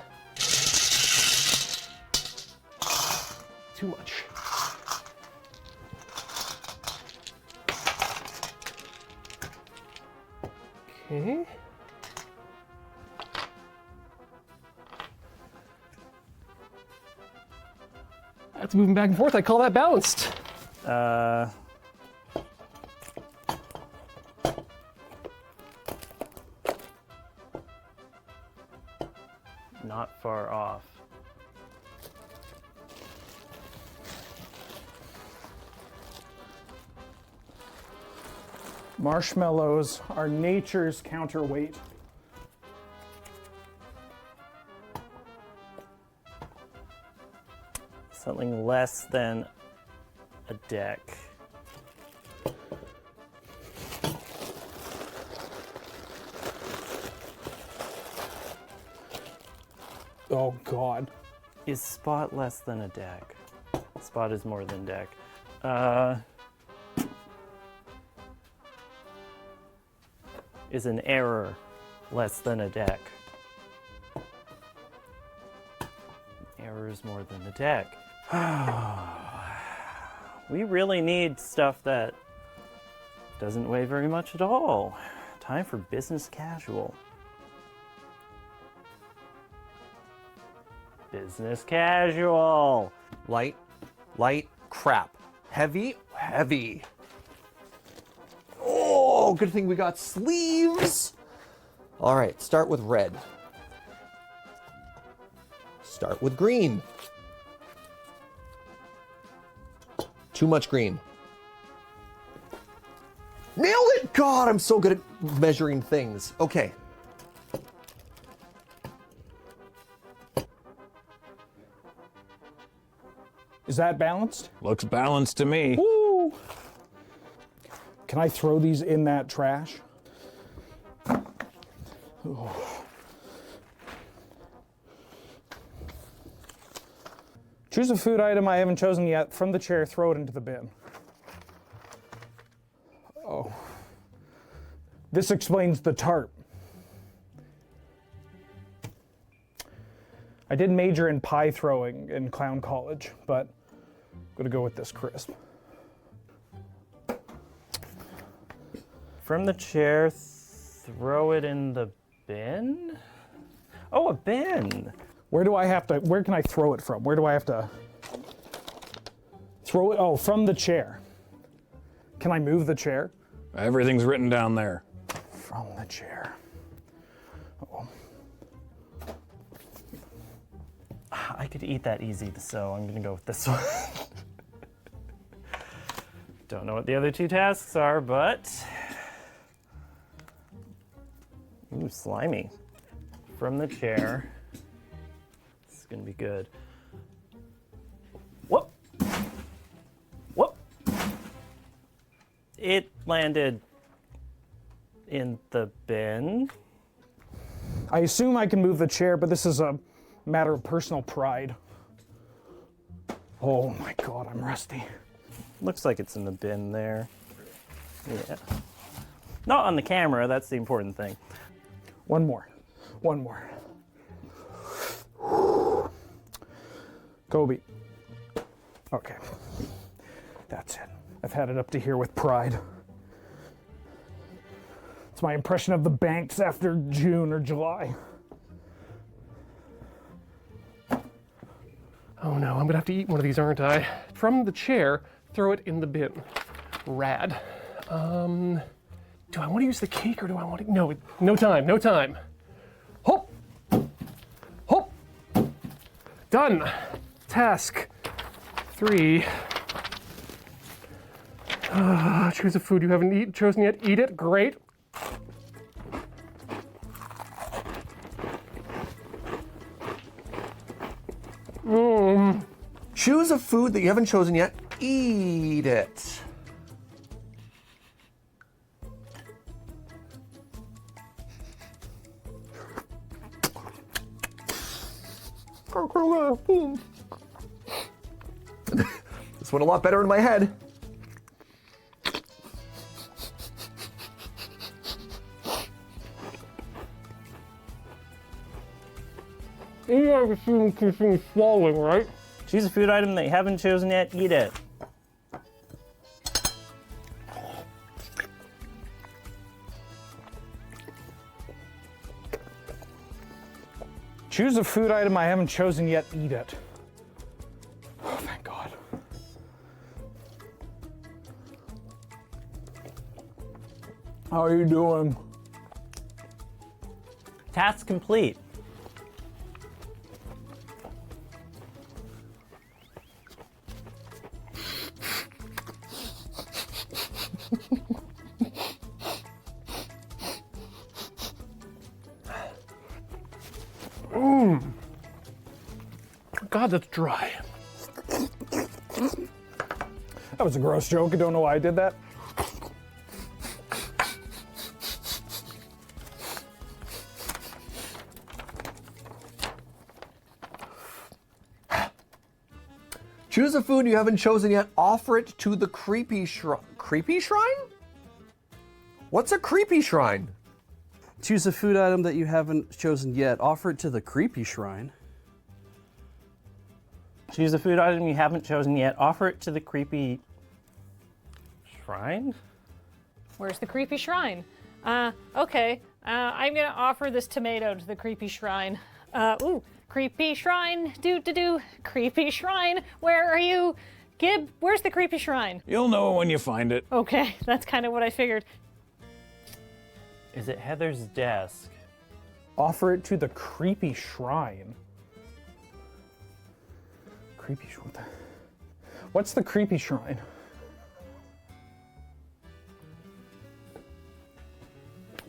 Too much. Okay. That's moving back and forth. I call that balanced. Not far off. Marshmallows are nature's counterweight. Something less than a deck. Oh God. Is spot less than a deck? Spot is more than deck. Is an error less than a deck? Error is more than a deck. We really need stuff that doesn't weigh very much at all. Time for business casual. Business casual. Light, light, crap. Heavy, heavy. Oh, good thing we got sleeves. All right, start with red. Start with green. Too much green. Nailed it! God, I'm so good at measuring things. Okay. Is that balanced? Looks balanced to me. Woo! Can I throw these in that trash? Oh. Choose a food item I haven't chosen yet. From the chair, throw it into the bin. Oh. This explains the tarp. I did major in pie throwing in clown college, but I'm gonna go with this crisp. From the chair, throw it in the bin? Oh, a bin. Where can I throw it from? Where do I have to throw it? Oh, from the chair. Can I move the chair? Everything's written down there. From the chair. Uh-oh. I could eat that easy, so I'm gonna go with this one. Don't know what the other two tasks are, but... Ooh, slimy. From the chair. This is gonna be good. Whoop! Whoop! It landed in the bin. I assume I can move the chair, but this is a matter of personal pride. Oh my God, I'm rusty. Looks like it's in the bin there. Yeah. Not on the camera, that's the important thing. One more. One more. Kobe. Okay. That's it. I've had it up to here with pride. It's my impression of the banks after June or July. Oh no, I'm gonna have to eat one of these, aren't I? From the chair, throw it in the bin. Rad. Do I want to use the cake or do I want to? No, no time, no time. Hop! Hop! Done. Task 3. Choose a food you haven't chosen yet. Eat it. Great. Choose a food that you haven't chosen yet. Eat it. This went a lot better in my head. You haven't seen things swallowing, right? Choose a food item that you haven't chosen yet, eat it. Choose a food item I haven't chosen yet, eat it. Oh, thank God. How are you doing? Task complete. God, that's dry. That was a gross joke. I don't know why I did that. Choose a food you haven't chosen yet. Offer it to the creepy shrine. Creepy shrine? What's a creepy shrine? Choose a food item that you haven't chosen yet. Offer it to the creepy shrine. Choose a food item you haven't chosen yet. Offer it to the creepy shrine? Where's the creepy shrine? Okay. I'm gonna offer this tomato to the creepy shrine. Ooh, creepy shrine, do. Creepy shrine, where are you? Gib, where's the creepy shrine? You'll know it when you find it. Okay, that's kind of what I figured. Is it Heather's desk? Offer it to the creepy shrine. Creepy shrine. What's the creepy shrine?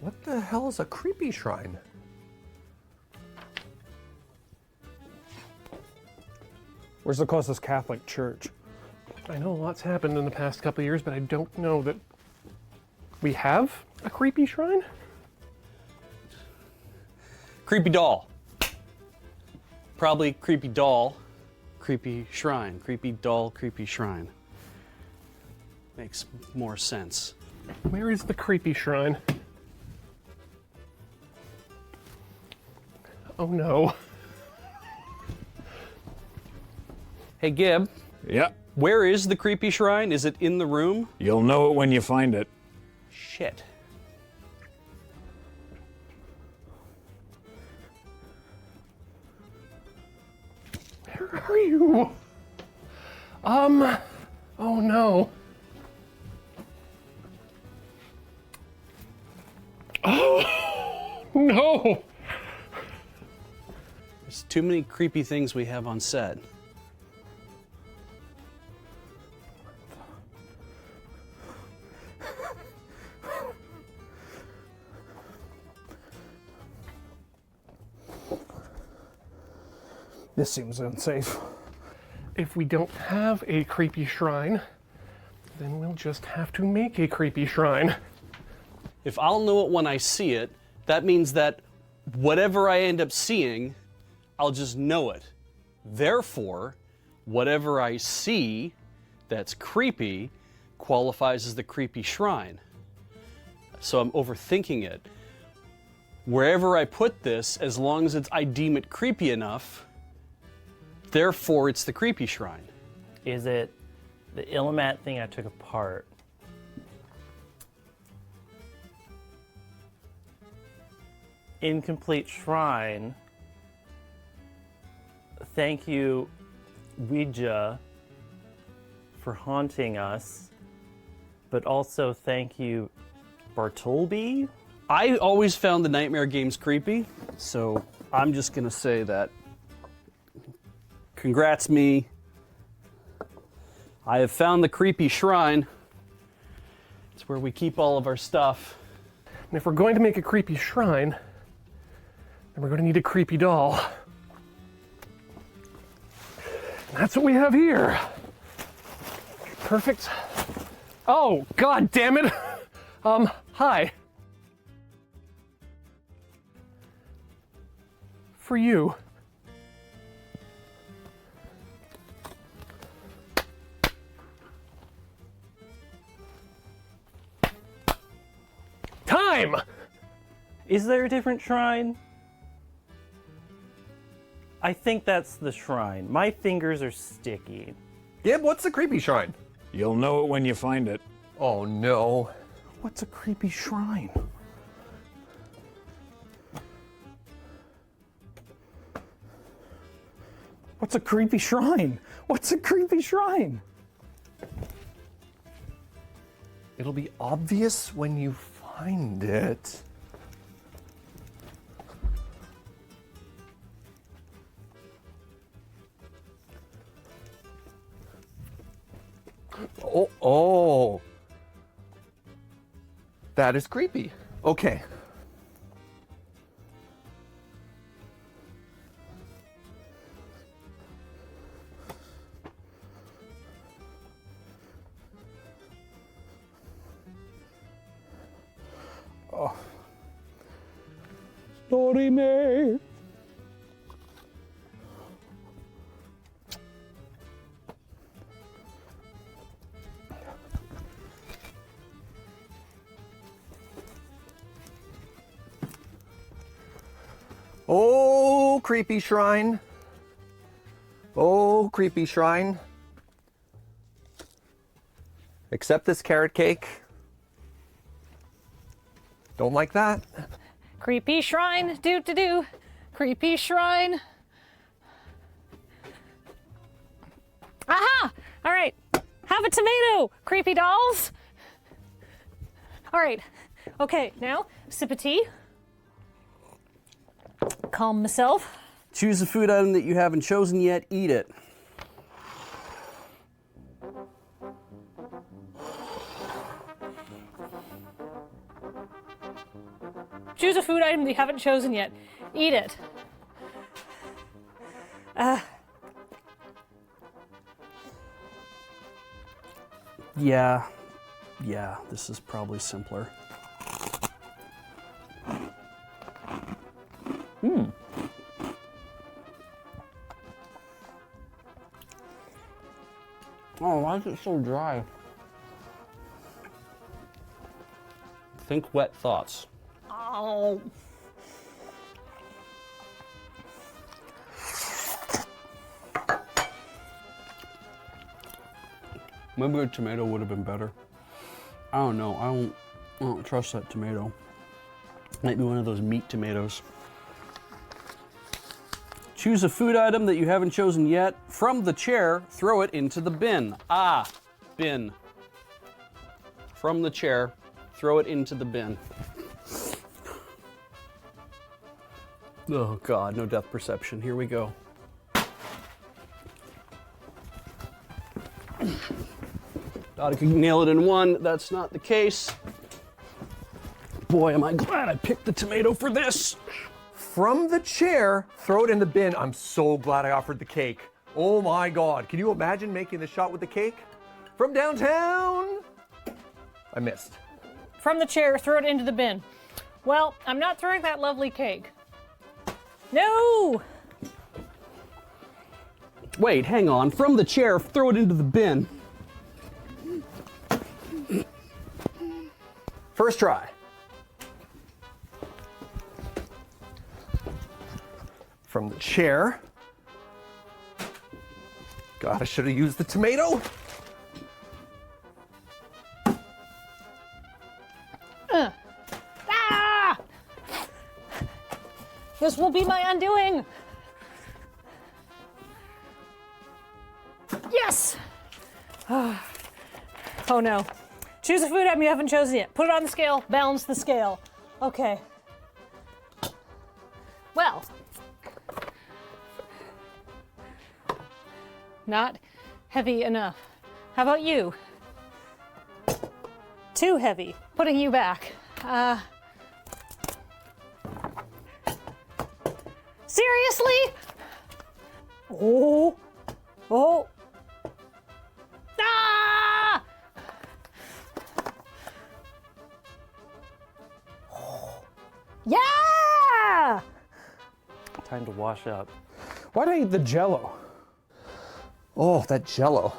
What the hell is a creepy shrine? Where's the closest Catholic church? I know a lot's happened in the past couple of years, but I don't know that we have a creepy shrine. Creepy doll. Probably creepy doll, creepy shrine. Creepy doll, creepy shrine. Makes more sense. Where is the creepy shrine? Oh no. Hey, Gib. Yeah? Where is the creepy shrine? Is it in the room? You'll know it when you find it. Shit. Where are you? Oh no. Oh no. There's too many creepy things we have on set. This seems unsafe. If we don't have a creepy shrine, then we'll just have to make a creepy shrine. If I'll know it when I see it, that means that whatever I end up seeing, I'll just know it. Therefore, whatever I see that's creepy qualifies as the creepy shrine. So I'm overthinking it. Wherever I put this, as long as I deem it creepy enough, therefore it's the creepy shrine. Is it the Illimat thing I took apart? Incomplete shrine. Thank you, Ouija, for haunting us, but also thank you, Bartleby. I always found the nightmare games creepy, so I'm just gonna say that. Congrats, me. I have found the creepy shrine. It's where we keep all of our stuff. And if we're going to make a creepy shrine, then we're going to need a creepy doll. And that's what we have here. Perfect. Oh, God damn it. Hi. For you. Is there a different shrine? I think that's the shrine. My fingers are sticky. Gib, what's the creepy shrine? You'll know it when you find it. Oh no. What's a creepy shrine? What's a creepy shrine? What's a creepy shrine? It'll be obvious when you find it. Oh. That is creepy. Okay. Oh. Story me. Oh, creepy shrine. Oh, creepy shrine. Accept this carrot cake. Don't like that. Creepy shrine, do. Creepy shrine. Aha! All right, have a tomato, creepy dolls. All right, okay, now sip of tea. Calm myself. Choose a food item that you haven't chosen yet, eat it. Choose a food item that you haven't chosen yet. Eat it. Yeah, this is probably simpler. Oh, why is it so dry? Think wet thoughts. Oh. Maybe a tomato would have been better. I don't know. I don't trust that tomato. Might be one of those meat tomatoes. Choose a food item that you haven't chosen yet. From the chair, throw it into the bin. Ah, bin. From the chair, throw it into the bin. Oh God, no depth perception. Here we go. Thought I could nail it in one. That's not the case. Boy, am I glad I picked the tomato for this. From the chair, throw it in the bin. I'm so glad I offered the cake. Oh my God. Can you imagine making the shot with the cake? From downtown. I missed. From the chair, throw it into the bin. Well, I'm not throwing that lovely cake. No! Wait, hang on. From the chair, throw it into the bin. First try. From the chair. God, I should have used the tomato. Ah! This will be my undoing. Yes! Oh no. Choose a food item you haven't chosen yet. Put it on the scale, balance the scale. Okay. Well. Not heavy enough. How about you? Too heavy. Putting you back. Seriously? Oh. Oh. Ah! Yeah! Time to wash up. Why'd I eat the Jell-O? Oh, that Jell-O.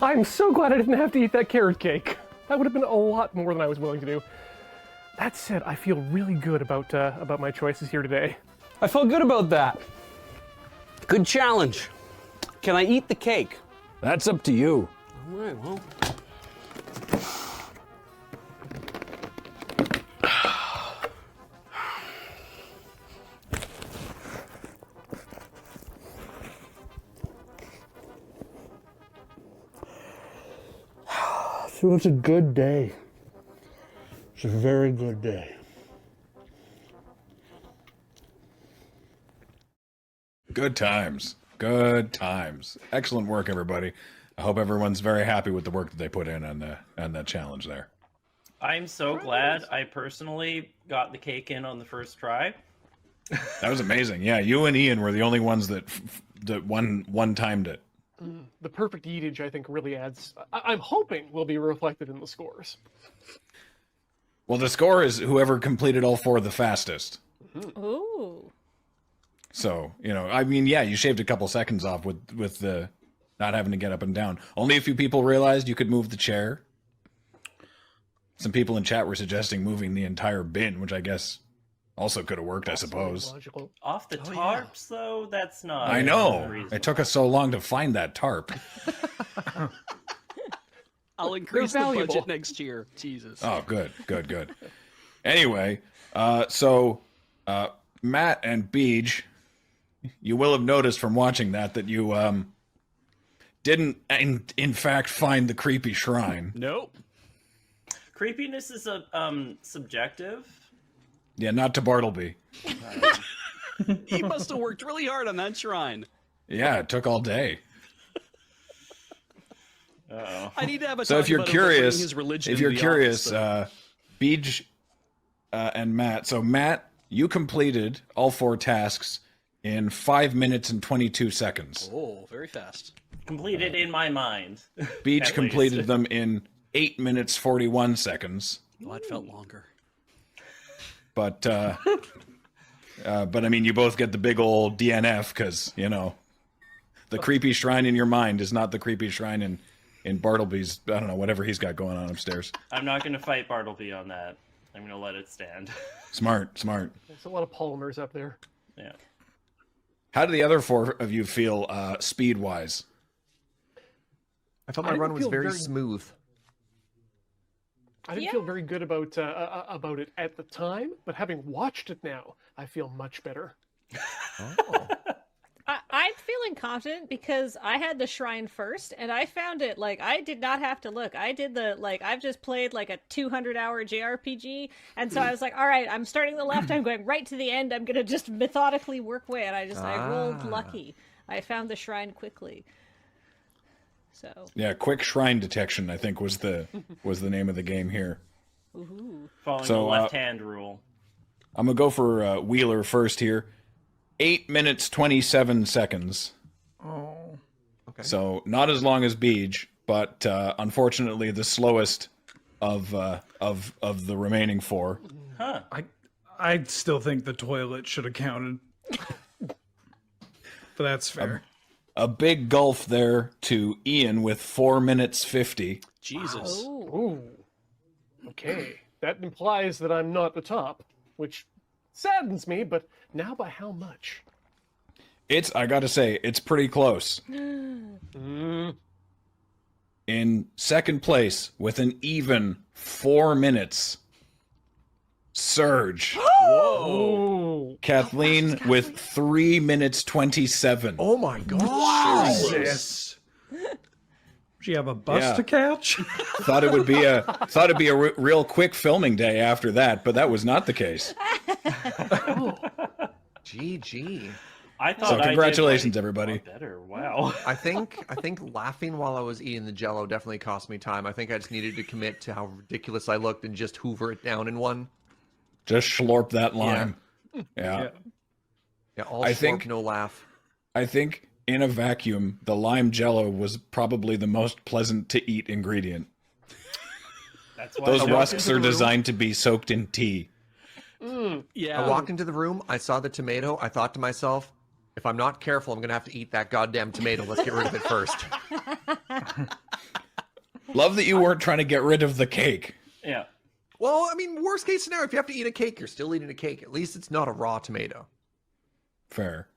I'm so glad I didn't have to eat that carrot cake. That would have been a lot more than I was willing to do. That said, I feel really good about my choices here today. I felt good about that. Good challenge. Can I eat the cake? That's up to you. All right, well. So it's a good day. It's a very good day. Good times. Good times. Excellent work, everybody. I hope everyone's very happy with the work that they put in on that challenge there. I'm so glad I personally got the cake in on the first try. That was amazing. Yeah, you and Ian were the only ones that one timed it. The perfect eatage, I think, really adds. I'm hoping will be reflected in the scores. Well, the score is whoever completed all 4 the fastest. Ooh. So, I mean, yeah, you shaved a couple seconds off with the not having to get up and down. Only a few people realized you could move the chair. Some people in chat were suggesting moving the entire bin, which I guess also could have worked, I suppose. Logical. Off the tarps, though, that's not. I know. reasonable. It took us so long to find that tarp. I'll increase the valuable. budget next year. Jesus. Oh, good. Anyway, so Matt and Beej, you will have noticed from watching that you didn't in fact find the creepy shrine. Nope. Creepiness is subjective. Yeah, not to Bartleby. He must have worked really hard on that shrine. Yeah, it took all day. Uh-oh. I need to have a So talk if you're about him bringing curious, his religion into the office, Beej and Matt. So Matt, you completed all 4 tasks in 5 minutes and 22 seconds. Oh, very fast. Completed in my mind. Beej At completed least. them in 8 minutes 41 seconds. Oh, it felt longer. But I mean, you both get the big old DNF because the creepy shrine in your mind is not the creepy shrine in Bartleby's. I don't know, whatever he's got going on upstairs. I'm not going to fight Bartleby on that. I'm going to let it stand. Smart. There's a lot of polymers up there. Yeah. How do the other 4 of you feel speed wise? I thought my run was very smooth. I didn't feel very good about it at the time, but having watched it now, I feel much better. I'm feeling confident because I had the shrine first, and I found it, I did not have to look. I did I've just played, a 200-hour JRPG, and so I was like, all right, I'm starting the left, I'm going right to the end, I'm going to just methodically work away, and I rolled lucky. I found the shrine quickly. So. Yeah, quick shrine detection, I think, was the name of the game here. Ooh. Following the left-hand rule. I'm going to go for Wheeler first here. 8 minutes, 27 seconds. Oh. Okay. So not as long as Beej, but unfortunately the slowest of the remaining 4. Huh. I still think the toilet should have counted. But that's fair. A big gulf there to Ian with 4 minutes 50. Jesus. Ooh. Okay. That implies that I'm not the top, which saddens me, but now by how much? I gotta say, it's pretty close. In second place with an even 4 minutes, Surge. Whoa. Kathleen with 3 minutes 27. Oh my god. Wow. Jesus. Do you have a bus to catch? Thought it'd be a real quick filming day after that, but that was not the case. GG. I thought So congratulations, everybody. Better. Wow. I think laughing while I was eating the Jello definitely cost me time. I think I just needed to commit to how ridiculous I looked and just hoover it down in one. Just slurp that lime. Yeah. All slurp, no laugh. I think in a vacuum, the lime Jello was probably the most pleasant to eat ingredient. That's why Those rusks are designed to be soaked in tea. Yeah. I walked into the room. I saw the tomato. I thought to myself, if I'm not careful, I'm going to have to eat that goddamn tomato. Let's get rid of it first. Love that you weren't trying to get rid of the cake. Yeah. Well, I mean, worst case scenario, if you have to eat a cake, you're still eating a cake. At least it's not a raw tomato. Fair.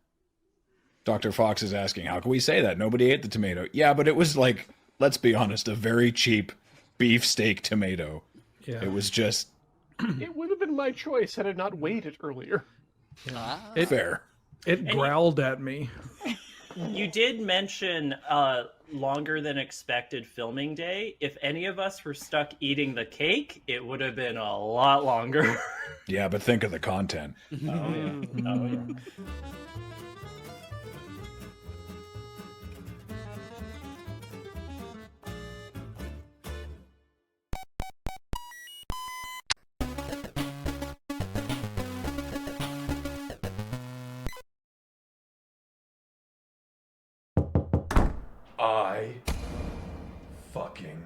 Dr. Fox is asking, how can we say that? Nobody ate the tomato. Yeah, but it was like, let's be honest, a very cheap beefsteak tomato. Yeah. It was just... It would have been my choice had I not weighed it earlier. Fair. It growled at me. You did mention longer than expected filming day. If any of us were stuck eating the cake, it would have been a lot longer. Yeah, but think of the content. Oh, yeah. Oh, yeah. I fucking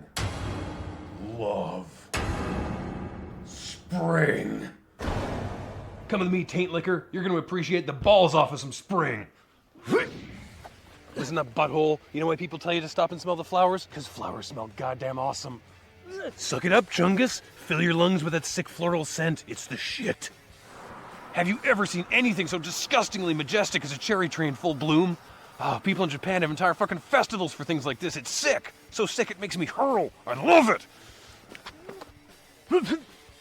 love spring. Coming to me, taint liquor, you're gonna appreciate the balls off of some spring. Listen up, butthole. You know why people tell you to stop and smell the flowers? Because flowers smell goddamn awesome. Suck it up, Chungus. Fill your lungs with that sick floral scent. It's the shit. Have you ever seen anything so disgustingly majestic as a cherry tree in full bloom? Oh, people in Japan have entire fucking festivals for things like this. It's sick. So sick it makes me hurl. I love it.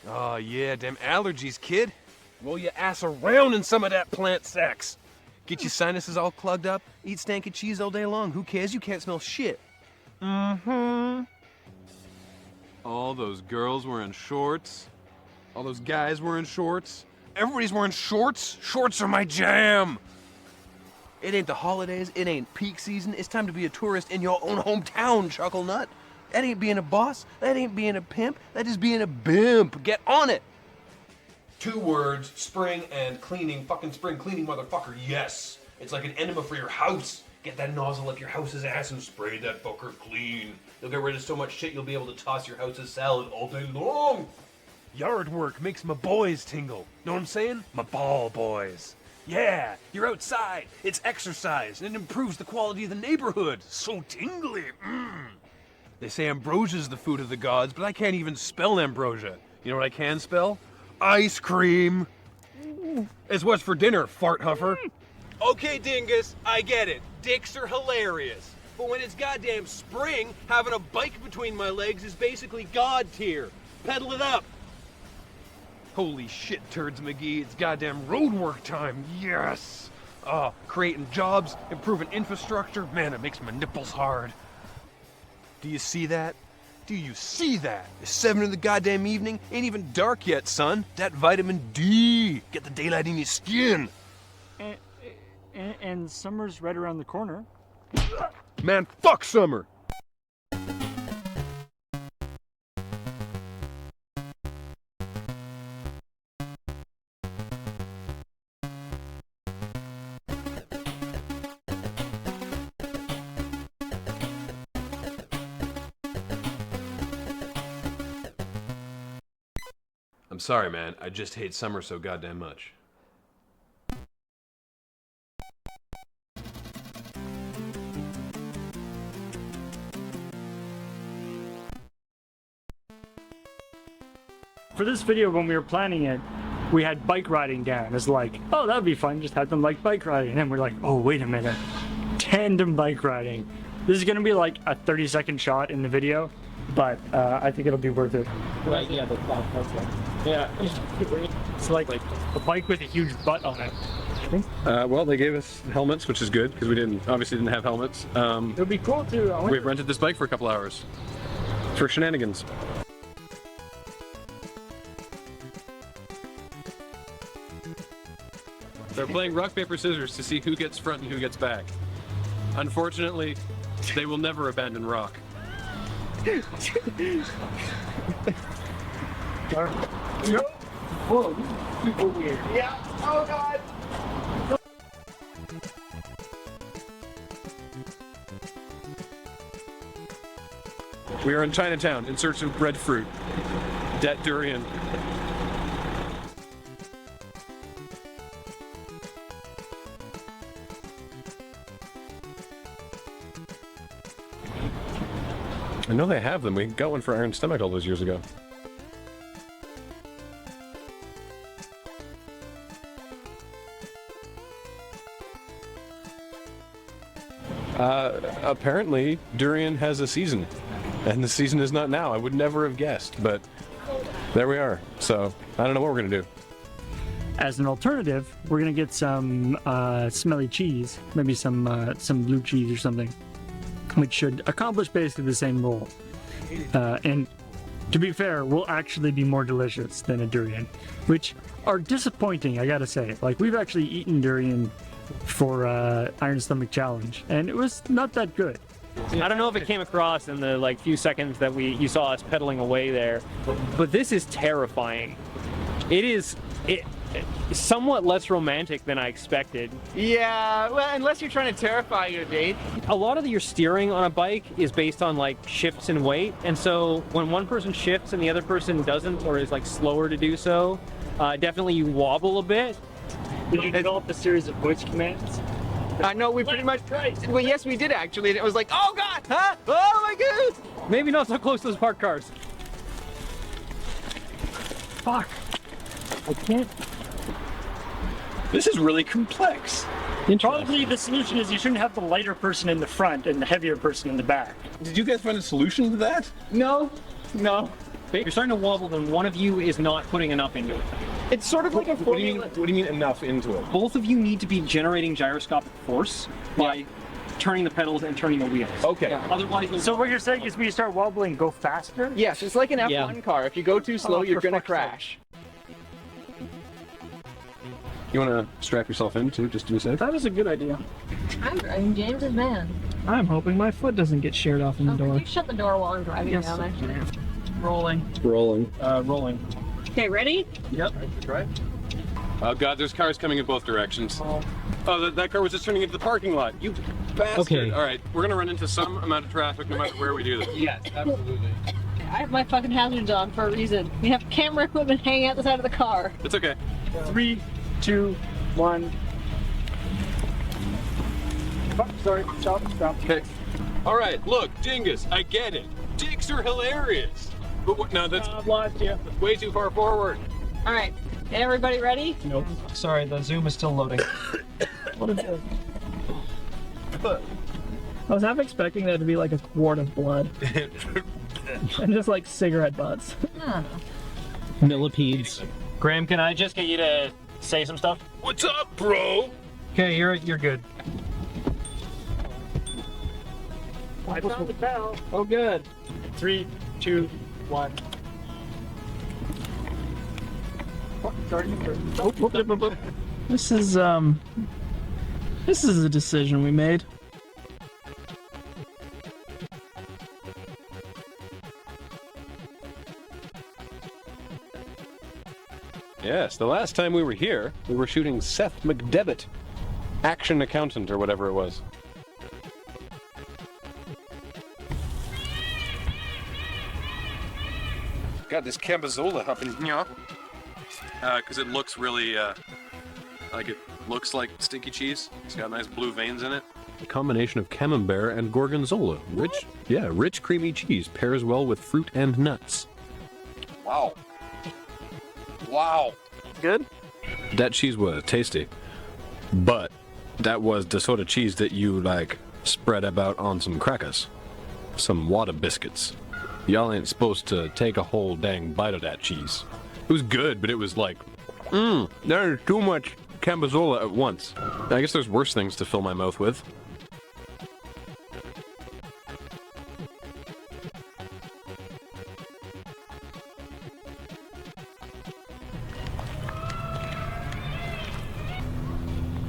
Oh, yeah, damn allergies, kid. Roll your ass around in some of that plant sex. Get your sinuses all plugged up. Eat stanky cheese all day long. Who cares? You can't smell shit. Mm-hmm. All those girls wearing shorts. All those guys wearing shorts. Everybody's wearing shorts. Shorts are my jam. It ain't the holidays, it ain't peak season, it's time to be a tourist in your own hometown, Chuckle Nut. That ain't being a boss, that ain't being a pimp, that is being a bimp. Get on it! 2 words, spring and cleaning, fucking spring cleaning, motherfucker, yes! It's like an enema for your house. Get that nozzle up your house's ass and spray that fucker clean. You'll get rid of so much shit you'll be able to toss your house's salad all day long. Yard work makes my boys tingle. Know what I'm saying? My ball boys. Yeah, you're outside, it's exercise, and it improves the quality of the neighborhood. So tingly. They say ambrosia's the food of the gods, but I can't even spell ambrosia. You know what I can spell? Ice cream. It's what's for dinner, fart huffer. Okay, dingus, I get it. Dicks are hilarious. But when it's goddamn spring, having a bike between my legs is basically god tier. Pedal it up. Holy shit, Turds McGee, it's goddamn road work time, yes! Creating jobs, improving infrastructure, man, it makes my nipples hard. Do you see that? Do you see that? It's 7 in the goddamn evening, ain't even dark yet, son. That vitamin D, get the daylight in your skin. And summer's right around the corner. Man, fuck summer! I'm sorry, man. I just hate summer so goddamn much. For this video, when we were planning it, we had bike riding down. It's like, oh, that'd be fun. Just have them like bike riding. And then we're like, oh, wait a minute. Tandem bike riding. This is going to be like a 30-second shot in the video, but I think it'll be worth it. Right, yeah, the yeah. It's like a bike with a huge butt on it. Well, they gave us helmets, which is good, because we obviously didn't have helmets. It would be cool to... We've rented this bike for a couple hours. For shenanigans. They're playing rock, paper, scissors to see who gets front and who gets back. Unfortunately, they will never abandon rock. Whoa, super weird. Yeah. Oh god. We are in Chinatown in search of breadfruit. Dat durian. I know they have them. We got one for Iron Stomach all those years ago. Apparently, durian has a season, and the season is not now. I would never have guessed, but there we are. So I don't know what we're gonna do. As an alternative, we're gonna get some smelly cheese, maybe some blue cheese or something, which should accomplish basically the same role. And to be fair, will actually be more delicious than a durian, which are disappointing, I gotta say. Like, we've actually eaten durian for Iron Stomach Challenge, and it was not that good. I don't know if it came across in the few seconds that you saw us pedaling away there, but this is terrifying. It's somewhat less romantic than I expected. Yeah, well, unless you're trying to terrify your date. A lot of your steering on a bike is based on shifts in weight, and so when one person shifts and the other person doesn't, or is slower to do so, definitely you wobble a bit. Did you develop a series of voice commands? No, we pretty much. Well, yes, we did actually. And it was like, oh god, huh? Oh my goodness! Maybe not so close to those parked cars. Fuck. I can't. This is really complex. Probably the solution is you shouldn't have the lighter person in the front and the heavier person in the back. Did you guys find a solution to that? No. If you're starting to wobble, then one of you is not putting enough into it. It's sort of like a formula. What do you mean enough into it? Both of you need to be generating gyroscopic force by turning the pedals and turning the wheels. Okay. Otherwise, so what you're saying is when you start wobbling, go faster? Yes, it's like an F1 car. If you go too slow, you're gonna crash. You want to strap yourself in too, just to be safe? That was a good idea. I'm driving James's van. I'm hoping my foot doesn't get sheared off in the door. Could you shut the door while I'm driving down, actually? Rolling. Rolling. Rolling. Okay, ready? Yep. Right. Oh god, there's cars coming in both directions. Oh, that car was just turning into the parking lot. You bastard. Okay. All right, we're gonna run into some amount of traffic no matter where we do this. Yes, absolutely. I have my fucking hazards on for a reason. We have camera equipment hanging out the side of the car. It's okay. 3, 2, 1. Sorry, stop. Okay. All right, look, Dingus, I get it. Dicks are hilarious. But what? No, that's I've lost you. way too far forward. All right, everybody ready? Nope. Sorry, the Zoom is still loading. What is it? I was half expecting that to be like a quart of blood. And just cigarette butts. Millipedes. Graham, can I just get you to say some stuff? What's up, bro? Okay, you're good. I found the bell. Oh, good. 3, 2, 1. This is a decision we made. Yes, the last time we were here, we were shooting Seth McDevitt, action accountant or whatever it was. Got this Cambazola up in here. Because it looks really, it looks like stinky cheese. It's got nice blue veins in it. A combination of camembert and gorgonzola. Rich creamy cheese pairs well with fruit and nuts. Wow. Wow. Good? That cheese was tasty. But that was the sort of cheese that you, spread about on some crackers. Some water biscuits. Y'all ain't supposed to take a whole dang bite of that cheese. It was good, but it was there's too much cambazola at once. I guess there's worse things to fill my mouth with.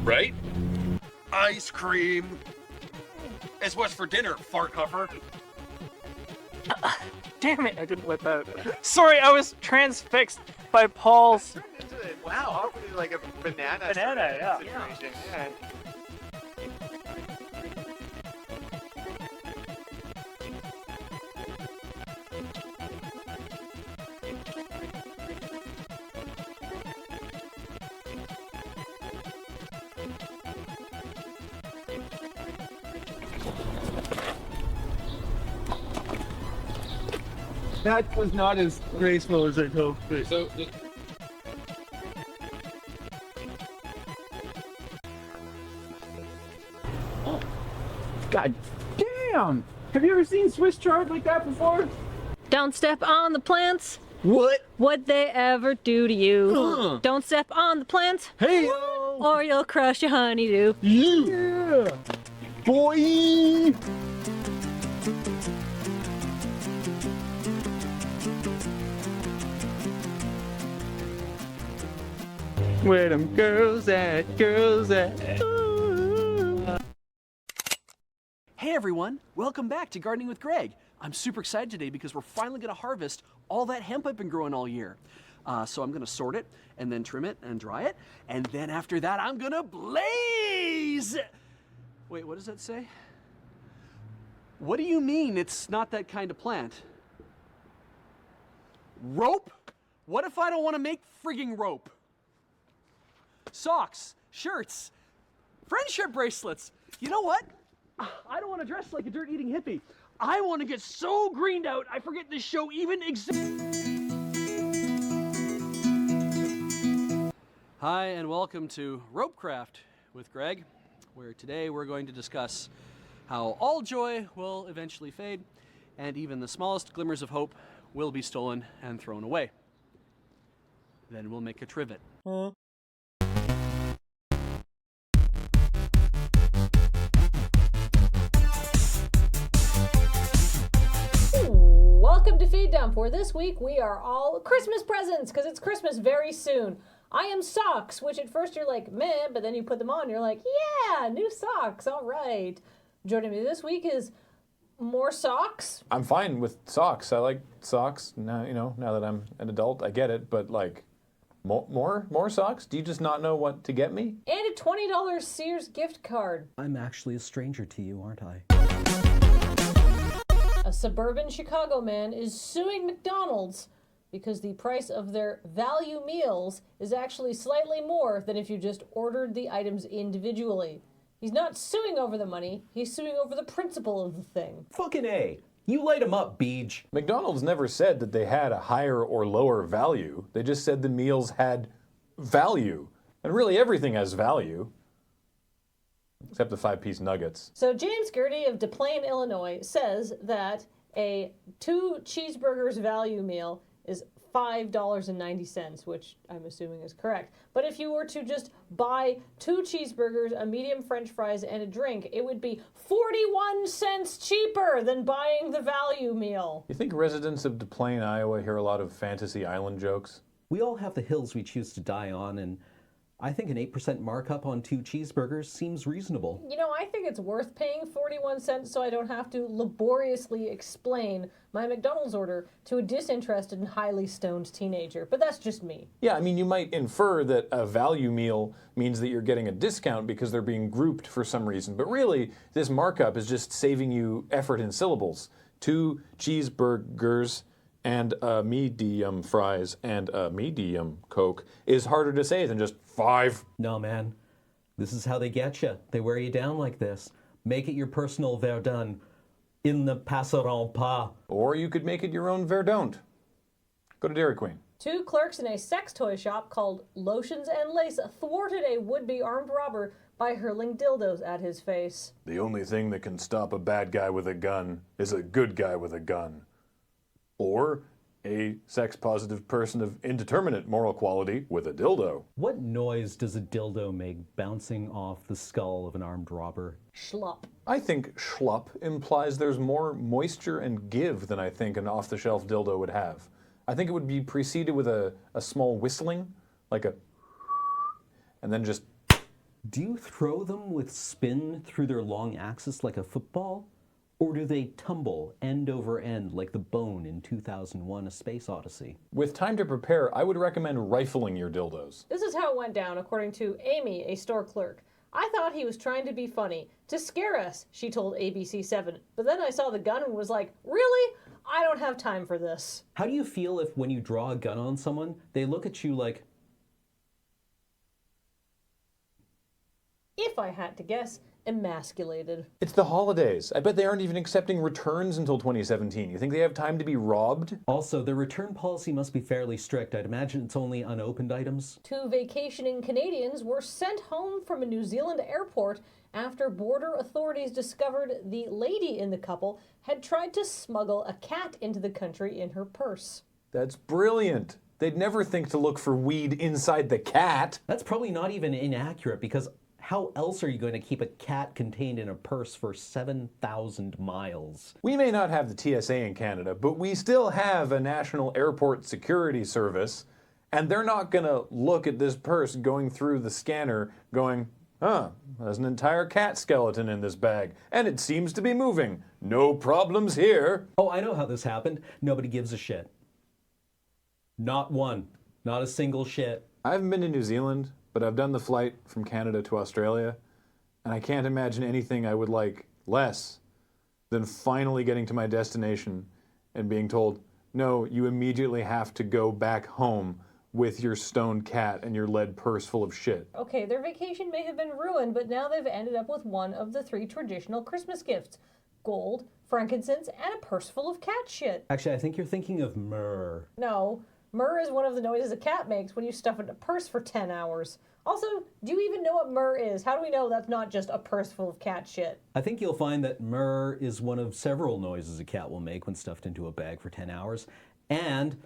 Right? Ice cream. It's what's for dinner, fart huffer. Damn it, I didn't whip out. Sorry, I was transfixed by Paul's. Wow, probably like a banana. Banana, yeah. Situation. Yeah. That was not as graceful as I hoped. So, God damn! Have you ever seen Swiss chard like that before? Don't step on the plants. What? Would they ever do to you? Don't step on the plants. Hey! Or you'll crush your honeydew. Yeah! Boy! Where them girls at? Girls at? Hey everyone, welcome back to Gardening with Greg. I'm super excited today because we're finally going to harvest all that hemp I've been growing all year. So I'm going to sort it and then trim it and dry it. And then after that, I'm going to blaze! Wait, what does that say? What do you mean it's not that kind of plant? Rope? What if I don't want to make frigging rope? Socks, shirts, friendship bracelets. You know what? I don't want to dress like a dirt-eating hippie. I want to get so greened out I forget this show even exists. Hi, and welcome to Ropecraft with Greg, where today we're going to discuss how all joy will eventually fade, and even the smallest glimmers of hope will be stolen and thrown away. Then we'll make a trivet. Welcome to Feed Downpour. This week we are all Christmas presents because it's Christmas very soon. I am socks, which at first you're like, meh, but then you put them on, you're like, yeah, new socks, all right. Joining me this week is more socks. I'm fine with socks. I like socks now. You know, now that I'm an adult, I get it. But like, more socks? Do you just not know what to get me? And a $20 Sears gift card. I'm actually a stranger to you, aren't I? A suburban Chicago man is suing McDonald's because the price of their value meals is actually slightly more than if you just ordered the items individually. He's not suing over the money, he's suing over the principle of the thing. Fucking A. You light him up, Beej. McDonald's never said that they had a higher or lower value. They just said the meals had value. And really everything has value. Except the 5-piece nuggets. So James Gertie of Des Plaines, Illinois says that a 2 cheeseburgers value meal is $5.90, which I'm assuming is correct. But if you were to just buy 2 cheeseburgers, a medium french fries, and a drink, it would be 41 cents cheaper than buying the value meal. You think residents of Des Plaines, Iowa hear a lot of Fantasy Island jokes? We all have the hills we choose to die on, and I think an 8% markup on 2 cheeseburgers seems reasonable. You know, I think it's worth paying 41 cents so I don't have to laboriously explain my McDonald's order to a disinterested and highly stoned teenager, but that's just me. Yeah, I mean, you might infer that a value meal means that you're getting a discount because they're being grouped for some reason, but really, this markup is just saving you effort in syllables. 2 cheeseburgers and a medium fries and a medium Coke is harder to say than just 5. No, man. This is how they get you. They wear you down like this. Make it your personal Verdun. In the passeront pas. Or you could make it your own Verdun. Go to Dairy Queen. 2 clerks in a sex toy shop called Lotions and Lace thwarted a would-be armed robber by hurling dildos at his face. The only thing that can stop a bad guy with a gun is a good guy with a gun. Or a sex-positive person of indeterminate moral quality with a dildo. What noise does a dildo make bouncing off the skull of an armed robber? Schlup. I think schlup implies there's more moisture and give than I think an off-the-shelf dildo would have. I think it would be preceded with a small whistling, like a... and then just... Do you throw them with spin through their long axis like a football? Or do they tumble end over end like the bone in 2001: A Space Odyssey? With time to prepare, I would recommend rifling your dildos. This is how it went down, according to Amy, a store clerk. I thought he was trying to be funny, to scare us, she told ABC7. But then I saw the gun and was like, really? I don't have time for this. How do you feel if when you draw a gun on someone, they look at you like... If I had to guess, emasculated. It's the holidays. I bet they aren't even accepting returns until 2017. You think they have time to be robbed? Also, their return policy must be fairly strict. I'd imagine it's only unopened items. 2 vacationing Canadians were sent home from a New Zealand airport after border authorities discovered the lady in the couple had tried to smuggle a cat into the country in her purse. That's brilliant. They'd never think to look for weed inside the cat. That's probably not even inaccurate, because how else are you going to keep a cat contained in a purse for 7,000 miles? We may not have the TSA in Canada, but we still have a National Airport Security Service, and they're not going to look at this purse going through the scanner going, there's an entire cat skeleton in this bag, and it seems to be moving. No problems here. Oh, I know how this happened. Nobody gives a shit. Not one. Not a single shit. I haven't been to New Zealand, but I've done the flight from Canada to Australia, and I can't imagine anything I would like less than finally getting to my destination and being told, no, you immediately have to go back home with your stoned cat and your lead purse full of shit. Okay, their vacation may have been ruined, but now they've ended up with one of the 3 traditional Christmas gifts: gold, frankincense, and a purse full of cat shit. Actually, I think you're thinking of myrrh. No, myrrh is one of the noises a cat makes when you stuff it in a purse for 10 hours. Also, do you even know what myrrh is? How do we know that's not just a purse full of cat shit? I think you'll find that myrrh is one of several noises a cat will make when stuffed into a bag for 10 hours. And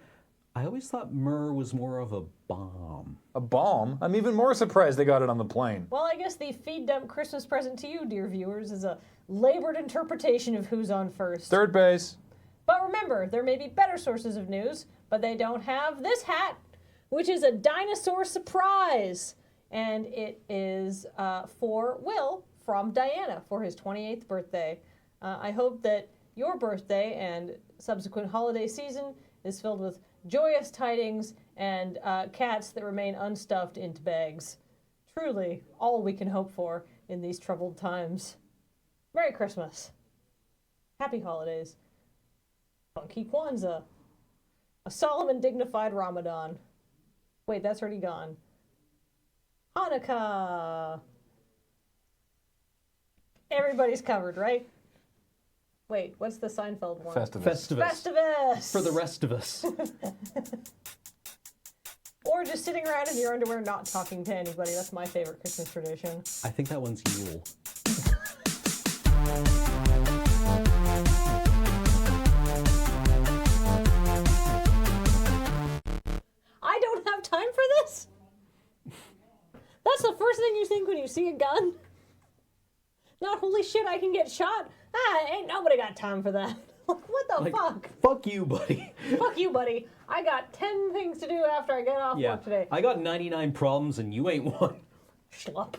I always thought myrrh was more of a bomb. A bomb? I'm even more surprised they got it on the plane. Well, I guess the feed dump Christmas present to you, dear viewers, is a labored interpretation of who's on first. Third base. But remember, there may be better sources of news, but they don't have this hat, which is a dinosaur surprise. And it is for Will from Diana for his 28th birthday. I hope that your birthday and subsequent holiday season is filled with joyous tidings and cats that remain unstuffed into bags. Truly, all we can hope for in these troubled times. Merry Christmas. Happy holidays. Funky Kwanzaa. A solemn and dignified Ramadan. Wait, that's already gone. Hanukkah. Everybody's covered, right? Wait, what's the Seinfeld one? Festivus. Festivus. For the rest of us. Or just sitting around in your underwear not talking to anybody. That's my favorite Christmas tradition. I think that one's Yule. I don't have time for this? That's the first thing you think when you see a gun? Not, holy shit, I can get shot? Ain't nobody got time for that. What the fuck? Fuck you, buddy. Fuck you, buddy. I got 10 things to do after I get off work today. I got 99 problems and you ain't one. Schlup.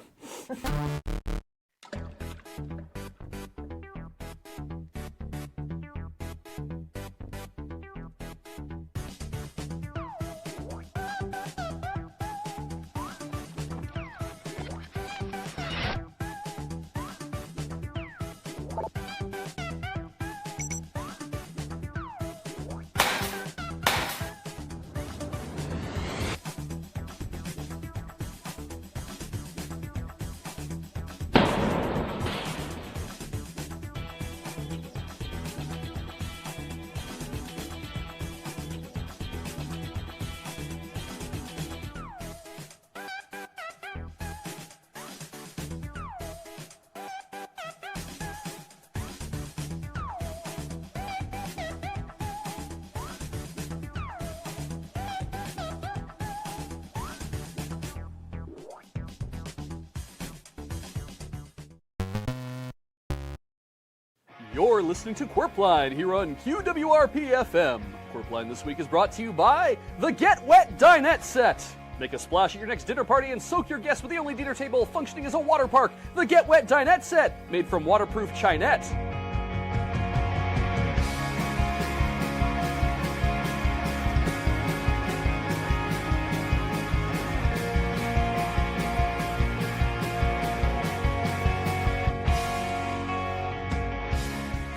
You're listening to Qwerpline here on QWRP-FM. Qwerpline this week is brought to you by the Get Wet Dinette Set. Make a splash at your next dinner party and soak your guests with the only dinner table functioning as a water park. The Get Wet Dinette Set, made from waterproof chinette.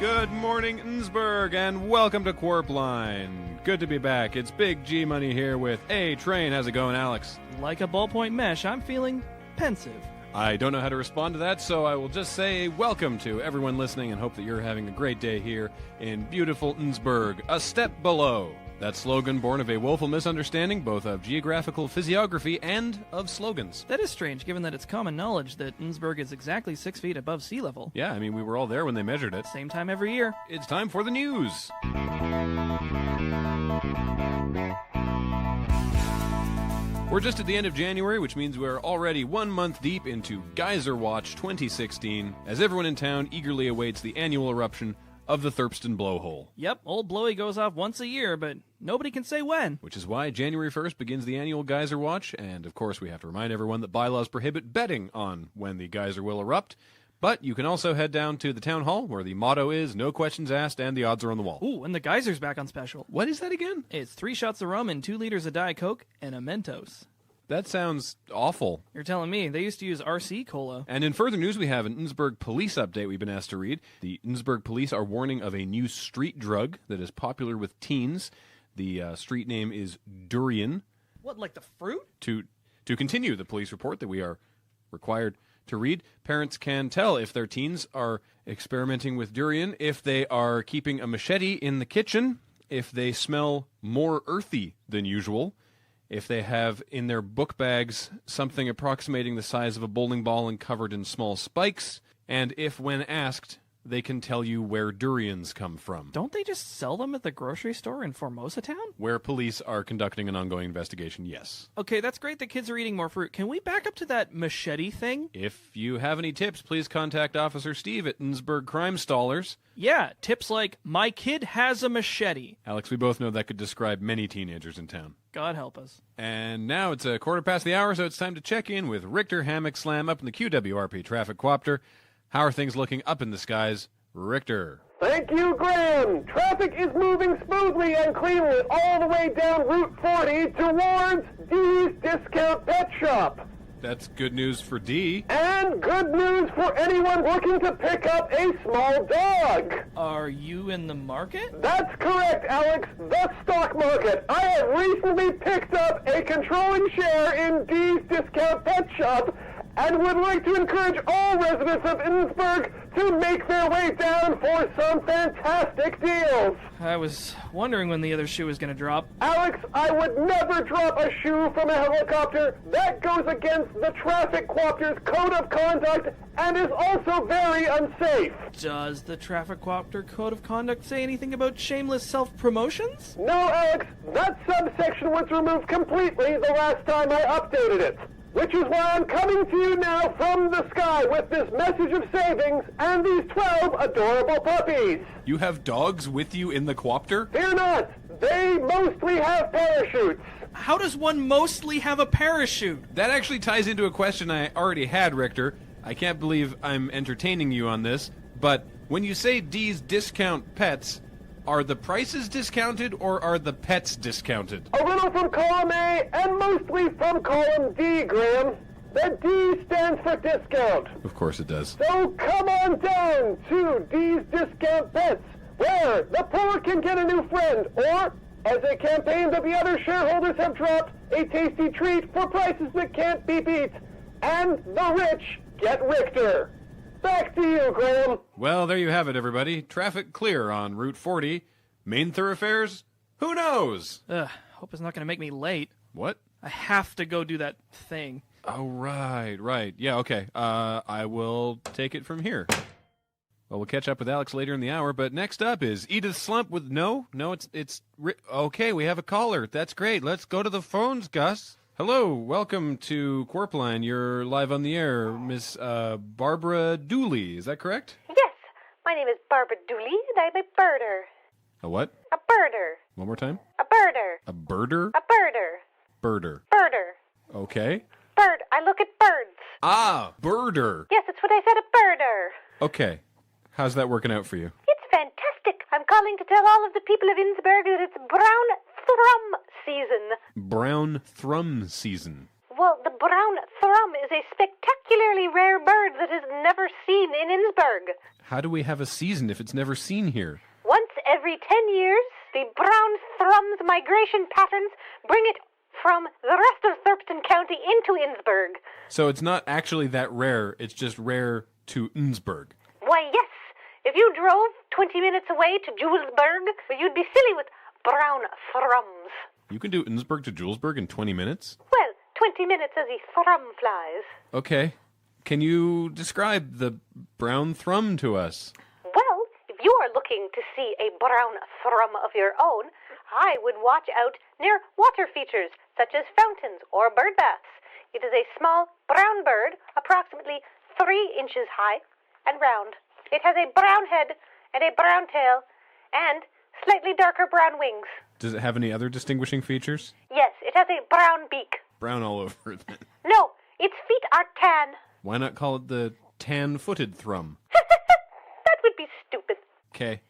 Good morning, Innsbruck, and welcome to Qwerpline. Good to be back. It's Big G Money here with A Train. How's it going, Alex? Like a ballpoint mesh, I'm feeling pensive. I don't know how to respond to that, so I will just say welcome to everyone listening and hope that you're having a great day here in beautiful Innsbruck, a step below That slogan born of a woeful misunderstanding both of geographical physiography and of slogans. That is strange, given that it's common knowledge that Innsbruck is exactly 6 feet above sea level. Yeah, I mean, we were all there when they measured it. Same time every year. It's time for the news. We're just at the end of January, which means we're already 1 month deep into Geyser Watch 2016, as everyone in town eagerly awaits the annual eruption of the Thurpston Blowhole. Yep, old Blowy goes off once a year, but nobody can say when. Which is why January 1st begins the annual Geyser Watch, and of course we have to remind everyone that bylaws prohibit betting on when the geyser will erupt. But you can also head down to the town hall, where the motto is no questions asked and the odds are on the wall. Ooh, and the geyser's back on special. What is that again? It's 3 shots of rum and 2 liters of Diet Coke and a Mentos. That sounds awful. You're telling me. They used to use RC Cola. And in further news, we have an Innsbruck police update we've been asked to read. The Innsbruck police are warning of a new street drug that is popular with teens. The street name is durian. What, like the fruit? To continue the police report that we are required to read, parents can tell if their teens are experimenting with durian, if they are keeping a machete in the kitchen, if they smell more earthy than usual, if they have in their book bags something approximating the size of a bowling ball and covered in small spikes, and if, when asked, they can tell you where durians come from. Don't they just sell them at the grocery store in Formosa Town? Where police are conducting an ongoing investigation, yes. Okay, that's great that kids are eating more fruit. Can we back up to that machete thing? If you have any tips, please contact Officer Steve at Innsbruck Crime Stallers. Yeah, tips like, my kid has a machete. Alex, we both know that could describe many teenagers in town. God help us. And now it's a quarter past the hour, so it's time to check in with Richter Hammock Slam up in the QWRP traffic quopter. How are things looking up in the skies? Richter. Thank you, Graham. Traffic is moving smoothly and cleanly all the way down Route 40 towards Dee's Discount Pet Shop. That's good news for Dee. And good news for anyone looking to pick up a small dog. Are you in the market? That's correct, Alex. The stock market. I have recently picked up a controlling share in Dee's Discount Pet Shop and would like to encourage all residents of Innsbruck to make their way down for some fantastic deals. I was wondering when the other shoe was going to drop. Alex, I would never drop a shoe from a helicopter. That goes against the traffic quopter's code of conduct and is also very unsafe. Does the traffic quopter code of conduct say anything about shameless self-promotions? No, Alex. That subsection was removed completely the last time I updated it. Which is why I'm coming to you now from the sky with this message of savings and these 12 adorable puppies. You have dogs with you in the quopter? Fear not. They mostly have parachutes. How does one mostly have a parachute? That actually ties into a question I already had, Richter. I can't believe I'm entertaining you on this, but when you say Dee's Discount Pets, are the prices discounted or are the pets discounted? A little from column A and mostly from column D, Graham. The D stands for discount. Of course it does. So come on down to Dee's Discount Pets, where the poor can get a new friend, or, as a campaign that the other shareholders have dropped, a tasty treat for prices that can't be beat. And the rich get Richter. Back to you, Graham. Well, there you have it, everybody. Traffic clear on Route 40. Main thoroughfares? Who knows? Hope it's not going to make me late. What? I have to go do that thing. Oh, right. Yeah, okay. I will take it from here. Well, we'll catch up with Alex later in the hour, but next up is Edith Slump with no, it's okay, we have a caller. That's great. Let's go to the phones, Gus. Hello, welcome to Qwerpline. You're live on the air, Miss Barbara Dooley. Is that correct? Yes, my name is Barbara Dooley, and I'm a birder. A what? A birder. One more time. A birder. A birder? A birder. Birder. Birder. Okay. Bird. I look at birds. Ah, birder. Yes, that's what I said, a birder. Okay. How's that working out for you? It's fantastic. I'm calling to tell all of the people of Innsbruck that it's brown thrum season. Brown thrum season. Well, the brown thrum is a spectacularly rare bird that is never seen in Innsbruck. How do we have a season if it's never seen here? Once every 10 years, the brown thrum's migration patterns bring it from the rest of Thurpston County into Innsbruck. So it's not actually that rare, it's just rare to Innsbruck. Why, yes. If you drove 20 minutes away to Julesburg, you'd be silly with brown thrums. You can do Innsbruck to Julesburg in 20 minutes? Well, 20 minutes as the thrum flies. Okay. Can you describe the brown thrum to us? Well, if you are looking to see a brown thrum of your own, I would watch out near water features such as fountains or bird baths. It is a small brown bird, approximately 3 inches high and round. It has a brown head and a brown tail and slightly darker brown wings. Does it have any other distinguishing features? Yes, it has a brown beak. Brown all over it then. No, its feet are tan. Why not call it the tan-footed thrum? That would be stupid. Okay.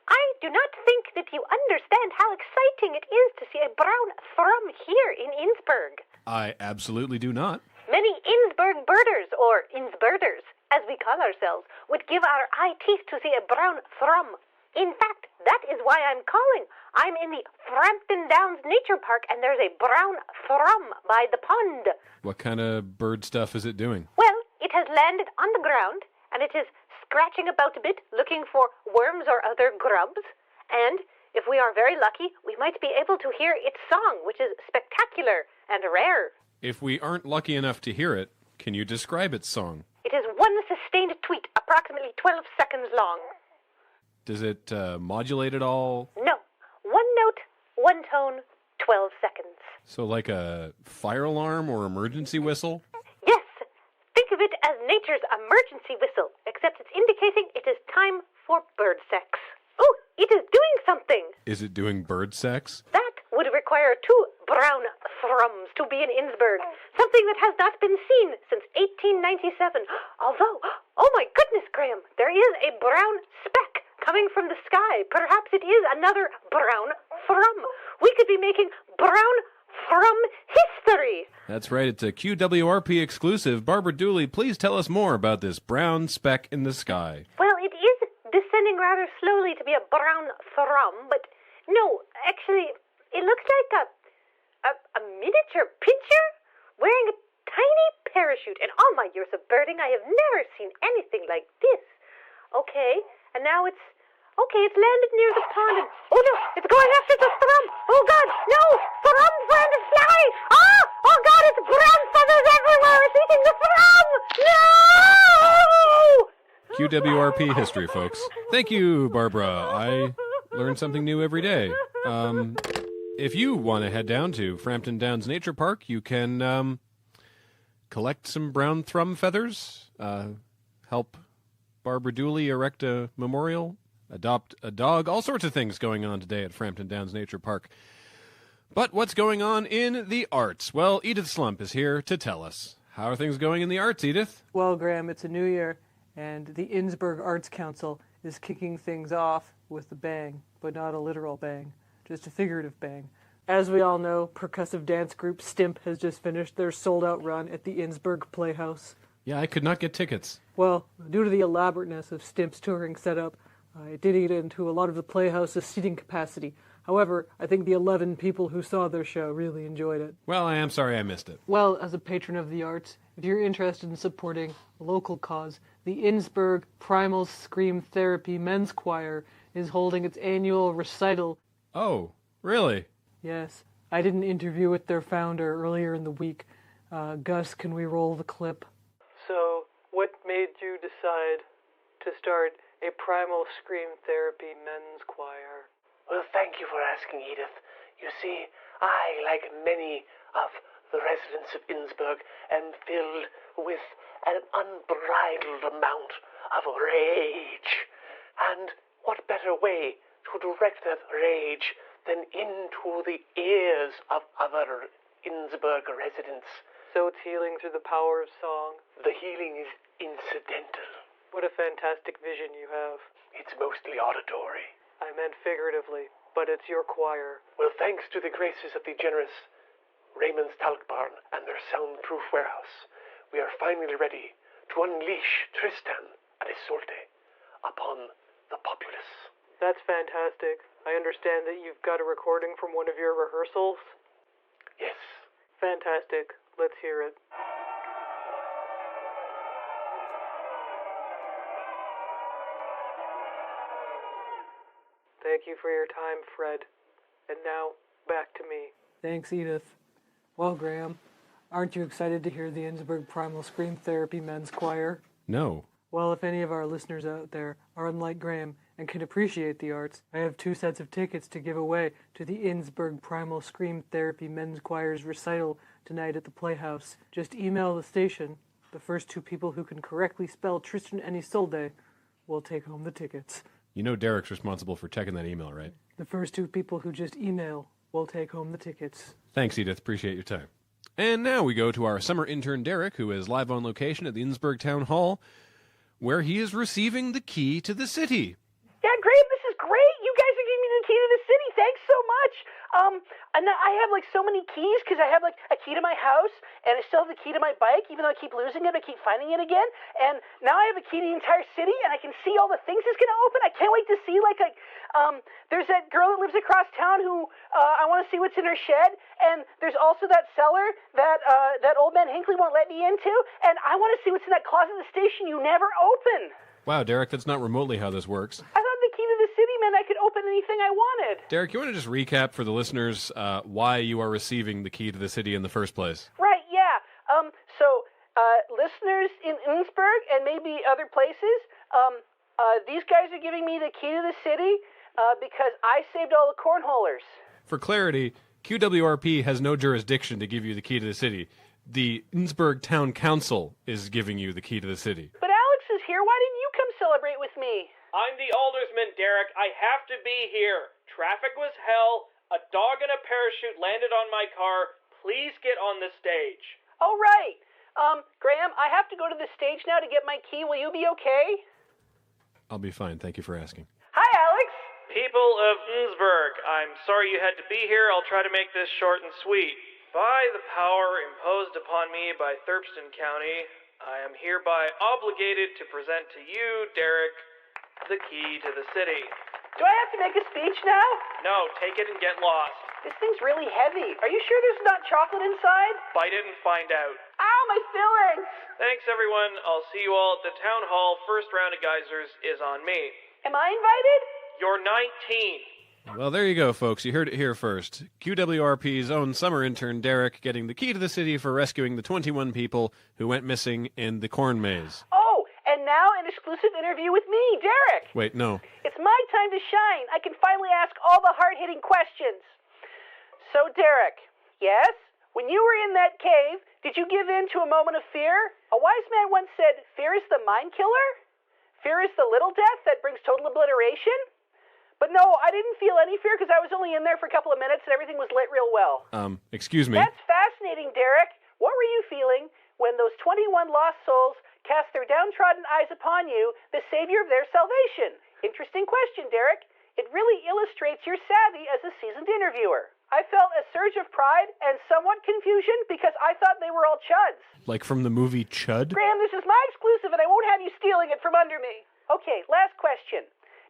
I do not think that you understand how exciting it is to see a brown thrum here in Innsbruck. I absolutely do not. Many Innsbruck birders, or Innsburders, as we call ourselves, would give our eye teeth to see a brown thrum. In fact, that is why I'm calling. I'm in the Frampton Downs Nature Park, and there's a brown thrum by the pond. What kind of bird stuff is it doing? Well, it has landed on the ground, and it is scratching about a bit, looking for worms or other grubs. And if we are very lucky, we might be able to hear its song, which is spectacular and rare. If we aren't lucky enough to hear it, can you describe its song? It is one sustained tweet, approximately 12 seconds long. Does it modulate at all? No. One note, one tone, 12 seconds. So like a fire alarm or emergency whistle? Yes. Think of it as nature's emergency whistle, except it's indicating it is time for bird sex. Oh, it is doing something. Is it doing bird sex? That would require 2 brown thrums to be in Innsbruck, something that has not been seen since 1897. Although, oh my goodness, Graham, there is a brown speck coming from the sky. Perhaps it is another brown thrum. We could be making brown thrum history. That's right, it's a QWRP exclusive. Barbara Dooley, please tell us more about this brown speck in the sky. Well, it is descending rather slowly to be a brown thrum, but no, actually, it looks like a miniature pincher wearing a tiny parachute. In all my years of birding, I have never seen anything like this. Okay, and now it's landed near the pond, and oh no, it's going after the thrum. Oh God, no, thrum's trying to fly. Ah, oh God, it's brown feathers everywhere. It's eating the thrum. No! QWRP history, folks. Thank you, Barbara. I learn something new every day. If you want to head down to Frampton Downs Nature Park, you can collect some brown thrum feathers, help Barbara Dooley erect a memorial, adopt a dog, all sorts of things going on today at Frampton Downs Nature Park. But what's going on in the arts? Well, Edith Slump is here to tell us. How are things going in the arts, Edith? Well, Graham, it's a new year, and the Innsbruck Arts Council is kicking things off with a bang, but not a literal bang, just a figurative bang. As we all know, percussive dance group Stimp has just finished their sold-out run at the Innsbruck Playhouse. Yeah, I could not get tickets. Well, due to the elaborateness of Stimp's touring setup, it did eat into a lot of the Playhouse's seating capacity. However, I think the 11 people who saw their show really enjoyed it. Well, I am sorry I missed it. Well, as a patron of the arts, if you're interested in supporting a local cause, the Innsbruck Primal Scream Therapy Men's Choir is holding its annual recital. Oh, really? Yes. I did an interview with their founder earlier in the week. Gus, can we roll the clip? So, what made you decide to start a Primal Scream Therapy Men's Choir? Well, thank you for asking, Edith. You see, I, like many of the residents of Innsbruck, am filled with an unbridled amount of rage. And what better way to direct that rage than into the ears of other Innsbruck residents? So it's healing through the power of song. The healing is incidental. What a fantastic vision you have. It's mostly auditory. I meant figuratively, but it's your choir. Well, thanks to the graces of the generous Raymond's Talc Barn and their soundproof warehouse, we are finally ready to unleash Tristan and Isolde upon the populace. That's fantastic. I understand that you've got a recording from one of your rehearsals? Yes. Fantastic. Let's hear it. Thank you for your time, Fred. And now, back to me. Thanks, Edith. Well, Graham, aren't you excited to hear the Innsbruck Primal Scream Therapy Men's Choir? No. Well, if any of our listeners out there are unlike Graham and can appreciate the arts, I have 2 sets of tickets to give away to the Innsbruck Primal Scream Therapy Men's Choir's recital tonight at the Playhouse. Just email the station. The first 2 people who can correctly spell Tristan and Isolde will take home the tickets. You know Derek's responsible for checking that email, right? The first 2 people who just email will take home the tickets. Thanks, Edith. Appreciate your time. And now we go to our summer intern, Derek, who is live on location at the Innsbruck Town Hall, where he is receiving the key to the city. Yeah, great. This is great. You guys are giving me the key to the city. Thanks so much. And I have like so many keys because I have like a key to my house and I still have the key to my bike, even though I keep losing it, I keep finding it again. And now I have a key to the entire city and I can see all the things it's gonna open. I can't wait to see there's that girl that lives across town who I want to see what's in her shed. And there's also that cellar that old man Hinckley won't let me into. And I want to see what's in that closet at the station you never open. Wow, Derek, that's not remotely how this works. I thought the key to the city meant I could open anything I wanted. Derek, you want to just recap for the listeners why you are receiving the key to the city in the first place? Right, yeah. Listeners in Innsbruck and maybe other places, these guys are giving me the key to the city because I saved all the cornholers. For clarity, QWRP has no jurisdiction to give you the key to the city. The Innsbruck Town Council is giving you the key to the city. But Alex is here. Why didn't you come celebrate with me? I'm the aldersman, Derek. I have to be here. Traffic was hell. A dog in a parachute landed on my car. Please get on the stage. Oh, right. Graham, I have to go to the stage now to get my key. Will you be okay? I'll be fine. Thank you for asking. Hi, Alex. People of Innsbruck, I'm sorry you had to be here. I'll try to make this short and sweet. By the power imposed upon me by Thurston County, I am hereby obligated to present to you, Derek, the key to the city. Do I have to make a speech now? No, take it and get lost. This thing's really heavy. Are you sure there's not chocolate inside? Bite it and find out. Ow, my fillings! Thanks, everyone. I'll see you all at the town hall. First round of geysers is on me. Am I invited? You're 19. Well, there you go, folks. You heard it here first. QWRP's own summer intern, Derek, getting the key to the city for rescuing the 21 people who went missing in the corn maze. Oh, and now an exclusive interview with me, Derek. Wait, no. It's my time to shine. I can finally ask all the hard-hitting questions. So, Derek, yes? When you were in that cave, did you give in to a moment of fear? A wise man once said, fear is the mind killer? Fear is the little death that brings total obliteration? But no, I didn't feel any fear because I was only in there for a couple of minutes and everything was lit real well. Excuse me. That's fascinating, Derek. What were you feeling when those 21 lost souls cast their downtrodden eyes upon you, the savior of their salvation? Interesting question, Derek. It really illustrates your savvy as a seasoned interviewer. I felt a surge of pride and somewhat confusion because I thought they were all chuds. Like from the movie Chud? Graham, this is my exclusive and I won't have you stealing it from under me. Okay, last question.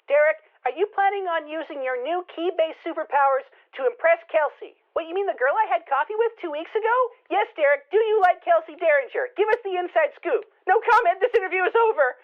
Derek, are you planning on using your new key-based superpowers to impress Kelsey? What, you mean the girl I had coffee with 2 weeks ago? Yes, Derek, do you like Kelsey Derringer? Give us the inside scoop. No comment, this interview is over.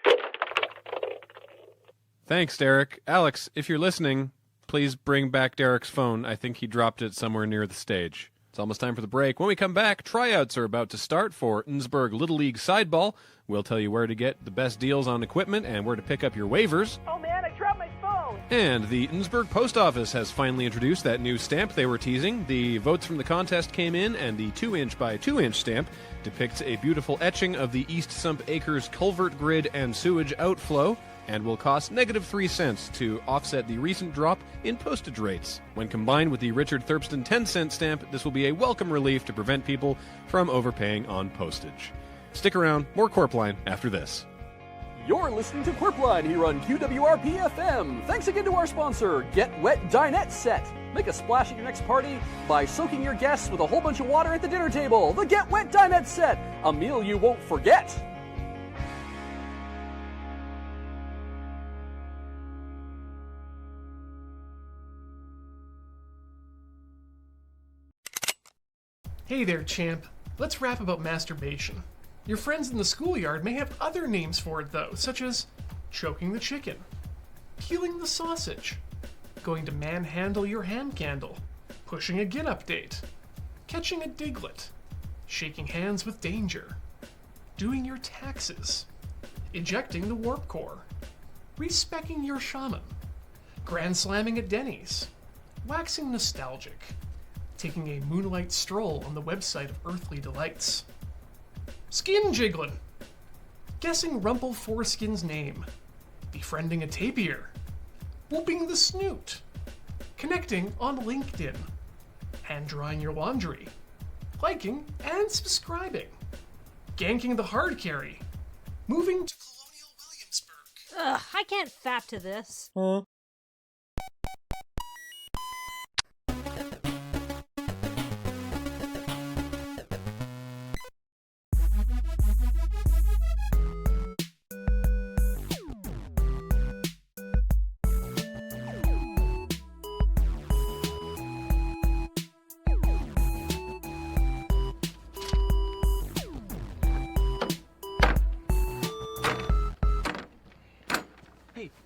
Thanks, Derek. Alex, if you're listening, please bring back Derek's phone. I think he dropped it somewhere near the stage. It's almost time for the break. When we come back, tryouts are about to start for Innsbruck Little League Sideball. We'll tell you where to get the best deals on equipment and where to pick up your waivers. Oh man, I dropped my phone. And the Innsbruck Post Office has finally introduced that new stamp they were teasing. The votes from the contest came in, and the 2-inch by 2-inch stamp depicts a beautiful etching of the East Sump Acres culvert grid and sewage outflow, and will cost -3 cents to offset the recent drop in postage rates. When combined with the Richard Thurpston 10-cent stamp, this will be a welcome relief to prevent people from overpaying on postage. Stick around, more Qwerpline after this. You're listening to Qwerpline here on QWRP FM. Thanks again to our sponsor, Get Wet Dinette Set. Make a splash at your next party by soaking your guests with a whole bunch of water at the dinner table. The Get Wet Dinette Set, a meal you won't forget. Hey there, champ. Let's rap about masturbation. Your friends in the schoolyard may have other names for it, though, such as choking the chicken, peeling the sausage, going to manhandle your hand candle, pushing a git update, catching a diglet, shaking hands with danger, doing your taxes, ejecting the warp core, respecking your shaman, grand slamming at Denny's, waxing nostalgic, taking a moonlight stroll on the website of Earthly Delights, skin jiggling, guessing Rumple Foreskin's name, befriending a tapir, whooping the snoot, connecting on LinkedIn, hand drying your laundry, liking and subscribing, ganking the hard carry, moving to Colonial Williamsburg. Ugh, I can't fap to this.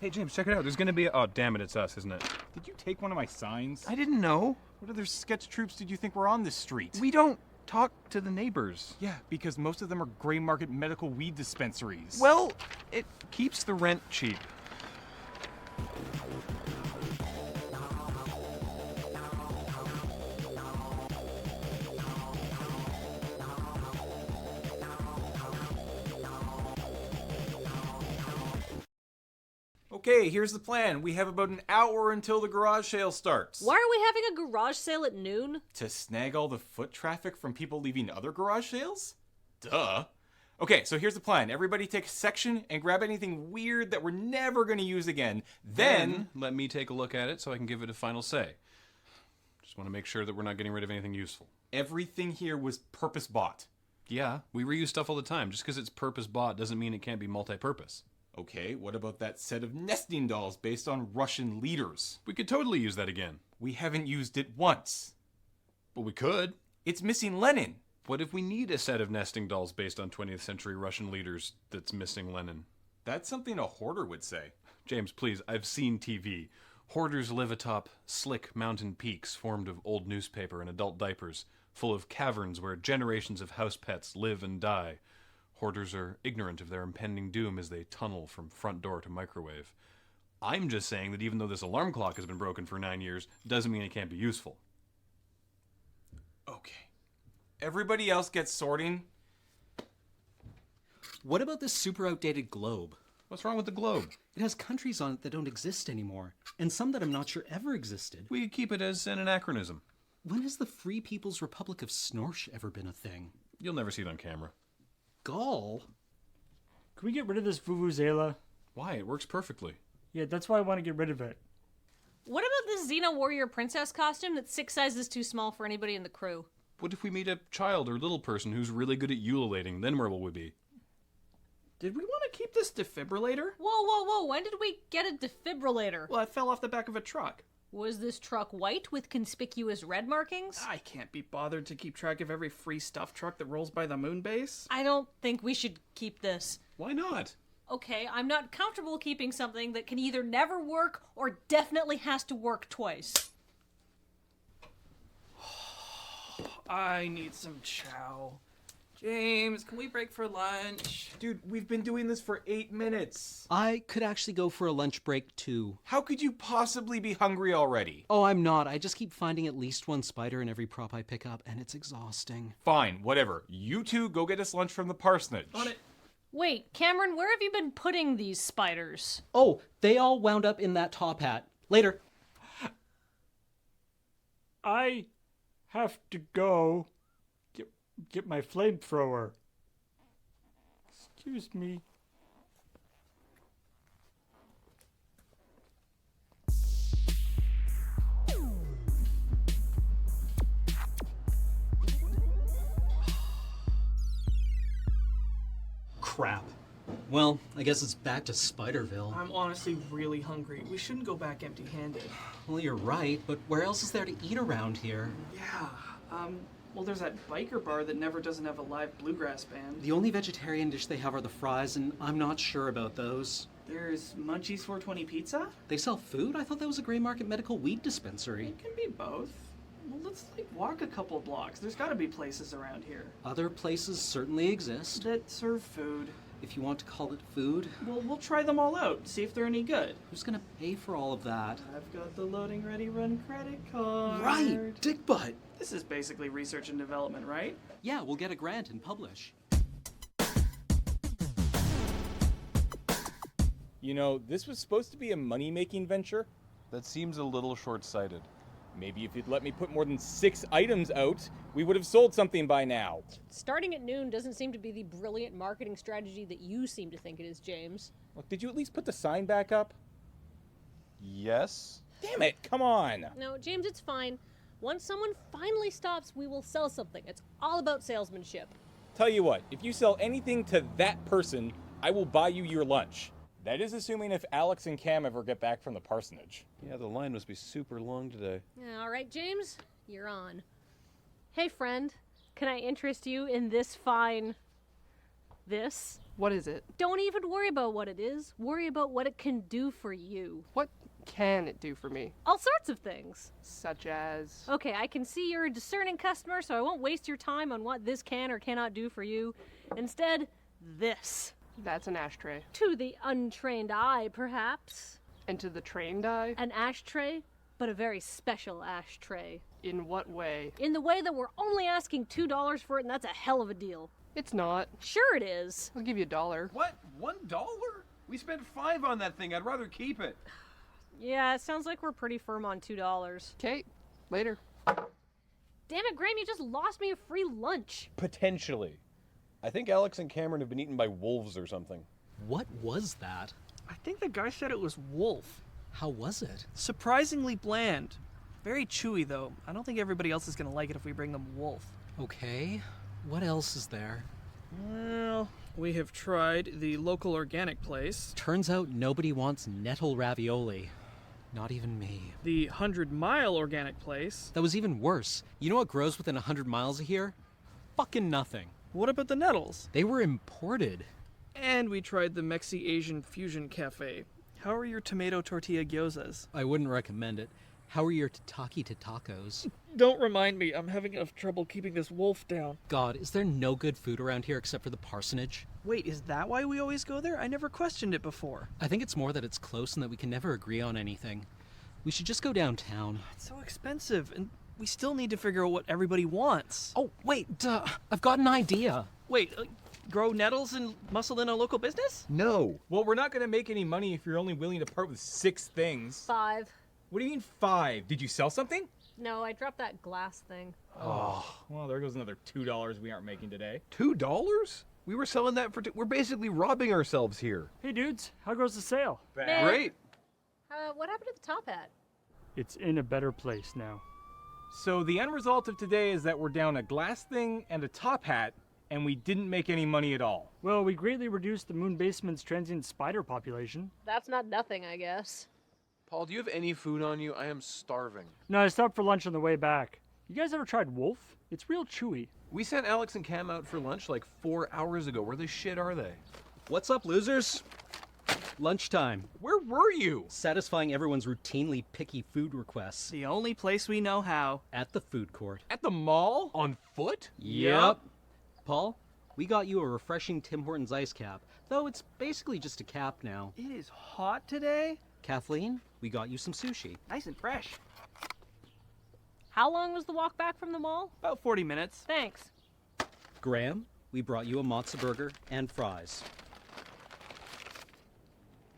Hey, James, check it out. There's gonna be oh, damn it, it's us, isn't it? Did you take one of my signs? I didn't know. What other sketch troops did you think were on this street? We don't talk to the neighbors. Yeah, because most of them are gray market medical weed dispensaries. Well, it keeps the rent cheap. Okay, here's the plan. We have about an hour until the garage sale starts. Why are we having a garage sale at noon? To snag all the foot traffic from people leaving other garage sales? Duh. Okay, so here's the plan. Everybody take a section and grab anything weird that we're never going to use again. Then let me take a look at it so I can give it a final say. Just want to make sure that we're not getting rid of anything useful. Everything here was purpose bought. Yeah, we reuse stuff all the time. Just because it's purpose bought doesn't mean it can't be multi-purpose. Okay, what about that set of nesting dolls based on Russian leaders? We could totally use that again. We haven't used it once. But we could. It's missing Lenin. What if we need a set of nesting dolls based on 20th century Russian leaders that's missing Lenin? That's something a hoarder would say. James, please, I've seen TV. Hoarders live atop slick mountain peaks formed of old newspaper and adult diapers, full of caverns where generations of house pets live and die. Hoarders are ignorant of their impending doom as they tunnel from front door to microwave. I'm just saying that even though this alarm clock has been broken for 9 years, doesn't mean it can't be useful. Okay. Everybody else gets sorting. What about this super outdated globe? What's wrong with the globe? It has countries on it that don't exist anymore, and some that I'm not sure ever existed. We could keep it as an anachronism. When has the Free People's Republic of Snorsh ever been a thing? You'll never see it on camera. Gall? Can we get rid of this Vuvuzela? Why? It works perfectly. Yeah, that's why I want to get rid of it. What about this Xena Warrior Princess costume that's 6 sizes too small for anybody in the crew? What if we meet a child or little person who's really good at ululating? Then where will we be? Did we want to keep this defibrillator? Whoa, when did we get a defibrillator? Well, it fell off the back of a truck. Was this truck white with conspicuous red markings? I can't be bothered to keep track of every free stuff truck that rolls by the moon base. I don't think we should keep this. Why not? Okay, I'm not comfortable keeping something that can either never work or definitely has to work twice. I need some chow. James, can we break for lunch? Dude, we've been doing this for 8 minutes. I could actually go for a lunch break too. How could you possibly be hungry already? Oh, I'm not. I just keep finding at least one spider in every prop I pick up, and it's exhausting. Fine, whatever. You two go get us lunch from the parsonage. On it. Wait, Cameron, where have you been putting these spiders? Oh, they all wound up in that top hat. Later. I have to go get my flamethrower. Excuse me. Crap. Well, I guess it's back to Spiderville. I'm honestly really hungry. We shouldn't go back empty-handed. Well, you're right, but where else is there to eat around here? Yeah, well, there's that biker bar that never doesn't have a live bluegrass band. The only vegetarian dish they have are the fries, and I'm not sure about those. There's Munchies 420 Pizza? They sell food? I thought that was a gray market medical weed dispensary. It can be both. Well, let's walk a couple blocks. There's gotta be places around here. Other places certainly exist. That serve food. If you want to call it food. Well, we'll try them all out, see if they're any good. Who's gonna pay for all of that? I've got the Loading Ready Run credit card. Right! Dick butt! This is basically research and development, right? Yeah, we'll get a grant and publish. You know, this was supposed to be a money-making venture. That seems a little short-sighted. Maybe if you'd let me put more than 6 items out, we would have sold something by now. Starting at noon doesn't seem to be the brilliant marketing strategy that you seem to think it is, James. Look, did you at least put the sign back up? Yes. Damn it, come on. No, James, it's fine. Once someone finally stops, we will sell something. It's all about salesmanship. Tell you what, if you sell anything to that person, I will buy you your lunch. That is assuming if Alex and Cam ever get back from the parsonage. Yeah, the line must be super long today. All right, James, you're on. Hey, friend, can I interest you in this fine... this? What is it? Don't even worry about what it is. Worry about what it can do for you. What can it do for me? All sorts of things. Such as? Okay, I can see you're a discerning customer, so I won't waste your time on what this can or cannot do for you. Instead, this. That's an ashtray. To the untrained eye, perhaps. And to the trained eye? An ashtray, but a very special ashtray. In what way? In the way that we're only asking $2 for it, and that's a hell of a deal. It's not. Sure it is. I'll give you $1. What? $1? We spent $5 on that thing. I'd rather keep it. Yeah, it sounds like we're pretty firm on $2. Okay, later. Damn it, Graham, you just lost me a free lunch. Potentially. I think Alex and Cameron have been eaten by wolves or something. What was that? I think the guy said it was wolf. How was it? Surprisingly bland. Very chewy, though. I don't think everybody else is gonna like it if we bring them wolf. Okay, what else is there? Well, we have tried the local organic place. Turns out nobody wants nettle ravioli. Not even me. The 100-mile organic place. That was even worse. You know what grows within 100 miles of here? Fucking nothing. What about the nettles? They were imported. And we tried the Mexi-Asian Fusion Cafe. How are your tomato tortilla gyozas? I wouldn't recommend it. How are your tataki tacos? Don't remind me. I'm having enough trouble keeping this wolf down. God, is there no good food around here except for the parsonage? Wait, is that why we always go there? I never questioned it before. I think it's more that it's close and that we can never agree on anything. We should just go downtown. It's so expensive, and we still need to figure out what everybody wants. Oh, wait, I've got an idea. Wait, grow nettles and muscle in a local business? No. Well, we're not going to make any money if you're only willing to part with 6 things. 5. What do you mean 5? Did you sell something? No, I dropped that glass thing. Oh, well, there goes another $2 we aren't making today. $2? We were selling that for... We're basically robbing ourselves here. Hey, dudes, how goes the sale? Bad. Great. What happened to the top hat? It's in a better place now. So the end result of today is that we're down a glass thing and a top hat, and we didn't make any money at all. Well, we greatly reduced the moon basement's transient spider population. That's not nothing, I guess. Paul, do you have any food on you? I am starving. No, I stopped for lunch on the way back. You guys ever tried wolf? It's real chewy. We sent Alex and Cam out for lunch like 4 hours ago. Where the shit are they? What's up, losers? Lunchtime. Where were you? Satisfying everyone's routinely picky food requests. The only place we know how. At the food court. At the mall? On foot? Yep. Paul, we got you a refreshing Tim Hortons ice cap, though it's basically just a cap now. It is hot today. Kathleen, we got you some sushi. Nice and fresh. How long was the walk back from the mall? About 40 minutes. Thanks. Graham, we brought you a matzo burger and fries.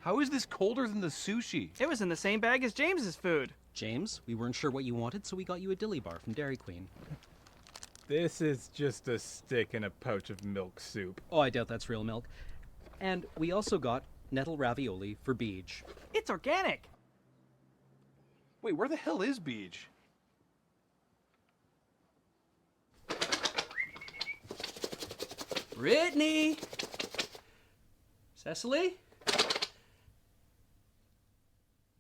How is this colder than the sushi? It was in the same bag as James's food. James, we weren't sure what you wanted, so we got you a dilly bar from Dairy Queen. This is just a stick in a pouch of milk soup. Oh, I doubt that's real milk. And we also got nettle ravioli for Beej. It's organic. Wait, where the hell is Beej? Brittany! Cecily?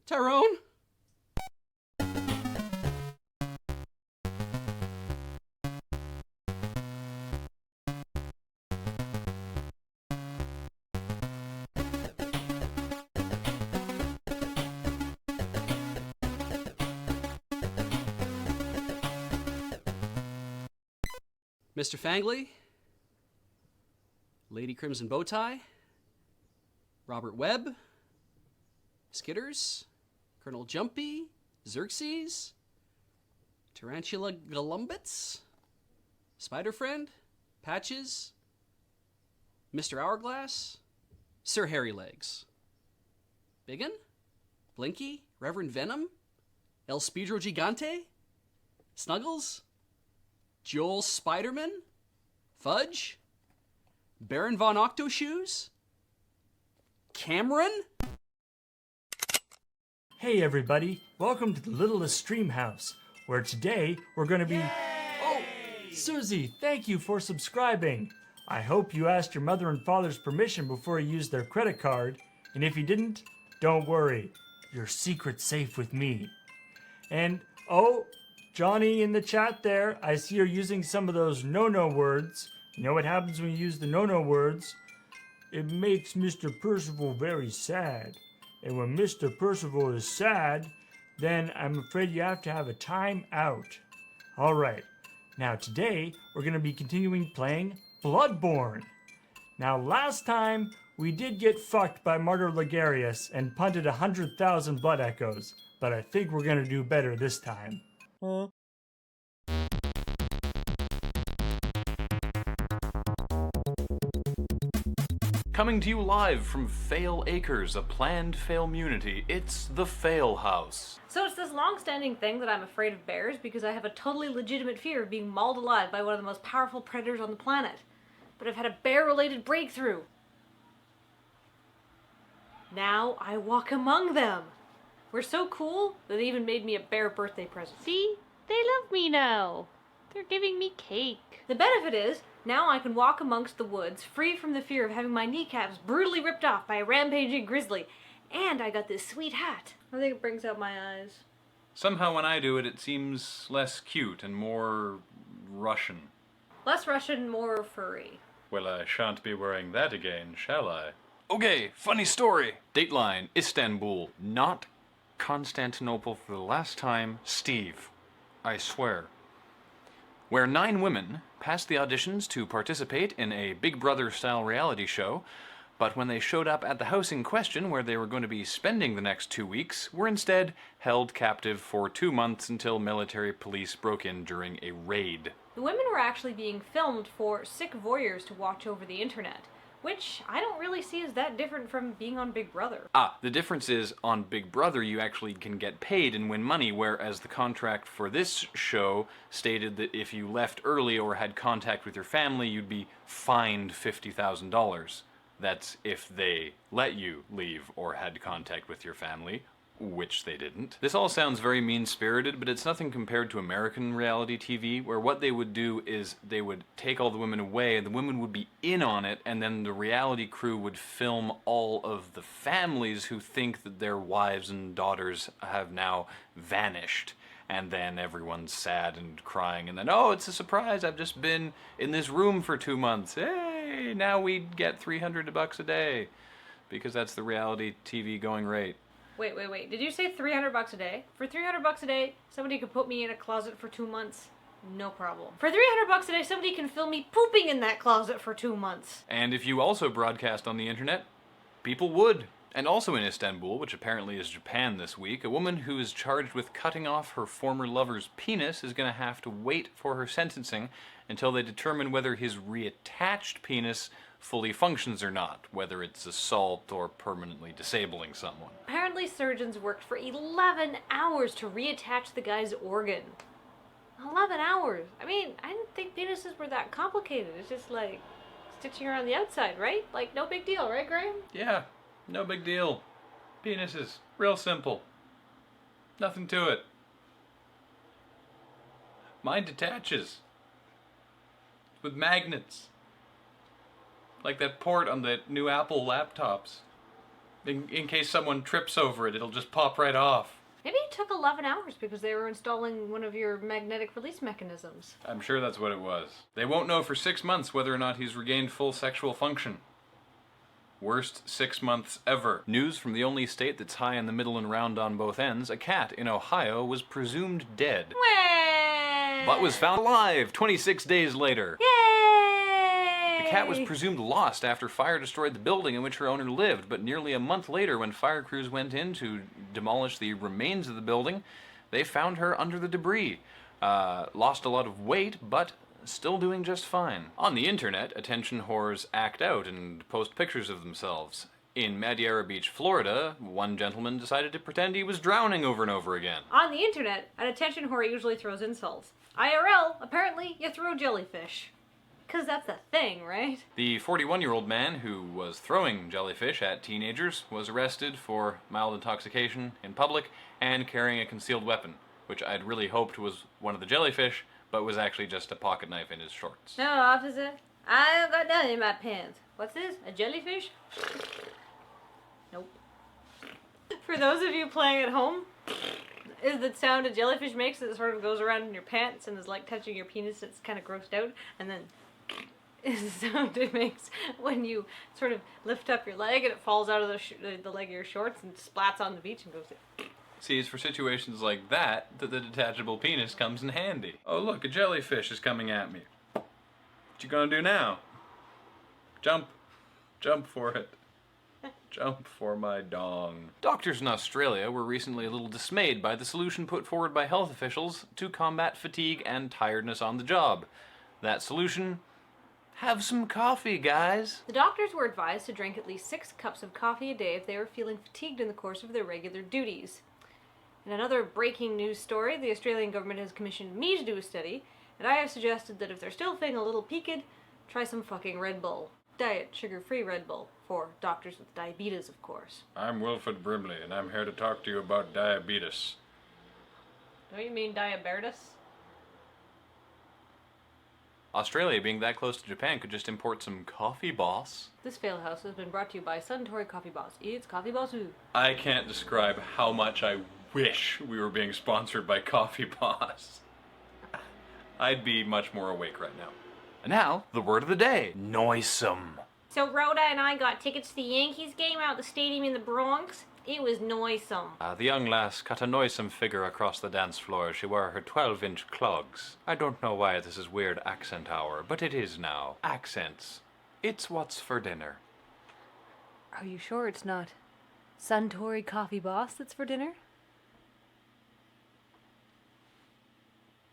Tyrone? Mr. Fangley, Lady Crimson Bowtie, Robert Webb, Skitters, Colonel Jumpy, Xerxes, Tarantula Galumbits, Spider Friend, Patches, Mr. Hourglass, Sir Hairy Legs, Biggin, Blinky, Reverend Venom, El Speedro Gigante, Snuggles, Joel Spiderman, Fudge, Baron Von Octoshoes, Cameron? Hey everybody, welcome to the littlest Streamhouse, where today we're going to be... Oh, Susie, thank you for subscribing. I hope you asked your mother and father's permission before you used their credit card, and if you didn't, don't worry, your secret's safe with me. And, oh, Johnny in the chat there, I see you're using some of those no-no words. You know what happens when you use the no-no words? It makes Mr. Percival very sad. And when Mr. Percival is sad, then I'm afraid you have to have a time out. Alright, now today we're going to be continuing playing Bloodborne. Now last time we did get fucked by Martyr Ligarius and punted 100,000 blood echoes, but I think we're going to do better this time. Coming to you live from Fail Acres, a planned failmunity, it's the Phailhaus. So it's this long-standing thing that I'm afraid of bears because I have a totally legitimate fear of being mauled alive by one of the most powerful predators on the planet. But I've had a bear-related breakthrough. Now I walk among them. We're so cool that they even made me a bear birthday present. See? They love me now. They're giving me cake. The benefit is, now I can walk amongst the woods, free from the fear of having my kneecaps brutally ripped off by a rampaging grizzly. And I got this sweet hat. I think it brings out my eyes. Somehow when I do it, it seems less cute and more Russian. Less Russian, more furry. Well, I shan't be wearing that again, shall I? Okay, funny story. Dateline, Istanbul, not Constantinople for the last time, Steve. I swear. Where 9 women passed the auditions to participate in a Big Brother-style reality show, but when they showed up at the house in question where they were going to be spending the next 2 weeks, were instead held captive for 2 months until military police broke in during a raid. The women were actually being filmed for sick voyeurs to watch over the internet, which I don't really see as that different from being on Big Brother. The difference is on Big Brother you actually can get paid and win money, whereas the contract for this show stated that if you left early or had contact with your family, you'd be fined $50,000. That's if they let you leave or had contact with your family, which they didn't. This all sounds very mean-spirited, but it's nothing compared to American reality TV, where what they would do is they would take all the women away, and the women would be in on it, and then the reality crew would film all of the families who think that their wives and daughters have now vanished. And then everyone's sad and crying, and then, oh, it's a surprise, I've just been in this room for 2 months. Hey, now we get $300 a day, because that's the reality TV going rate. Wait. Did you say $300 a day? For $300 a day, somebody could put me in a closet for 2 months? No problem. For $300 a day, somebody can film me pooping in that closet for 2 months. And if you also broadcast on the internet, people would. And also in Istanbul, which apparently is Japan this week, a woman who is charged with cutting off her former lover's penis is going to have to wait for her sentencing until they determine whether his reattached penis fully functions or not, whether it's assault or permanently disabling someone. Apparently surgeons worked for 11 hours to reattach the guy's organ. 11 hours? I mean, I didn't think penises were that complicated. It's just like stitching around the outside, right? Like, no big deal, right, Graham? Yeah, no big deal. Penises, real simple. Nothing to it. Mine detaches. With magnets. Like that port on the new Apple laptops. In case someone trips over it, it'll just pop right off. Maybe it took 11 hours because they were installing one of your magnetic release mechanisms. I'm sure that's what it was. They won't know for 6 months whether or not he's regained full sexual function. Worst 6 months ever. News from the only state that's high in the middle and round on both ends. A cat in Ohio was presumed dead. but was found alive 26 days later. Yay! The cat was presumed lost after fire destroyed the building in which her owner lived, but nearly a month later, when fire crews went in to demolish the remains of the building, they found her under the debris. Lost a lot of weight, but still doing just fine. On the internet, attention whores act out and post pictures of themselves. In Madeira Beach, Florida, one gentleman decided to pretend he was drowning over and over again. On the internet, an attention whore usually throws insults. IRL, apparently you throw jellyfish. 'Cause that's the thing, right? The 41-year-old man who was throwing jellyfish at teenagers was arrested for mild intoxication in public and carrying a concealed weapon, which I'd really hoped was one of the jellyfish, but was actually just a pocket knife in his shorts. No, officer, I ain't got nothing in my pants. What's this? A jellyfish? Nope. For those of you playing at home, is the sound a jellyfish makes that sort of goes around in your pants and is like touching your penis. It's kind of grossed out, and then is the sound it makes when you sort of lift up your leg and it falls out of the leg of your shorts and splats on the beach and goes. See, it's for situations like that that the detachable penis comes in handy. Oh look, a jellyfish is coming at me. What you gonna do now? Jump. Jump for it. Jump for my dong. Doctors in Australia were recently a little dismayed by the solution put forward by health officials to combat fatigue and tiredness on the job. That solution? Have some coffee, guys. The doctors were advised to drink at least 6 cups of coffee a day if they were feeling fatigued in the course of their regular duties. In another breaking news story, the Australian government has commissioned me to do a study, and I have suggested that if they're still feeling a little peaked, try some fucking Red Bull. Diet, sugar-free Red Bull. For doctors with diabetes, of course. I'm Wilfred Brimley, and I'm here to talk to you about diabetes. Don't you mean diabetes? Australia, being that close to Japan, could just import some coffee boss. This Phailhaus has been brought to you by Suntory Coffee Boss. It's Coffee Boss-oo. I can't describe how much I wish we were being sponsored by Coffee Boss. I'd be much more awake right now. And now, the word of the day. Noisome. So Rhoda and I got tickets to the Yankees game out at the stadium in the Bronx. It was noisome. The young lass cut a noisome figure across the dance floor as she wore her 12-inch clogs. I don't know why this is weird accent hour, but it is now. Accents. It's what's for dinner. Are you sure it's not Suntory Coffee Boss that's for dinner?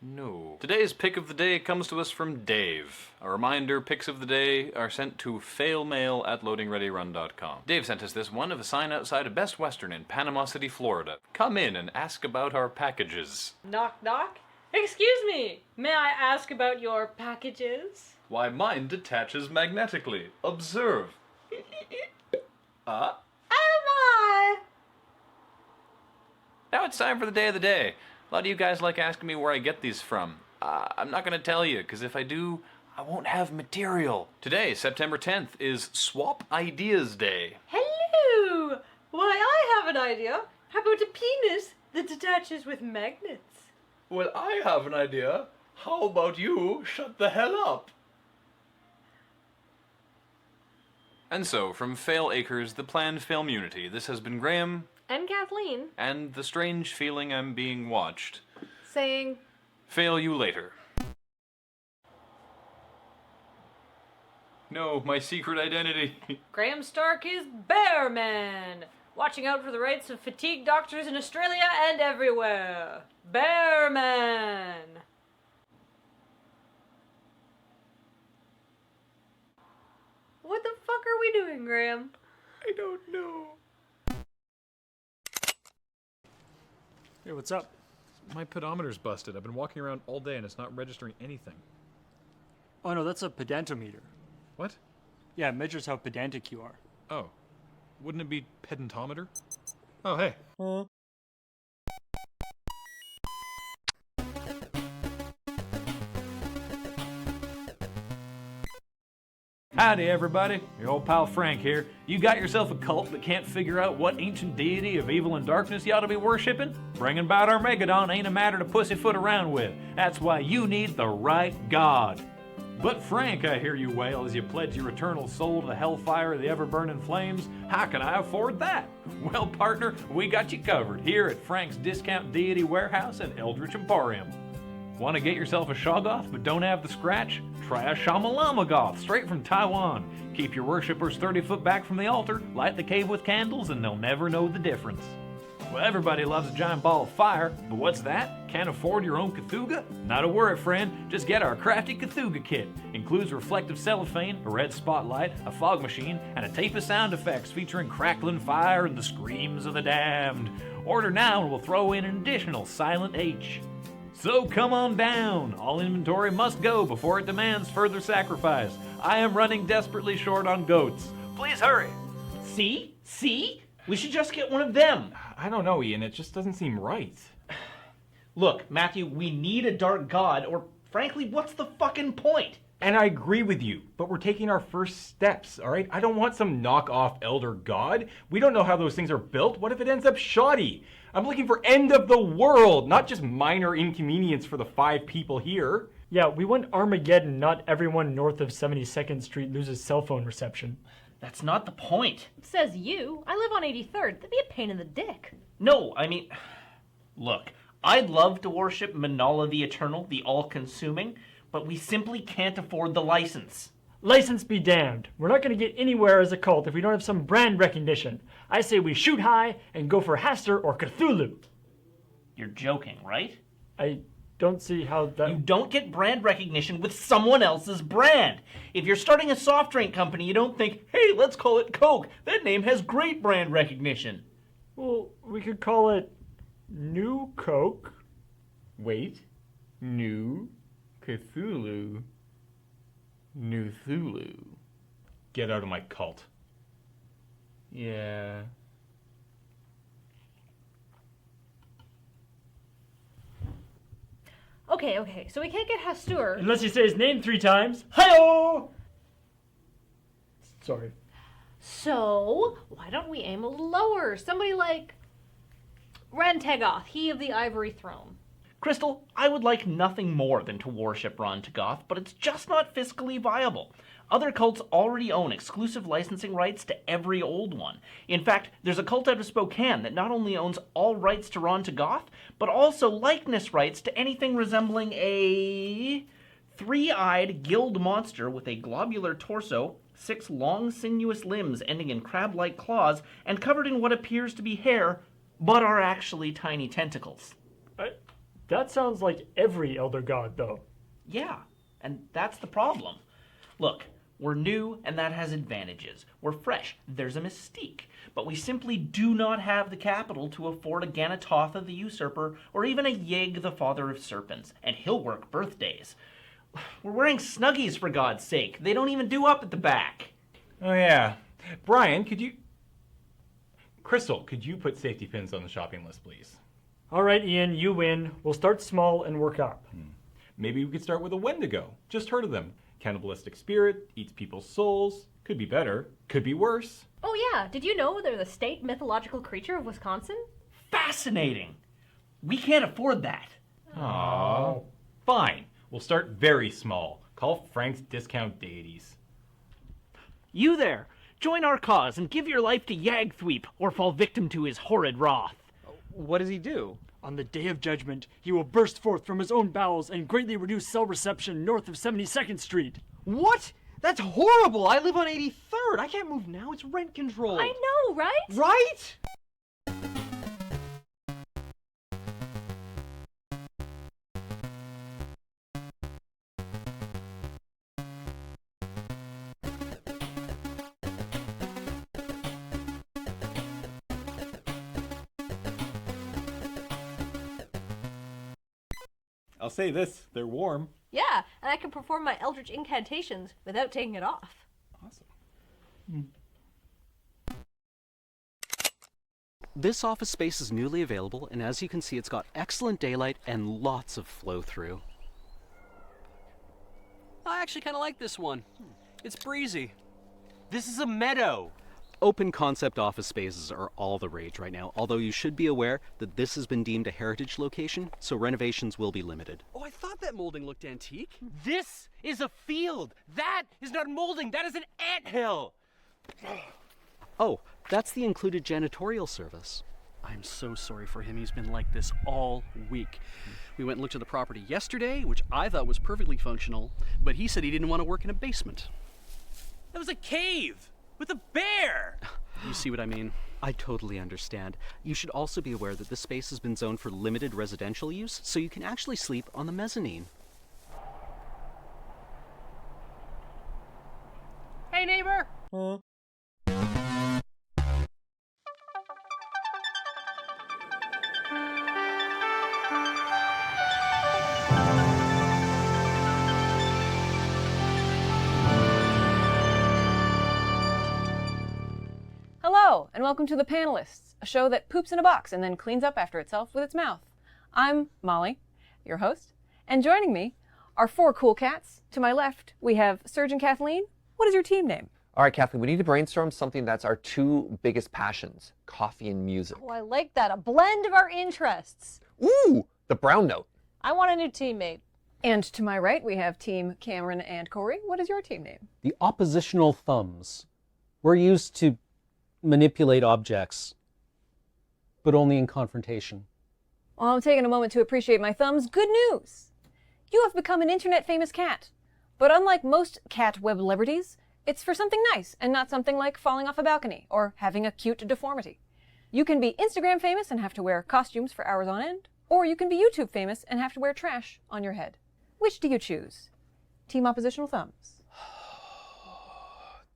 No. Today's pick of the day comes to us from Dave. A reminder, picks of the day are sent to failmail@loadingreadyrun.com. Dave sent us this one of a sign outside of Best Western in Panama City, Florida. Come in and ask about our packages. Knock, knock. Excuse me. May I ask about your packages? Why, mine detaches magnetically. Observe. Oh my! Now it's time for the day of the day. A lot of you guys like asking me where I get these from. I'm not going to tell you, because if I do, I won't have material. Today, September 10th, is Swap Ideas Day. Hello! Why, I have an idea. How about a penis that detaches with magnets? Well, I have an idea. How about you shut the hell up? And so, from Fail Acres, the planned Failmunity, this has been Graham. And Kathleen. And the strange feeling I'm being watched. Saying, fail you later. No, my secret identity. Graham Stark is Bearman. Watching out for the rights of fatigued doctors in Australia and everywhere. Bearman. What the fuck are we doing, Graham? I don't know. Hey, what's up? My pedometer's busted. I've been walking around all day and it's not registering anything. Oh no, that's a pedantometer. What? Yeah, it measures how pedantic you are. Oh. Wouldn't it be pedantometer? Oh, hey. Howdy, everybody. Your old pal Frank here. You got yourself a cult that can't figure out what ancient deity of evil and darkness you ought to be worshipping? Bringing about Armageddon ain't a matter to pussyfoot around with. That's why you need the right God. But Frank, I hear you wail as you pledge your eternal soul to the hellfire of the ever-burning flames. How can I afford that? Well, partner, we got you covered here at Frank's Discount Deity Warehouse and Eldritch Emporium. Want to get yourself a Shoggoth but don't have the scratch? Try a Shamalama Goth straight from Taiwan. Keep your worshippers 30 foot back from the altar, light the cave with candles, and they'll never know the difference. Well, everybody loves a giant ball of fire, but what's that? Can't afford your own Cthulhu? Not a worry, friend. Just get our crafty Cthulhu kit. Includes reflective cellophane, a red spotlight, a fog machine, and a tape of sound effects featuring crackling fire and the screams of the damned. Order now and we'll throw in an additional silent H. So come on down. All inventory must go before it demands further sacrifice. I am running desperately short on goats. Please hurry. See? We should just get one of them. I don't know, Ian. It just doesn't seem right. Look, Matthew, we need a dark god, or frankly, what's the fucking point? And I agree with you, but we're taking our first steps, all right? I don't want some knockoff elder god. We don't know how those things are built. What if it ends up shoddy? I'm looking for end of the world, not just minor inconvenience for the 5 people here. Yeah, we want Armageddon, not everyone north of 72nd Street loses cell phone reception. That's not the point. Says you. I live on 83rd. That'd be a pain in the dick. No, I mean, look, I'd love to worship Manala the Eternal, the All-Consuming, but we simply can't afford the license. License be damned. We're not going to get anywhere as a cult if we don't have some brand recognition. I say we shoot high and go for Hastur or Cthulhu. You're joking, right? I don't see how that... You don't get brand recognition with someone else's brand. If you're starting a soft drink company, you don't think, hey, let's call it Coke. That name has great brand recognition. Well, we could call it New Coke. Wait. New Cthulhu. New Thulu. Get out of my cult. Yeah. Okay, so we can't get Hastur. Unless you say his name 3 times. Hi-oh! Sorry. So, why don't we aim a little lower? Somebody like Rantegoth, he of the Ivory Throne. Crystal, I would like nothing more than to worship Rantegoth, but it's just not fiscally viable. Other cults already own exclusive licensing rights to every old one. In fact, there's a cult out of Spokane that not only owns all rights to Rantegoth, but also likeness rights to anything resembling a 3-eyed guild monster with a globular torso, 6 long sinuous limbs ending in crab-like claws, and covered in what appears to be hair, but are actually tiny tentacles. That sounds like every elder god, though. Yeah, and that's the problem. Look, we're new, and that has advantages. We're fresh, there's a mystique. But we simply do not have the capital to afford a Ganatotha the Usurper, or even a Yeg the Father of Serpents, and he'll work birthdays. We're wearing Snuggies, for God's sake. They don't even do up at the back. Oh, yeah. Brian, Crystal, could you put safety pins on the shopping list, please? All right, Ian, you win. We'll start small and work up. Maybe we could start with a Wendigo. Just heard of them. Cannibalistic spirit, eats people's souls. Could be better. Could be worse. Oh yeah, did you know they're the state mythological creature of Wisconsin? Fascinating. We can't afford that. Aww. Fine. We'll start very small. Call Frank's Discount Deities. You there. Join our cause and give your life to Yagthweep, or fall victim to his horrid wrath. What does he do? On the day of judgment, he will burst forth from his own bowels and greatly reduce cell reception north of 72nd Street. What? That's horrible! I live on 83rd! I can't move now, it's rent controlled! I know, right? Right? I'll say this, they're warm. Yeah, and I can perform my eldritch incantations without taking it off. Awesome. This office space is newly available, and as you can see, it's got excellent daylight and lots of flow-through. I actually kind of like this one. It's breezy. This is a meadow. Open concept office spaces are all the rage right now, although you should be aware that this has been deemed a heritage location, so renovations will be limited. Oh, I thought that molding looked antique. This is a field. That is not molding. That is an anthill. Oh, that's the included janitorial service. I'm so sorry for him. He's been like this all week. We went and looked at the property yesterday, which I thought was perfectly functional, but he said he didn't want to work in a basement. That was a cave with a bear! You see what I mean? I totally understand. You should also be aware that this space has been zoned for limited residential use, so you can actually sleep on the mezzanine. Hey, neighbor! Hello, and welcome to The Panalysts, a show that poops in a box and then cleans up after itself with its mouth. I'm Molly, your host, and joining me are four cool cats. To my left, we have Serge and Kathleen. What is your team name? All right, Kathleen, we need to brainstorm something that's our two biggest passions, coffee and music. Oh, I like that. A blend of our interests. Ooh, the brown note. I want a new teammate. And to my right, we have Team Cameron and Corey. What is your team name? The oppositional thumbs. We're used to manipulate objects, but only in confrontation. Well, I'm taking a moment to appreciate my thumbs. Good news! You have become an internet famous cat. But unlike most cat web celebrities, it's for something nice and not something like falling off a balcony or having a cute deformity. You can be Instagram famous and have to wear costumes for hours on end, or you can be YouTube famous and have to wear trash on your head. Which do you choose? Team oppositional thumbs.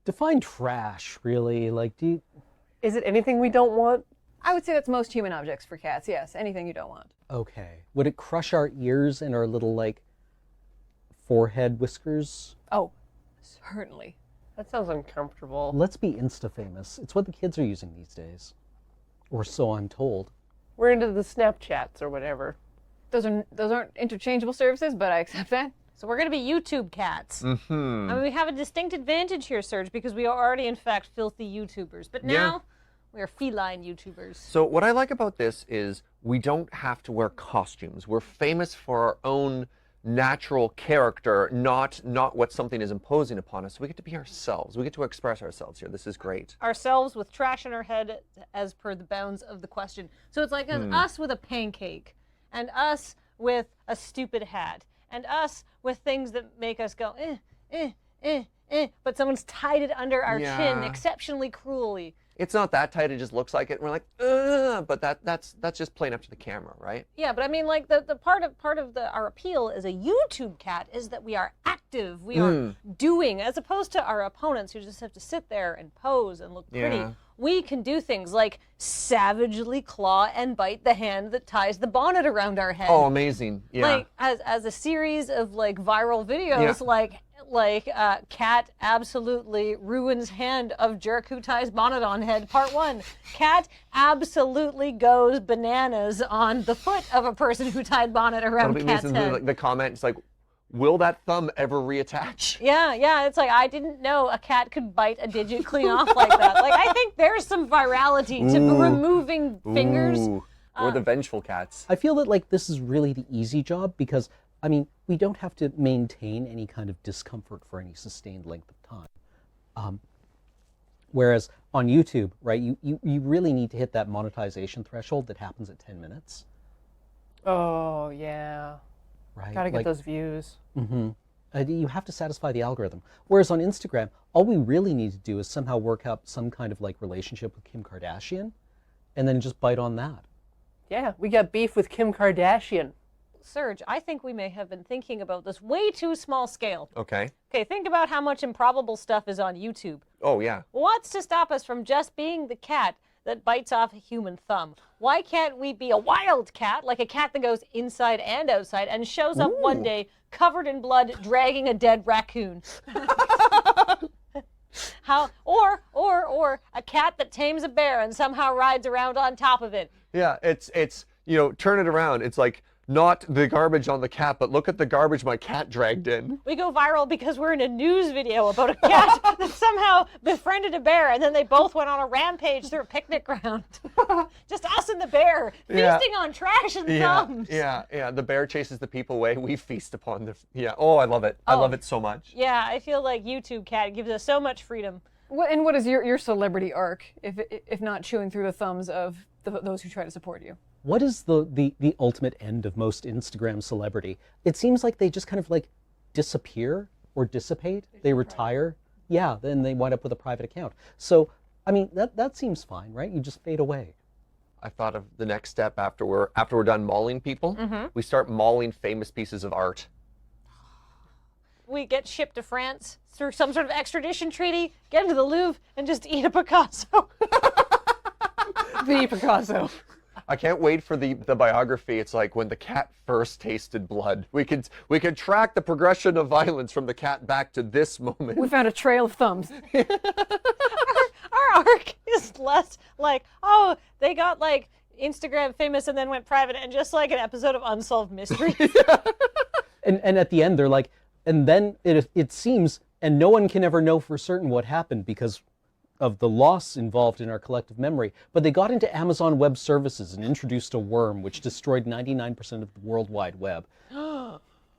Define trash, really. Like, do you... Is it anything we don't want? I would say that's most human objects for cats, yes. Anything you don't want. Okay. Would it crush our ears and our little, like, forehead whiskers? Oh, certainly. That sounds uncomfortable. Let's be Insta-famous. It's what the kids are using these days. Or so I'm told. We're into the Snapchats or whatever. Those aren't interchangeable services, but I accept that. So we're going to be YouTube cats. Mm-hmm. I mean, we have a distinct advantage here, Serge, because we are already, in fact, filthy YouTubers. But now, we are feline YouTubers. So what I like about this is we don't have to wear costumes. We're famous for our own natural character, not what something is imposing upon us. We get to be ourselves. We get to express ourselves here. This is great. Ourselves with trash in our head as per the bounds of the question. So it's like us with a pancake, and us with a stupid hat, and us with things that make us go, but someone's tied it under our chin exceptionally cruelly. It's not that tight, it just looks like it. And we're like, ugh, but that's just playing up to the camera, right? Yeah, but I mean, like, the part of our appeal as a YouTube cat is that we are active, we are doing, as opposed to our opponents who just have to sit there and pose and look pretty. Yeah. We can do things like savagely claw and bite the hand that ties the bonnet around our head. Oh, amazing. Yeah. Like, as a series of, like, viral videos, like cat absolutely ruins hand of jerk who ties bonnet on head, part 1. Cat absolutely goes bananas on the foot of a person who tied bonnet around cat's head. Like, the comment is like, will that thumb ever reattach? Yeah, it's like, I didn't know a cat could bite a digit clean off like that. Like, I think there's some virality to removing fingers. Or the vengeful cats. I feel that, like, this is really the easy job because, I mean, we don't have to maintain any kind of discomfort for any sustained length of time. Whereas on YouTube, right, you really need to hit that monetization threshold that happens at 10 minutes. Oh, yeah. Right? Gotta get those views. Mm-hmm. You have to satisfy the algorithm. Whereas on Instagram, all we really need to do is somehow work out some kind of, like, relationship with Kim Kardashian and then just bite on that. Yeah, we got beef with Kim Kardashian. Serge, I think we may have been thinking about this way too small scale. Okay. Okay, think about how much improbable stuff is on YouTube. Oh, yeah. What's to stop us from just being the cat that bites off a human thumb? Why can't we be a wild cat, like a cat that goes inside and outside and shows up one day covered in blood, dragging a dead raccoon? Or a cat that tames a bear and somehow rides around on top of it. Yeah, it's turn it around. It's like, not the garbage on the cat, but look at the garbage my cat dragged in. We go viral because we're in a news video about a cat that somehow befriended a bear, and then they both went on a rampage through a picnic ground. Just us and the bear, feasting on trash and thumbs. Yeah. The bear chases the people away. We feast upon the... Yeah. Oh, I love it. I love it so much. Yeah, I feel like YouTube Cat gives us so much freedom. And what is your celebrity arc, if not chewing through the thumbs of those who try to support you. What is the ultimate end of most Instagram celebrity? It seems like they just kind of like disappear or dissipate. They retire. Yeah, then they wind up with a private account. So, I mean, that seems fine, right? You just fade away. I thought of the next step after we're done mauling people. We start mauling famous pieces of art. We get shipped to France through some sort of extradition treaty, get into the Louvre, and just eat a Picasso. The Picasso. I can't wait for the biography. It's like when the cat first tasted blood. We could track the progression of violence from the cat back to this moment. We found a trail of thumbs. Our arc is less like, oh, they got like Instagram famous and then went private, and just like an episode of Unsolved Mysteries. And at the end, they're like, and then it seems, and no one can ever know for certain what happened because of the loss involved in our collective memory, but they got into Amazon Web Services and introduced a worm which destroyed 99% of the World Wide Web.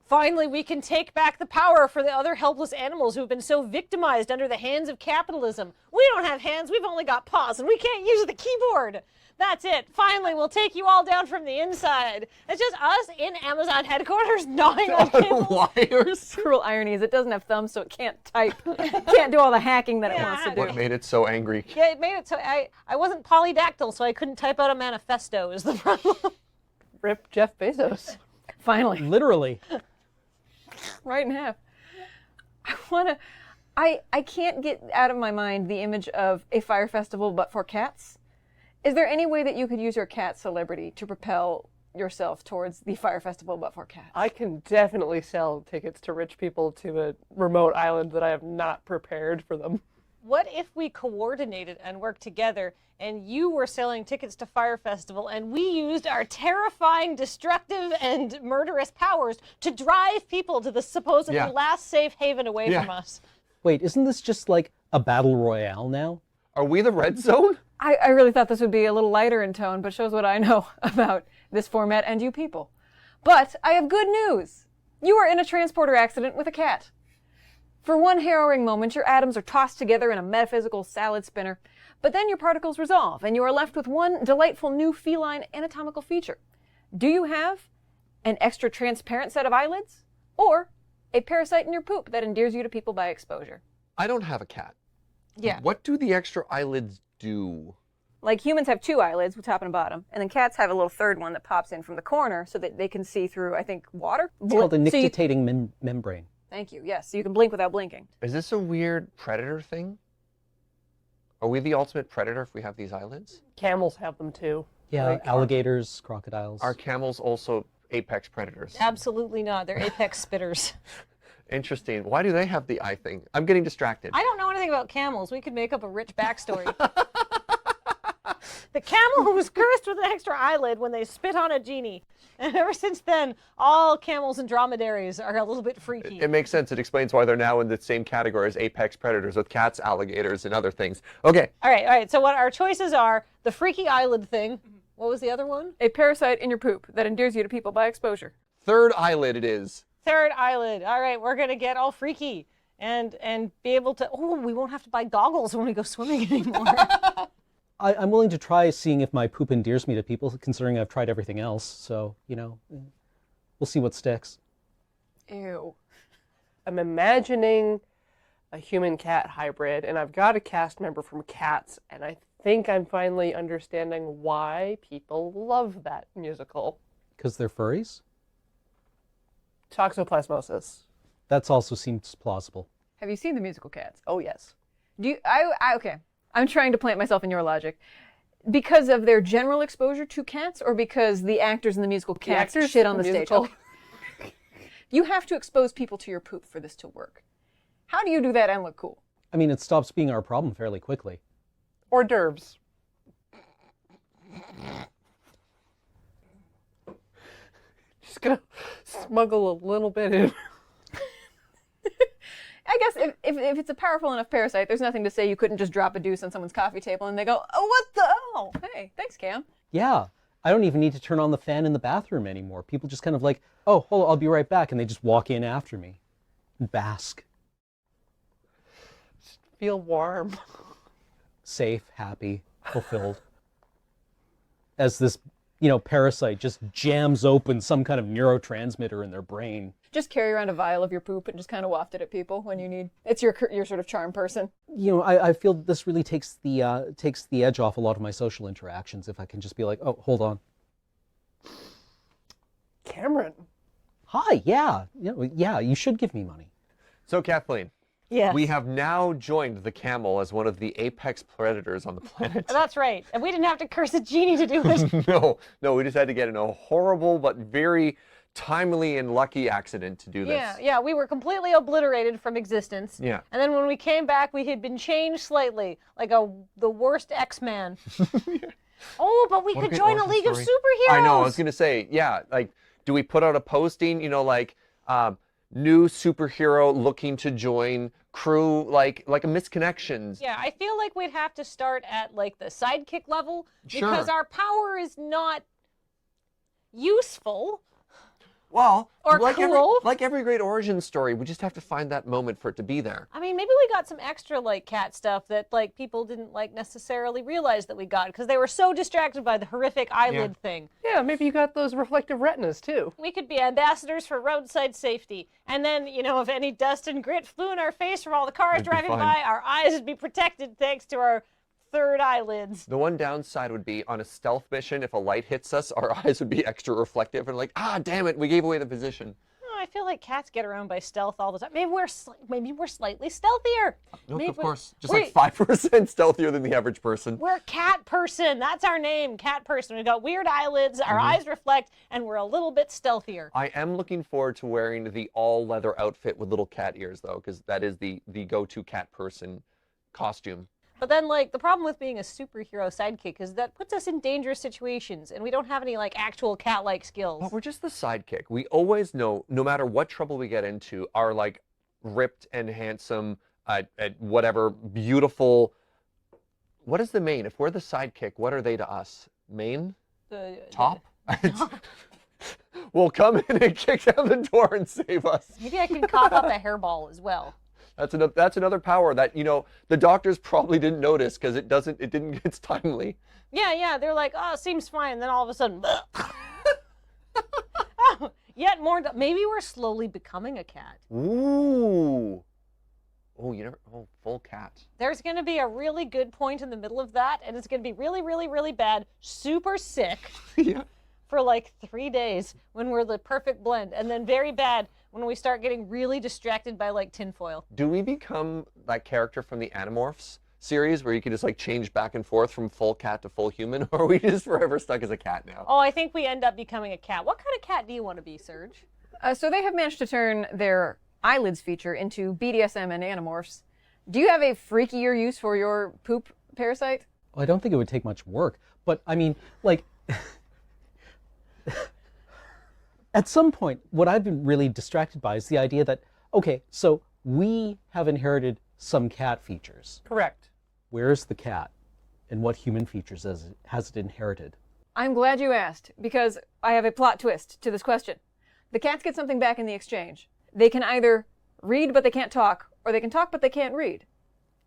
Finally, we can take back the power for the other helpless animals who've been so victimized under the hands of capitalism. We don't have hands, we've only got paws, and we can't use the keyboard. That's it. Finally, we'll take you all down from the inside. It's just us in Amazon headquarters gnawing on cables. Wires. Cruel irony is it doesn't have thumbs, so it can't type. It can't do all the hacking that it wants to do. What made it so angry? Yeah, it made it so I wasn't polydactyl, so I couldn't type out a manifesto is the problem. Rip Jeff Bezos. Finally. Literally. Right in half. I can't get out of my mind the image of a fire festival but for cats. Is there any way that you could use your cat celebrity to propel yourself towards the fire festival but for cats? I can definitely sell tickets to rich people to a remote island that I have not prepared for them. What if we coordinated and worked together and you were selling tickets to Fire Festival and we used our terrifying, destructive, and murderous powers to drive people to the supposedly last safe haven away from us? Wait, isn't this just like a battle royale now? Are we the red zone? I really thought this would be a little lighter in tone, but shows what I know about this format and you people. But I have good news. You are in a transporter accident with a cat. For one harrowing moment, your atoms are tossed together in a metaphysical salad spinner, but then your particles resolve, and you are left with one delightful new feline anatomical feature. Do you have an extra transparent set of eyelids, or a parasite in your poop that endears you to people by exposure? I don't have a cat. Yeah. What do the extra eyelids do? Like humans have two eyelids, top and bottom, and then cats have a little third one that pops in from the corner so that they can see through, I think, water? It's called a nictitating membrane. Thank you, yes. So you can blink without blinking. Is this a weird predator thing? Are we the ultimate predator if we have these eyelids? Camels have them too. Yeah, Like, alligators, crocodiles. Are camels also apex predators? Absolutely not. They're apex spitters. Interesting. Why do they have the eye thing? I'm getting distracted. I don't know anything about camels. We could make up a rich backstory. The camel who was cursed with an extra eyelid when they spit on a genie. And ever since then, all camels and dromedaries are a little bit freaky. It makes sense. It explains why they're now in the same category as apex predators with cats, alligators, and other things. Okay. All right. So what our choices are, the freaky eyelid thing. What was the other one? A parasite in your poop that endears you to people by exposure. Third eyelid it is. Third eyelid. All right, we're going to get all freaky and be able to, we won't have to buy goggles when we go swimming anymore. I'm willing to try seeing if my poop endears me to people, considering I've tried everything else. So, you know, we'll see what sticks. Ew. I'm imagining a human-cat hybrid, and I've got a cast member from Cats, and I think I'm finally understanding why people love that musical. Because they're furries? Toxoplasmosis. That also seems plausible. Have you seen the musical Cats? Oh, yes. Do you? Okay. I'm trying to plant myself in your logic. Because of their general exposure to cats, or because the actors in the musical Cats shit on the stage? Okay. You have to expose people to your poop for this to work. How do you do that and look cool? I mean, it stops being our problem fairly quickly. Hors d'oeuvres. Just gonna smuggle a little bit in. I guess if it's a powerful enough parasite, there's nothing to say you couldn't just drop a deuce on someone's coffee table and they go, oh, what the? Oh, hey, thanks, Cam. Yeah. I don't even need to turn on the fan in the bathroom anymore. People just kind of like, oh, hold on, I'll be right back. And they just walk in after me and bask. Just feel warm. Safe, happy, fulfilled. as this, parasite just jams open some kind of neurotransmitter in their brain. Just carry around a vial of your poop and just kind of waft it at people when you need. It's your sort of charm person. I feel this really takes the edge off a lot of my social interactions if I can just be like, oh, hold on. Cameron. Hi, yeah, you should give me money. So Kathleen, Yes. we have now joined the camel as one of the apex predators on the planet. That's right. And we didn't have to curse a genie to do it. No, we just had to get in a horrible but very timely and lucky accident to do this. Yeah, we were completely obliterated from existence. Yeah. And then when we came back, we had been changed slightly, like the worst X-Man. Oh, but we could join a league of superheroes. I know, I was going to say, yeah, like, do we put out a posting, new superhero looking to join crew, like a misconnections? Yeah, I feel like we'd have to start at like the sidekick level because Sure. our power is not useful. Well, Or like cool. every great origin story, we just have to find that moment for it to be there. I mean, maybe we got some extra like cat stuff that like people didn't like necessarily realize that we got because they were so distracted by the horrific eyelid thing. Yeah, maybe you got those reflective retinas too. We could be ambassadors for roadside safety. And then, if any dust and grit flew in our face from all the cars It'd be driving fine. by, our eyes would be protected thanks to our third eyelids. The one downside would be on a stealth mission, if a light hits us, our eyes would be extra reflective and like, damn it, we gave away the position. Oh, I feel like cats get around by stealth all the time. Maybe we're slightly stealthier. No, Maybe of course, just wait, like 5% stealthier than the average person. We're cat person. That's our name, cat person. We got weird eyelids, our eyes reflect, and we're a little bit stealthier. I am looking forward to wearing the all-leather outfit with little cat ears, though, because that is the go-to cat person costume. But then, like, the problem with being a superhero sidekick is that puts us in dangerous situations, and we don't have any, like, actual cat-like skills. But we're just the sidekick. We always know, no matter what trouble we get into, our, like, ripped and handsome, whatever, beautiful... What is the main? If we're the sidekick, what are they to us? Main? Top? We'll come in and kick down the door and save us. Maybe I can cough up a hairball as well. That's another power that, the doctors probably didn't notice because it's timely. Yeah, they're like, oh, seems fine, and then all of a sudden, oh, yet more, maybe we're slowly becoming a cat. Ooh. Oh, full cat. There's going to be a really good point in the middle of that, and it's going to be really, really, really bad, super sick for like 3 days when we're the perfect blend, and then very bad when we start getting really distracted by like tinfoil. Do we become that character from the Animorphs series where you can just like change back and forth from full cat to full human, or are we just forever stuck as a cat now? Oh, I think we end up becoming a cat. What kind of cat do you want to be, Serge? So they have managed to turn their eyelids feature into BDSM and Animorphs. Do you have a freakier use for your poop parasite? Well, I don't think it would take much work, but I mean, like, at some point, what I've been really distracted by is the idea that, okay, so we have inherited some cat features. Correct. Where's the cat? And what human features has it inherited? I'm glad you asked, because I have a plot twist to this question. The cats get something back in the exchange. They can either read but they can't talk, or they can talk but they can't read.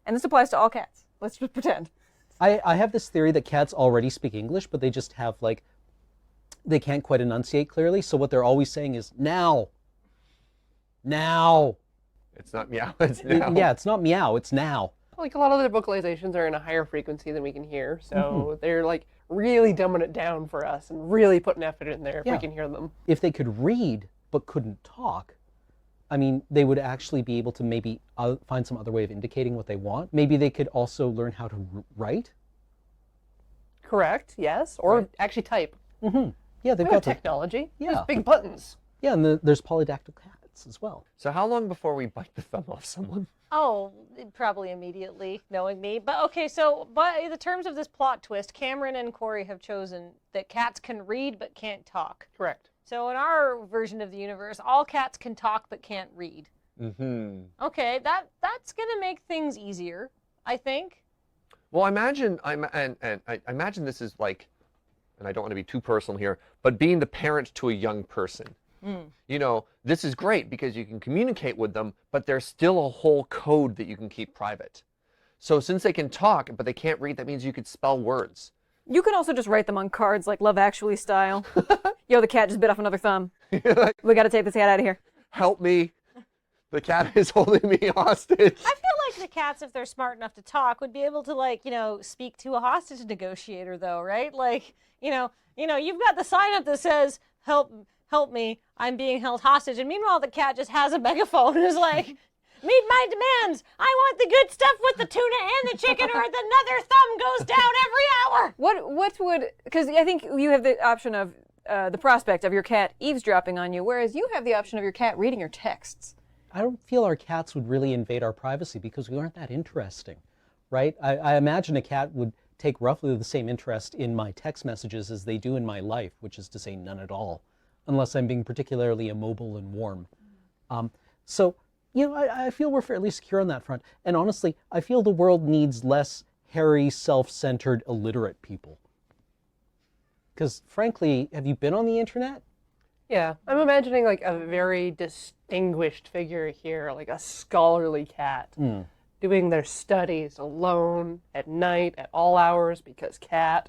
And this applies to all cats. Let's just pretend. I have this theory that cats already speak English, but they just have, like, they can't quite enunciate clearly, so what they're always saying is, now. Now. It's not meow, it's now. Yeah, it's not meow, it's now. Like a lot of their vocalizations are in a higher frequency than we can hear, so they're like really dumbing it down for us and really putting effort in there if we can hear them. If they could read but couldn't talk, I mean, they would actually be able to maybe find some other way of indicating what they want. Maybe they could also learn how to write. Correct, yes, or actually type. Yeah, they've We got have technology. Yeah. There's big buttons. Yeah, and there's polydactyl cats as well. So how long before we bite the thumb off someone? Oh, probably immediately, knowing me. But okay, so by the terms of this plot twist, Cameron and Corey have chosen that cats can read but can't talk. Correct. So in our version of the universe, all cats can talk but can't read. Okay, that's gonna make things easier, I think. Well, I imagine this is like, and I don't want to be too personal here, but being the parent to a young person. This is great because you can communicate with them, but there's still a whole code that you can keep private. So since they can talk, but they can't read, that means you could spell words. You can also just write them on cards like Love Actually style. Yo, the cat just bit off another thumb. We gotta take this cat out of here. Help me. The cat is holding me hostage. I feel like the cats, if they're smart enough to talk, would be able to, like, you know, speak to a hostage negotiator, though, right? Like, you know, you've got the sign up that says, help me, I'm being held hostage. And meanwhile, the cat just has a megaphone and is like, meet my demands. I want the good stuff with the tuna and the chicken, or another thumb goes down every hour. What would, because I think you have the option of the prospect of your cat eavesdropping on you, whereas you have the option of your cat reading your texts. I don't feel our cats would really invade our privacy because we aren't that interesting, right? I imagine a cat would take roughly the same interest in my text messages as they do in my life, which is to say none at all, unless I'm being particularly immobile and warm. So, you know, I feel we're fairly secure on that front. And honestly, I feel the world needs less hairy, self-centered, illiterate people. Because frankly, have you been on the internet? Yeah, I'm imagining like a very distinguished figure here, like a scholarly cat, doing their studies alone at night at all hours because cat.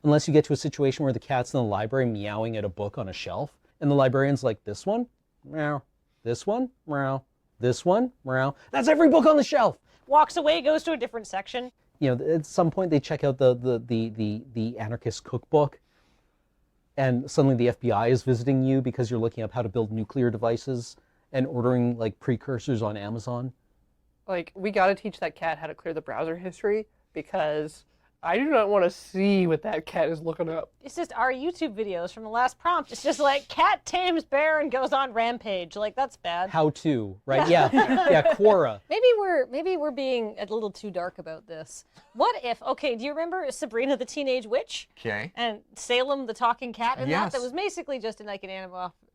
Unless you get to a situation where the cat's in the library meowing at a book on a shelf, and the librarian's like, this one, meow, this one, meow, this one, meow. That's every book on the shelf. Walks away, goes to a different section. You know, at some point they check out the anarchist cookbook, and suddenly the FBI is visiting you because you're looking up how to build nuclear devices and ordering like precursors on Amazon. Like, we gotta teach that cat how to clear the browser history because I do not want to see what that cat is looking up. It's just our YouTube videos from the last prompt. It's just like, cat tames bear and goes on rampage. Like, that's bad. How to, right? Yeah, yeah, Quora. Maybe we're being a little too dark about this. What if, okay, do you remember Sabrina the Teenage Witch? Okay. And Salem the talking cat and Yes. that was basically just like an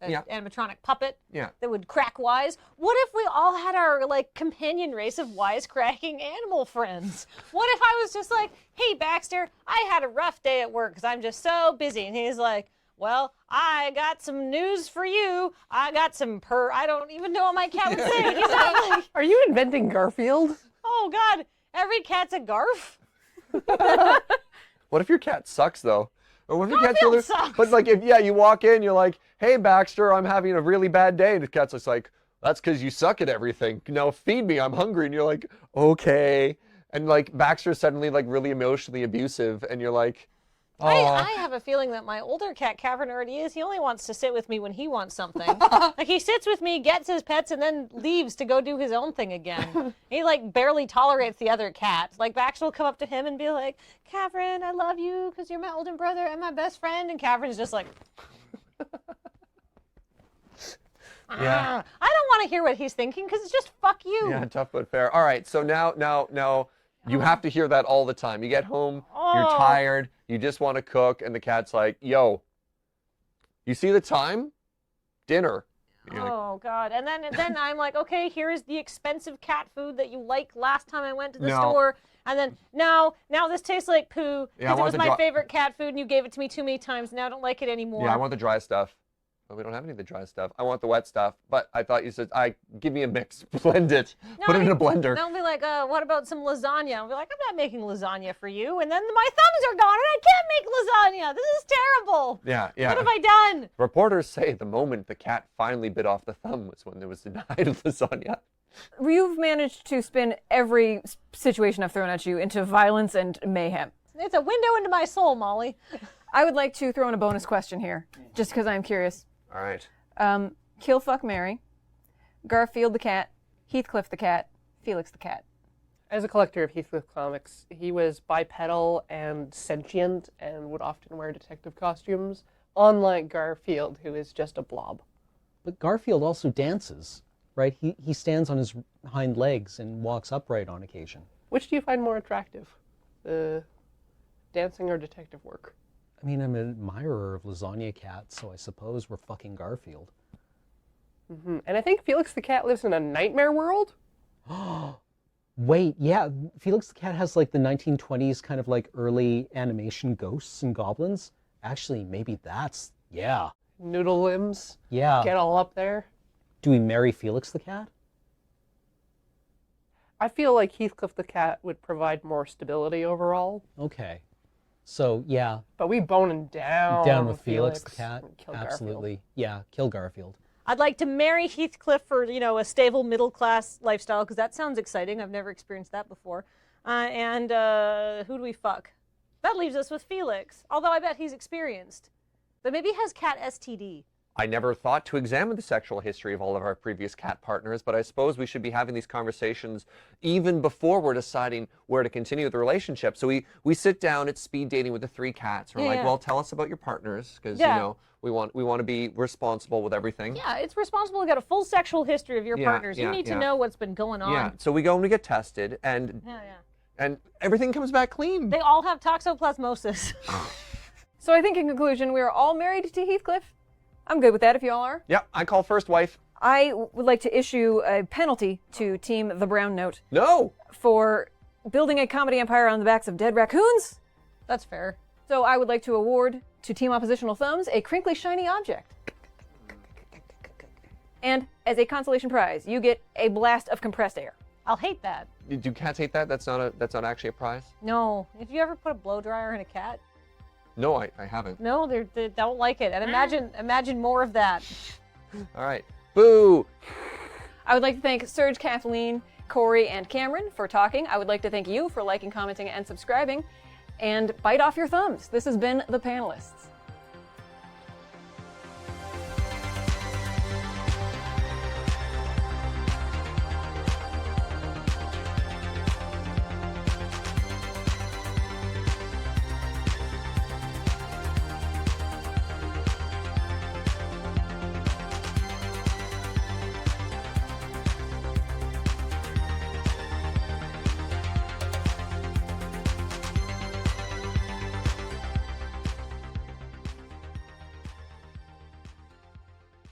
Yeah. animatronic puppet Yeah. that would crack wise. What if we all had our like companion race of wisecracking animal friends? What if I was just like, hey Baxter, I had a rough day at work because I'm just so busy. And he's like, well, I got some news for you. I got some I don't even know what my cat would say. He's not like, are you inventing Garfield? Oh God, every cat's a Garf. What if your cat sucks though? Or what if your cat's Garfield really, sucks. but like if you walk in, you're like, hey Baxter, I'm having a really bad day. And the cat's just like, that's because you suck at everything. Now feed me, I'm hungry. And you're like, okay. And like Baxter's suddenly like really emotionally abusive, and you're like, oh. I have a feeling that my older cat, Cavern, already is. He only wants to sit with me when he wants something. Like, he sits with me, gets his pets, and then leaves to go do his own thing again. He, like, barely tolerates the other cat. Like, Baxter will come up to him and be like, Cavern, I love you because you're my older brother and my best friend. And Cavern's just like... Yeah. I don't want to hear what he's thinking because it's just fuck you. Yeah, tough but fair. All right, so now you have to hear that all the time. You get home, you're Oh. tired, you just want to cook, and the cat's like, yo, you see the time? Dinner. You're like, Oh God! And then I'm like, okay, here's the expensive cat food that you liked last time I went to the No. store. And then now this tastes like poo Yeah, I because it want was the my dry- favorite cat food and you gave it to me too many times. Now I don't like it anymore. yeah, I want the dry stuff. But we don't have any of the dry stuff. I want the wet stuff. But I thought you said, give me a mix, blend it, put it in a blender. Now I'll be like, what about some lasagna? I'll be like, I'm not making lasagna for you. And then my thumbs are gone and I can't make lasagna. This is terrible. Yeah, yeah. What have I done? Reporters say the moment the cat finally bit off the thumb was when there was denied lasagna. You've managed to spin every situation I've thrown at you into violence and mayhem. It's a window into my soul, Molly. I would like to throw in a bonus question here, just because I'm curious. All right. Kill, fuck, marry. Garfield the cat, Heathcliff the cat, Felix the cat. As a collector of Heathcliff comics, he was bipedal and sentient and would often wear detective costumes, unlike Garfield, who is just a blob. But Garfield also dances, right? He stands on his hind legs and walks upright on occasion. Which do you find more attractive? The dancing or detective work? I mean, I'm an admirer of Lasagna Cat, so I suppose we're fucking Garfield. Mm-hmm. And I think Felix the cat lives in a nightmare world? Wait, yeah, Felix the Cat has like the 1920s kind of like early animation ghosts and goblins. Actually, maybe that's, yeah. Noodle limbs? Yeah. Get all up there? Do we marry Felix the Cat? I feel like Heathcliff the cat would provide more stability overall. Okay. So yeah. But we boning down. Down with Felix the cat. Kill Absolutely. Garfield. Yeah, kill Garfield. I'd like to marry Heathcliff for, a stable middle-class lifestyle, because that sounds exciting. I've never experienced that before. And who do we fuck? That leaves us with Felix, although I bet he's experienced. But maybe he has cat STD. I never thought to examine the sexual history of all of our previous cat partners, but I suppose we should be having these conversations even before we're deciding where to continue the relationship. So we sit down at speed dating with the 3 cats. We're like, well, tell us about your partners, because, we want to be responsible with everything. Yeah, it's responsible to get a full sexual history of your partners. You need to know what's been going on. Yeah, so we go and we get tested, and everything comes back clean. They all have toxoplasmosis. So I think in conclusion, we are all married to Heathcliff. I'm good with that if you all are. Yeah, I call first wife. I would like to issue a penalty to Team The Brown Note. No! For building a comedy empire on the backs of dead raccoons. That's fair. So I would like to award to Team Oppositional Thumbs a crinkly shiny object. And as a consolation prize, you get a blast of compressed air. I'll hate that. Do cats hate that? That's not actually a prize? No. Have you ever put a blow dryer in a cat? No, I haven't. No, they don't like it. And imagine more of that. All right. Boo! I would like to thank Serge, Kathleen, Corey, and Cameron for talking. I would like to thank you for liking, commenting, and subscribing. And bite off your thumbs. This has been The Panelists.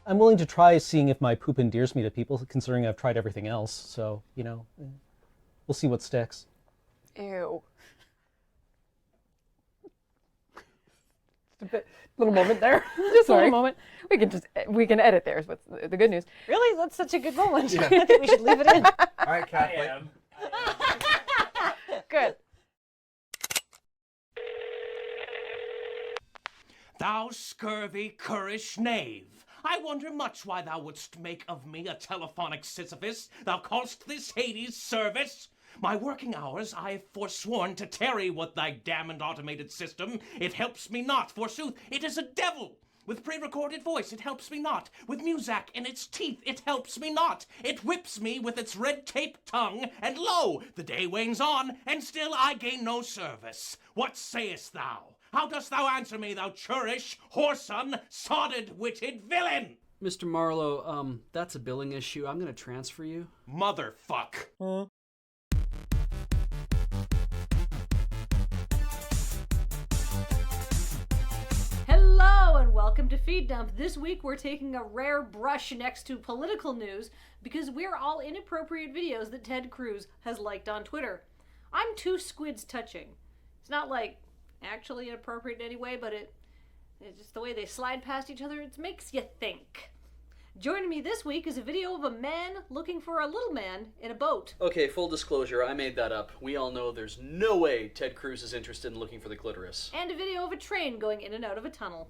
I'm willing to try seeing if my poop endears me to people, considering I've tried everything else. So, we'll see what sticks. Ew. Just a little moment there. Just a little moment. We can edit there is what's the good news. Really? That's such a good moment. I think we should leave it in. All right, Kathleen. Good. Thou scurvy, currish knave, I wonder much why thou wouldst make of me a telephonic Sisyphus. Thou call'st this Hades service. My working hours I've forsworn to tarry with thy damned automated system. It helps me not, forsooth, it is a devil. With pre-recorded voice, it helps me not. With Muzak in its teeth, it helps me not. It whips me with its red-tape tongue, and lo, the day wanes on, and still I gain no service. What sayest thou? How dost thou answer me, thou churlish, whoreson, sodded-witted villain? Mr. Marlowe, that's a billing issue. I'm going to transfer you. Motherfuck. Hello and welcome to Feed Dump. This week we're taking a rare brush next to political news because we're all inappropriate videos that Ted Cruz has liked on Twitter. I'm 2 squids touching. It's not like actually inappropriate in any way, but it's just the way they slide past each other. It makes you think. Joining me this week is a video of a man looking for a little man in a boat. Okay, full disclosure, I made that up. We all know there's no way Ted Cruz is interested in looking for the clitoris. And a video of a train going in and out of a tunnel.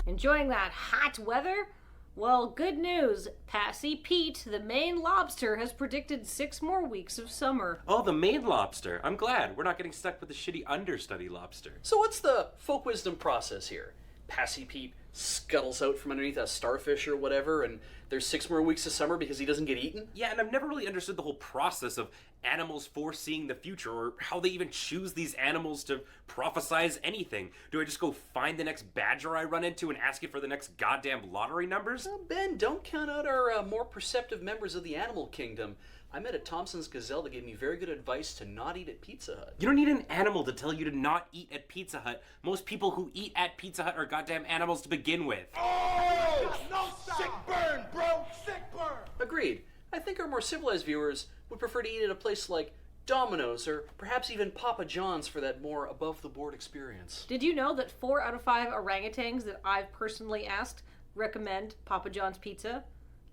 Enjoying that hot weather? Well, good news. Passy Pete, the Maine lobster, has predicted 6 more weeks of summer. Oh, the Maine lobster. I'm glad. We're not getting stuck with the shitty understudy lobster. So what's the folk wisdom process here? Passy Pete scuttles out from underneath a starfish or whatever, and there's 6 more weeks of summer because he doesn't get eaten? Yeah, and I've never really understood the whole process of animals foreseeing the future, or how they even choose these animals to prophesize anything. Do I just go find the next badger I run into and ask it for the next goddamn lottery numbers? Well, Ben, don't count out our more perceptive members of the animal kingdom. I met a Thompson's gazelle that gave me very good advice to not eat at Pizza Hut. You don't need an animal to tell you to not eat at Pizza Hut. Most people who eat at Pizza Hut are goddamn animals to begin with. Oh! No, sick burn, bro! Sick burn! Agreed. I think our more civilized viewers would prefer to eat at a place like Domino's or perhaps even Papa John's for that more above-the-board experience. Did you know that 4 out of 5 orangutans that I've personally asked recommend Papa John's pizza?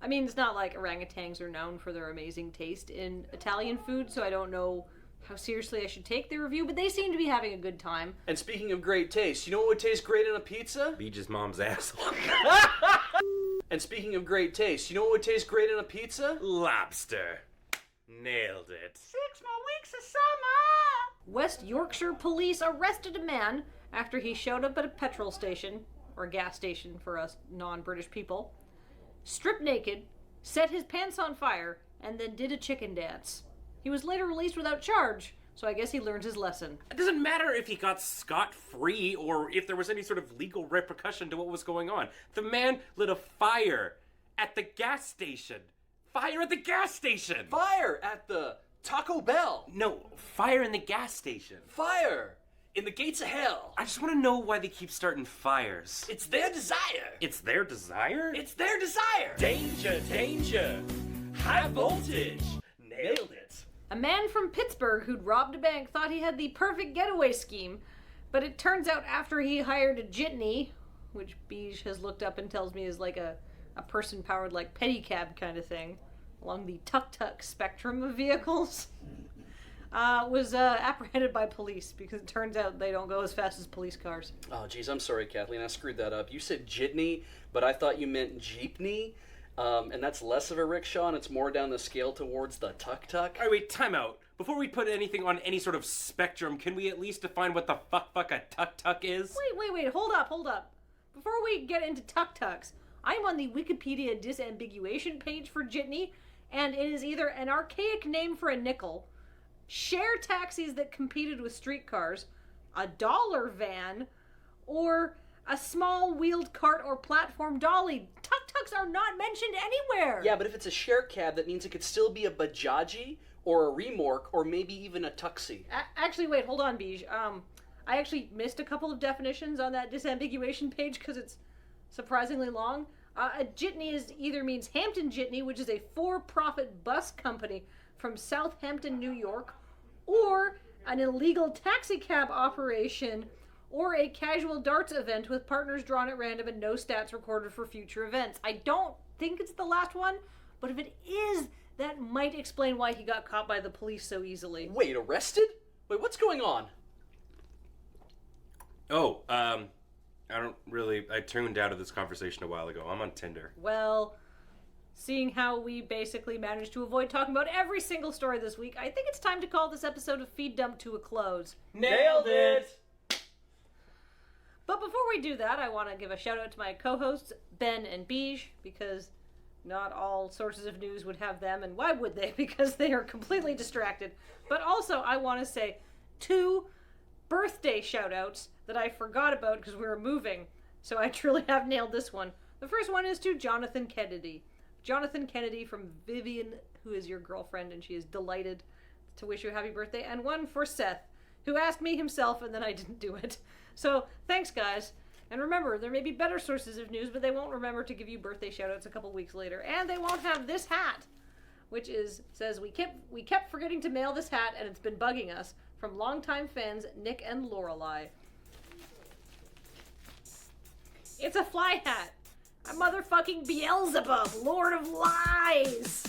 I mean, it's not like orangutans are known for their amazing taste in Italian food, so I don't know how seriously I should take the review, but they seem to be having a good time. And speaking of great taste, you know what would taste great in a pizza? Beach's mom's asshole. And speaking of great taste, you know what would taste great in a pizza? Lobster. Nailed it. 6 more weeks of summer! West Yorkshire police arrested a man after he showed up at a petrol station, or gas station for us non-British people, stripped naked, set his pants on fire, and then did a chicken dance. He was later released without charge, so I guess he learned his lesson. It doesn't matter if he got scot-free or if there was any sort of legal repercussion to what was going on. The man lit a fire at the gas station. Fire at the gas station! Fire at the Taco Bell! No, fire in the gas station. Fire in the gates of hell! I just want to know why they keep starting fires. It's their desire! It's their desire? It's their desire! Danger, danger! High voltage! Nailed it! A man from Pittsburgh who'd robbed a bank thought he had the perfect getaway scheme, but it turns out after he hired a jitney, which Beige has looked up and tells me is like a person-powered like pedicab kind of thing, along the tuk-tuk spectrum of vehicles, was apprehended by police because it turns out they don't go as fast as police cars. Oh, geez, I'm sorry, Kathleen. I screwed that up. You said jitney, but I thought you meant jeepney. And that's less of a rickshaw, and it's more down the scale towards the tuk-tuk. All right, wait, time out. Before we put anything on any sort of spectrum, can we at least define what the fuck a tuk-tuk is? Wait, hold up. Before we get into tuk-tuks, I'm on the Wikipedia disambiguation page for jitney, and it is either an archaic name for a nickel, share taxis that competed with streetcars, a dollar van, or a small wheeled cart or platform dolly. Tuk-tuks are not mentioned anywhere. Yeah, but if it's a share cab, that means it could still be a bajaji or a remorque or maybe even a tuxi. Actually, wait, hold on, Beige. I actually missed a couple of definitions on that disambiguation page because it's surprisingly long. A jitney either means Hampton Jitney, which is a for-profit bus company from Southampton, New York, or an illegal taxi cab operation, or a casual darts event with partners drawn at random and no stats recorded for future events. I don't think it's the last one, but if it is, that might explain why he got caught by the police so easily. Wait, arrested? Wait, what's going on? Oh, I tuned out of this conversation a while ago. I'm on Tinder. Well, seeing how we basically managed to avoid talking about every single story this week, I think it's time to call this episode of Feed Dump to a close. Nailed it! But before we do that, I want to give a shout out to my co-hosts, Ben and Beige, because not all sources of news would have them, and why would they? Because they are completely distracted. But also, I want to say 2 birthday shout-outs that I forgot about because we were moving, so I truly have nailed this one. The first one is to Jonathan Kennedy. Jonathan Kennedy from Vivian, who is your girlfriend, and she is delighted to wish you a happy birthday. And one for Seth, who asked me himself, and then I didn't do it. So, thanks, guys. And remember, there may be better sources of news, but they won't remember to give you birthday shout-outs a couple weeks later. And they won't have this hat, which says, we kept forgetting to mail this hat, and it's been bugging us, from longtime fans Nick and Lorelei. It's a fly hat. A motherfucking Beelzebub, Lord of Lies.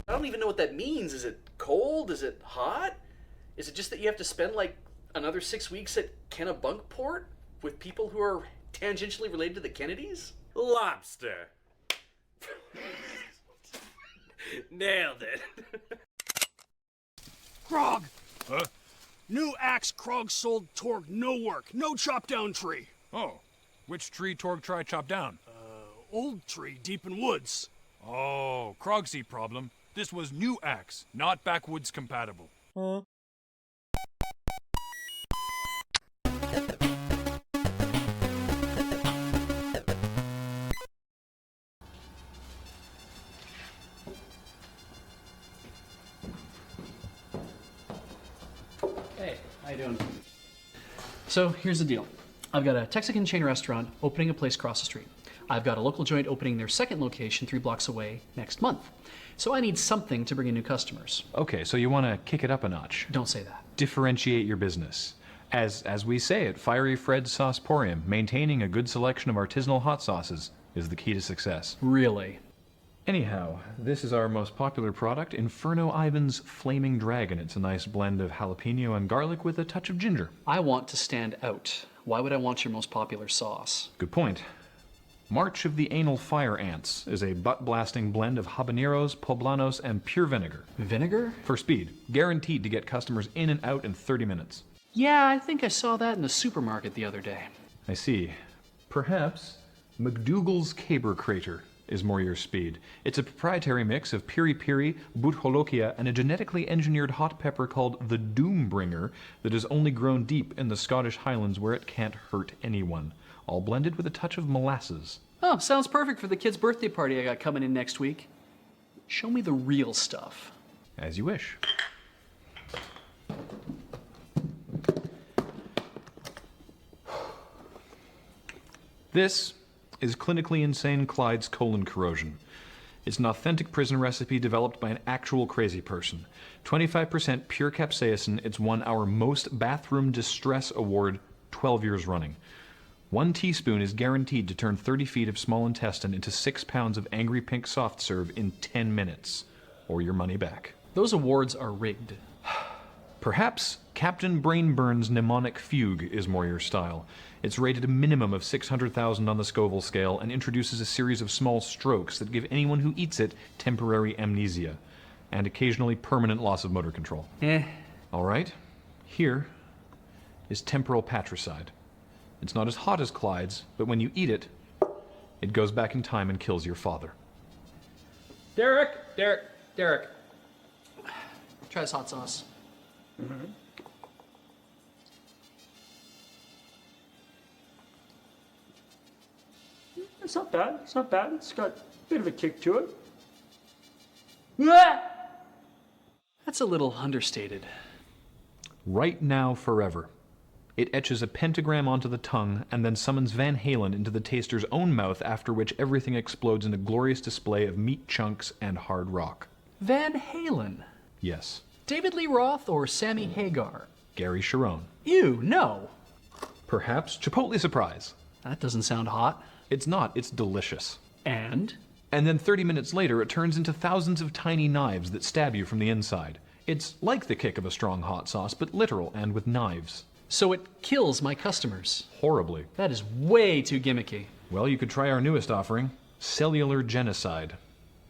I don't even know what that means. Is it cold? Is it hot? Is it just that you have to spend like another 6 weeks at Kennebunkport with people who are tangentially related to the Kennedys? Lobster. Nailed it. Krog! Huh? New axe Krog sold Torg no work, no chop down tree. Oh, which tree Torg try chop down? Old tree deep in woods. Oh, Krogsy problem. This was new axe, not backwoods compatible. Huh? Hey, how you doing? So here's the deal. I've got a Texican chain restaurant opening a place across the street. I've got a local joint opening their second location 3 blocks away next month. So I need something to bring in new customers. Okay, so you want to kick it up a notch. Don't say that. Differentiate your business. As we say at Fiery Fred's Sauceporium, maintaining a good selection of artisanal hot sauces is the key to success. Really? Anyhow, this is our most popular product, Inferno Ivan's Flaming Dragon. It's a nice blend of jalapeno and garlic with a touch of ginger. I want to stand out. Why would I want your most popular sauce? Good point. March of the Anal Fire Ants is a butt-blasting blend of habaneros, poblanos, and pure vinegar. Vinegar? For speed. Guaranteed to get customers in and out in 30 minutes. Yeah, I think I saw that in the supermarket the other day. I see. Perhaps McDougal's Caber Crater is more your speed. It's a proprietary mix of piri-piri, butcholokia, and a genetically engineered hot pepper called the Doombringer that is only grown deep in the Scottish Highlands where it can't hurt anyone. All blended with a touch of molasses. Oh, sounds perfect for the kid's birthday party I got coming in next week. Show me the real stuff. As you wish. This is Clinically Insane Clyde's colon corrosion. It's an authentic prison recipe developed by an actual crazy person. 25% pure capsaicin, it's won our Most Bathroom Distress Award 12 years running. 1 teaspoon is guaranteed to turn 30 feet of small intestine into 6 pounds of angry pink soft serve in 10 minutes, or your money back. Those awards are rigged. Perhaps Captain Brainburn's Mnemonic Fugue is more your style. It's rated a minimum of 600,000 on the Scoville scale and introduces a series of small strokes that give anyone who eats it temporary amnesia, and occasionally permanent loss of motor control. Alright, here is temporal patricide. It's not as hot as Clyde's, but when you eat it, it goes back in time and kills your father. Derek! Try this hot sauce. It's not bad. It's not bad. It's got a bit of a kick to it. That's a little understated. Right now, forever. It etches a pentagram onto the tongue and then summons Van Halen into the taster's own mouth, after which everything explodes in a glorious display of meat chunks and hard rock. Van Halen? Yes. David Lee Roth or Sammy Hagar? Gary Cherone. Ew, no. Perhaps Chipotle Surprise. That doesn't sound hot. It's not, it's delicious. And? And then 30 minutes later, it turns into thousands of tiny knives that stab you from the inside. It's like the kick of a strong hot sauce, but literal and with knives. So it kills my customers. Horribly. That is way too gimmicky. Well, you could try our newest offering, Cellular Genocide.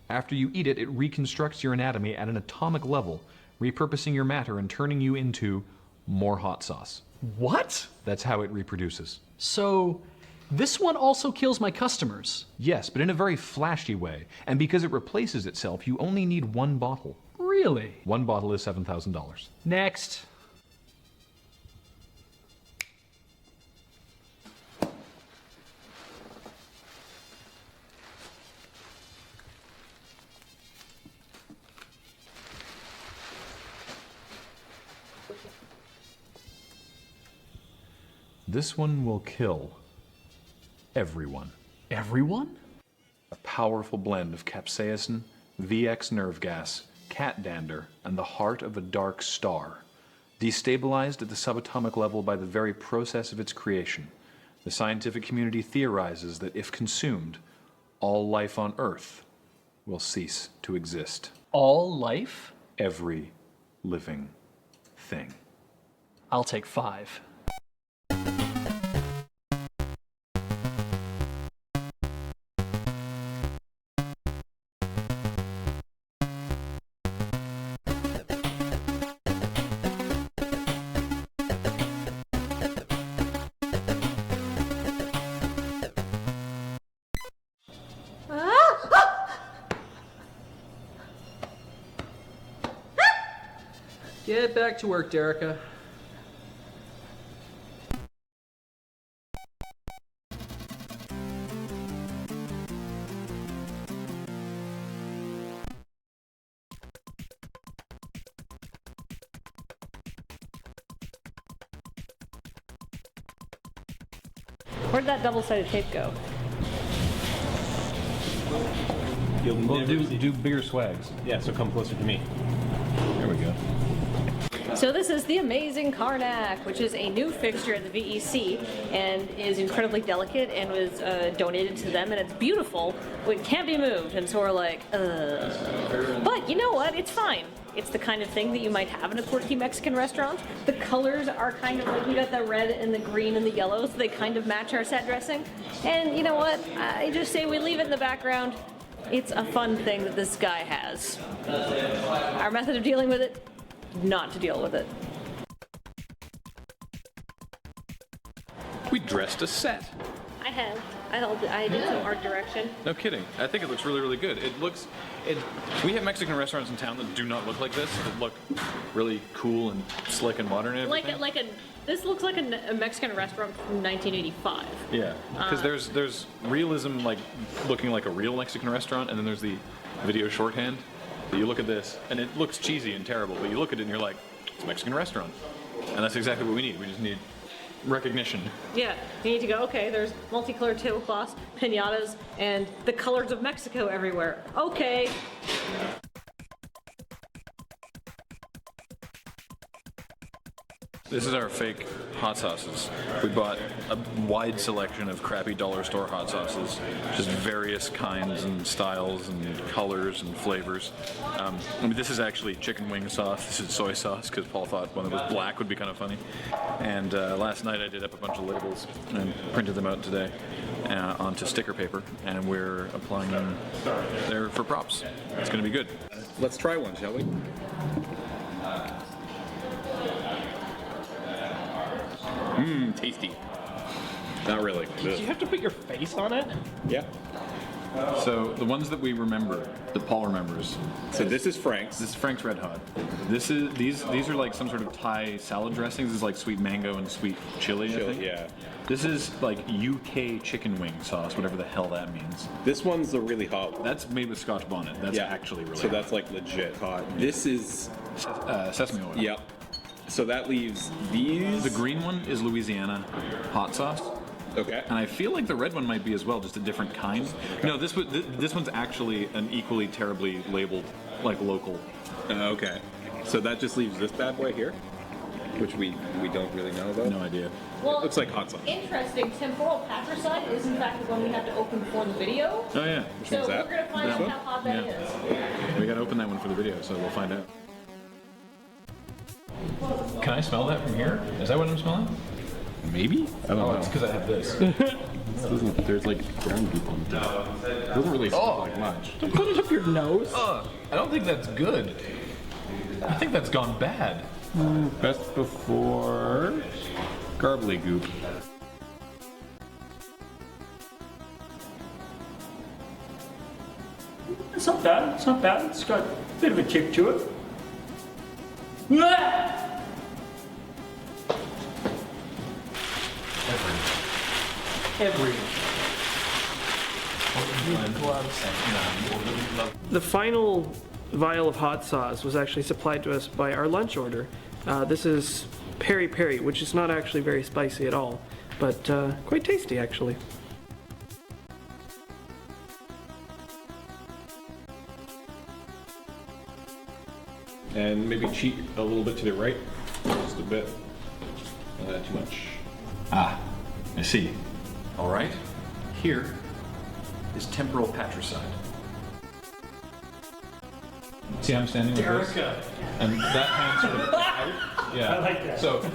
After you eat it, it reconstructs your anatomy at an atomic level, repurposing your matter and turning you into more hot sauce. What? That's how it reproduces. So, this one also kills my customers? Yes, but in a very flashy way. And because it replaces itself, you only need 1 bottle. Really? 1 bottle is $7,000. Next. This one will kill everyone. Everyone? A powerful blend of capsaicin, VX nerve gas, cat dander, and the heart of a dark star. Destabilized at the subatomic level by the very process of its creation, the scientific community theorizes that if consumed, all life on Earth will cease to exist. All life? Every living thing. I'll take 5. Get back to work, Derica. Where'd that double-sided tape go? Well, do bigger swags. Yeah, so come closer to me. There we go. So this is the amazing Karnak, which is a new fixture at the VEC and is incredibly delicate and was donated to them, and it's beautiful. It can't be moved, and so we're like, But you know what? It's fine. It's the kind of thing that you might have in a quirky Mexican restaurant. The colors are kind of like, we got the red and the green and the yellow, so they kind of match our set dressing. And you know what? I just say we leave it in the background. It's a fun thing that this guy has. Our method of dealing with it, not to deal with it. We dressed a set. I have. I did some art direction. No kidding. I think it looks really, really good. We have Mexican restaurants in town that do not look like this. That look really cool and slick and modern and everything. This looks like a Mexican restaurant from 1985. Yeah, because there's realism, like looking like a real Mexican restaurant, and then there's the video shorthand. You look at this, and it looks cheesy and terrible, but you look at it and you're like, it's a Mexican restaurant. And that's exactly what we need. We just need recognition. Yeah, you need to go, okay, there's multicolored tablecloths, piñatas, and the colors of Mexico everywhere. Okay. This is our fake hot sauces. We bought a wide selection of crappy dollar store hot sauces, just various kinds and styles and colors and flavors. I mean, this is actually chicken wing sauce. This is soy sauce because Paul thought one that was black would be kind of funny. And last night I did up a bunch of labels and printed them out today onto sticker paper, and we're applying them there for props. It's going to be good. Let's try one, shall we? Mmm, tasty. Not really. Did you have to put your face on it? Yeah. So the ones that we remember, that Paul remembers. So this is Frank's. This is Frank's Red Hot. These are like some sort of Thai salad dressings. This is like sweet mango and sweet chili. I think. Yeah. This is like UK chicken wing sauce, whatever the hell that means. This one's the really hot one. That's made with Scotch bonnet. That's actually really So hot. that's like legit hot. This is sesame oil. Yep. So that leaves these. The green one is Louisiana hot sauce. Okay. And I feel like the red one might be as well, just a different kind. Okay. No, this one's actually an equally terribly labeled, like local. Okay. So that just leaves this bad boy here, which we don't really know about. No idea. Well, it looks like hot sauce. Interesting. Temporal patricide is in fact the one we have to open for the video. Oh yeah. Which So one's that? we're gonna find out how hot that is. We gotta open that one for the video, so we'll find out. Can I smell that from here? Is that what I'm smelling? Maybe? I don't know. It's because I have this. There's like brown people in it. It doesn't really smell like much. Don't put it up your nose. I don't think that's good. I think that's gone bad. Best before garbly goop. It's not bad. It's not bad. It's got a bit of a kick to it. The final vial of hot sauce was actually supplied to us by our lunch order. This is peri peri, which is not actually very spicy at all, but quite tasty actually. And maybe cheat a little bit to the right. Just a bit. Too much. Ah, I see. All right. Here is temporal patricide. See how I'm standing with this? And that hand sort of out. Yeah. I like that. So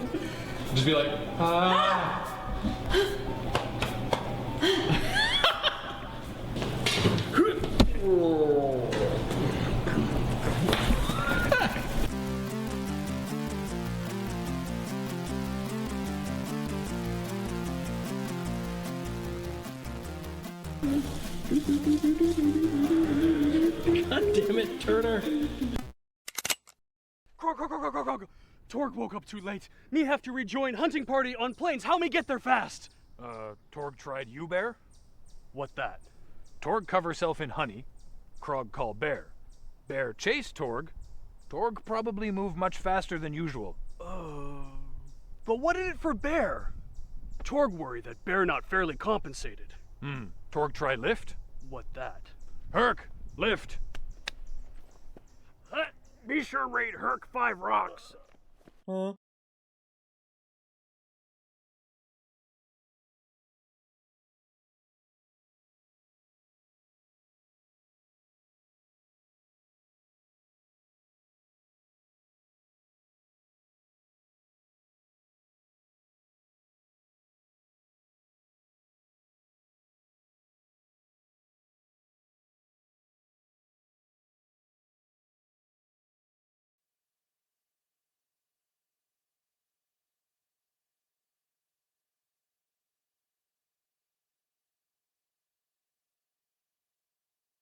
just be like, ah. God damn it, Turner. Krog. Torg woke up too late. Me have to rejoin hunting party on plains. How me get there fast? Torg tried you, Bear? What that? Torg cover self in honey. Krog call Bear. Bear chase Torg. Torg probably move much faster than usual. But what in it for Bear? Torg worry that Bear not fairly compensated. Torg try lift? What that? Herc, lift. Be sure rate Herc 5 rocks. Huh?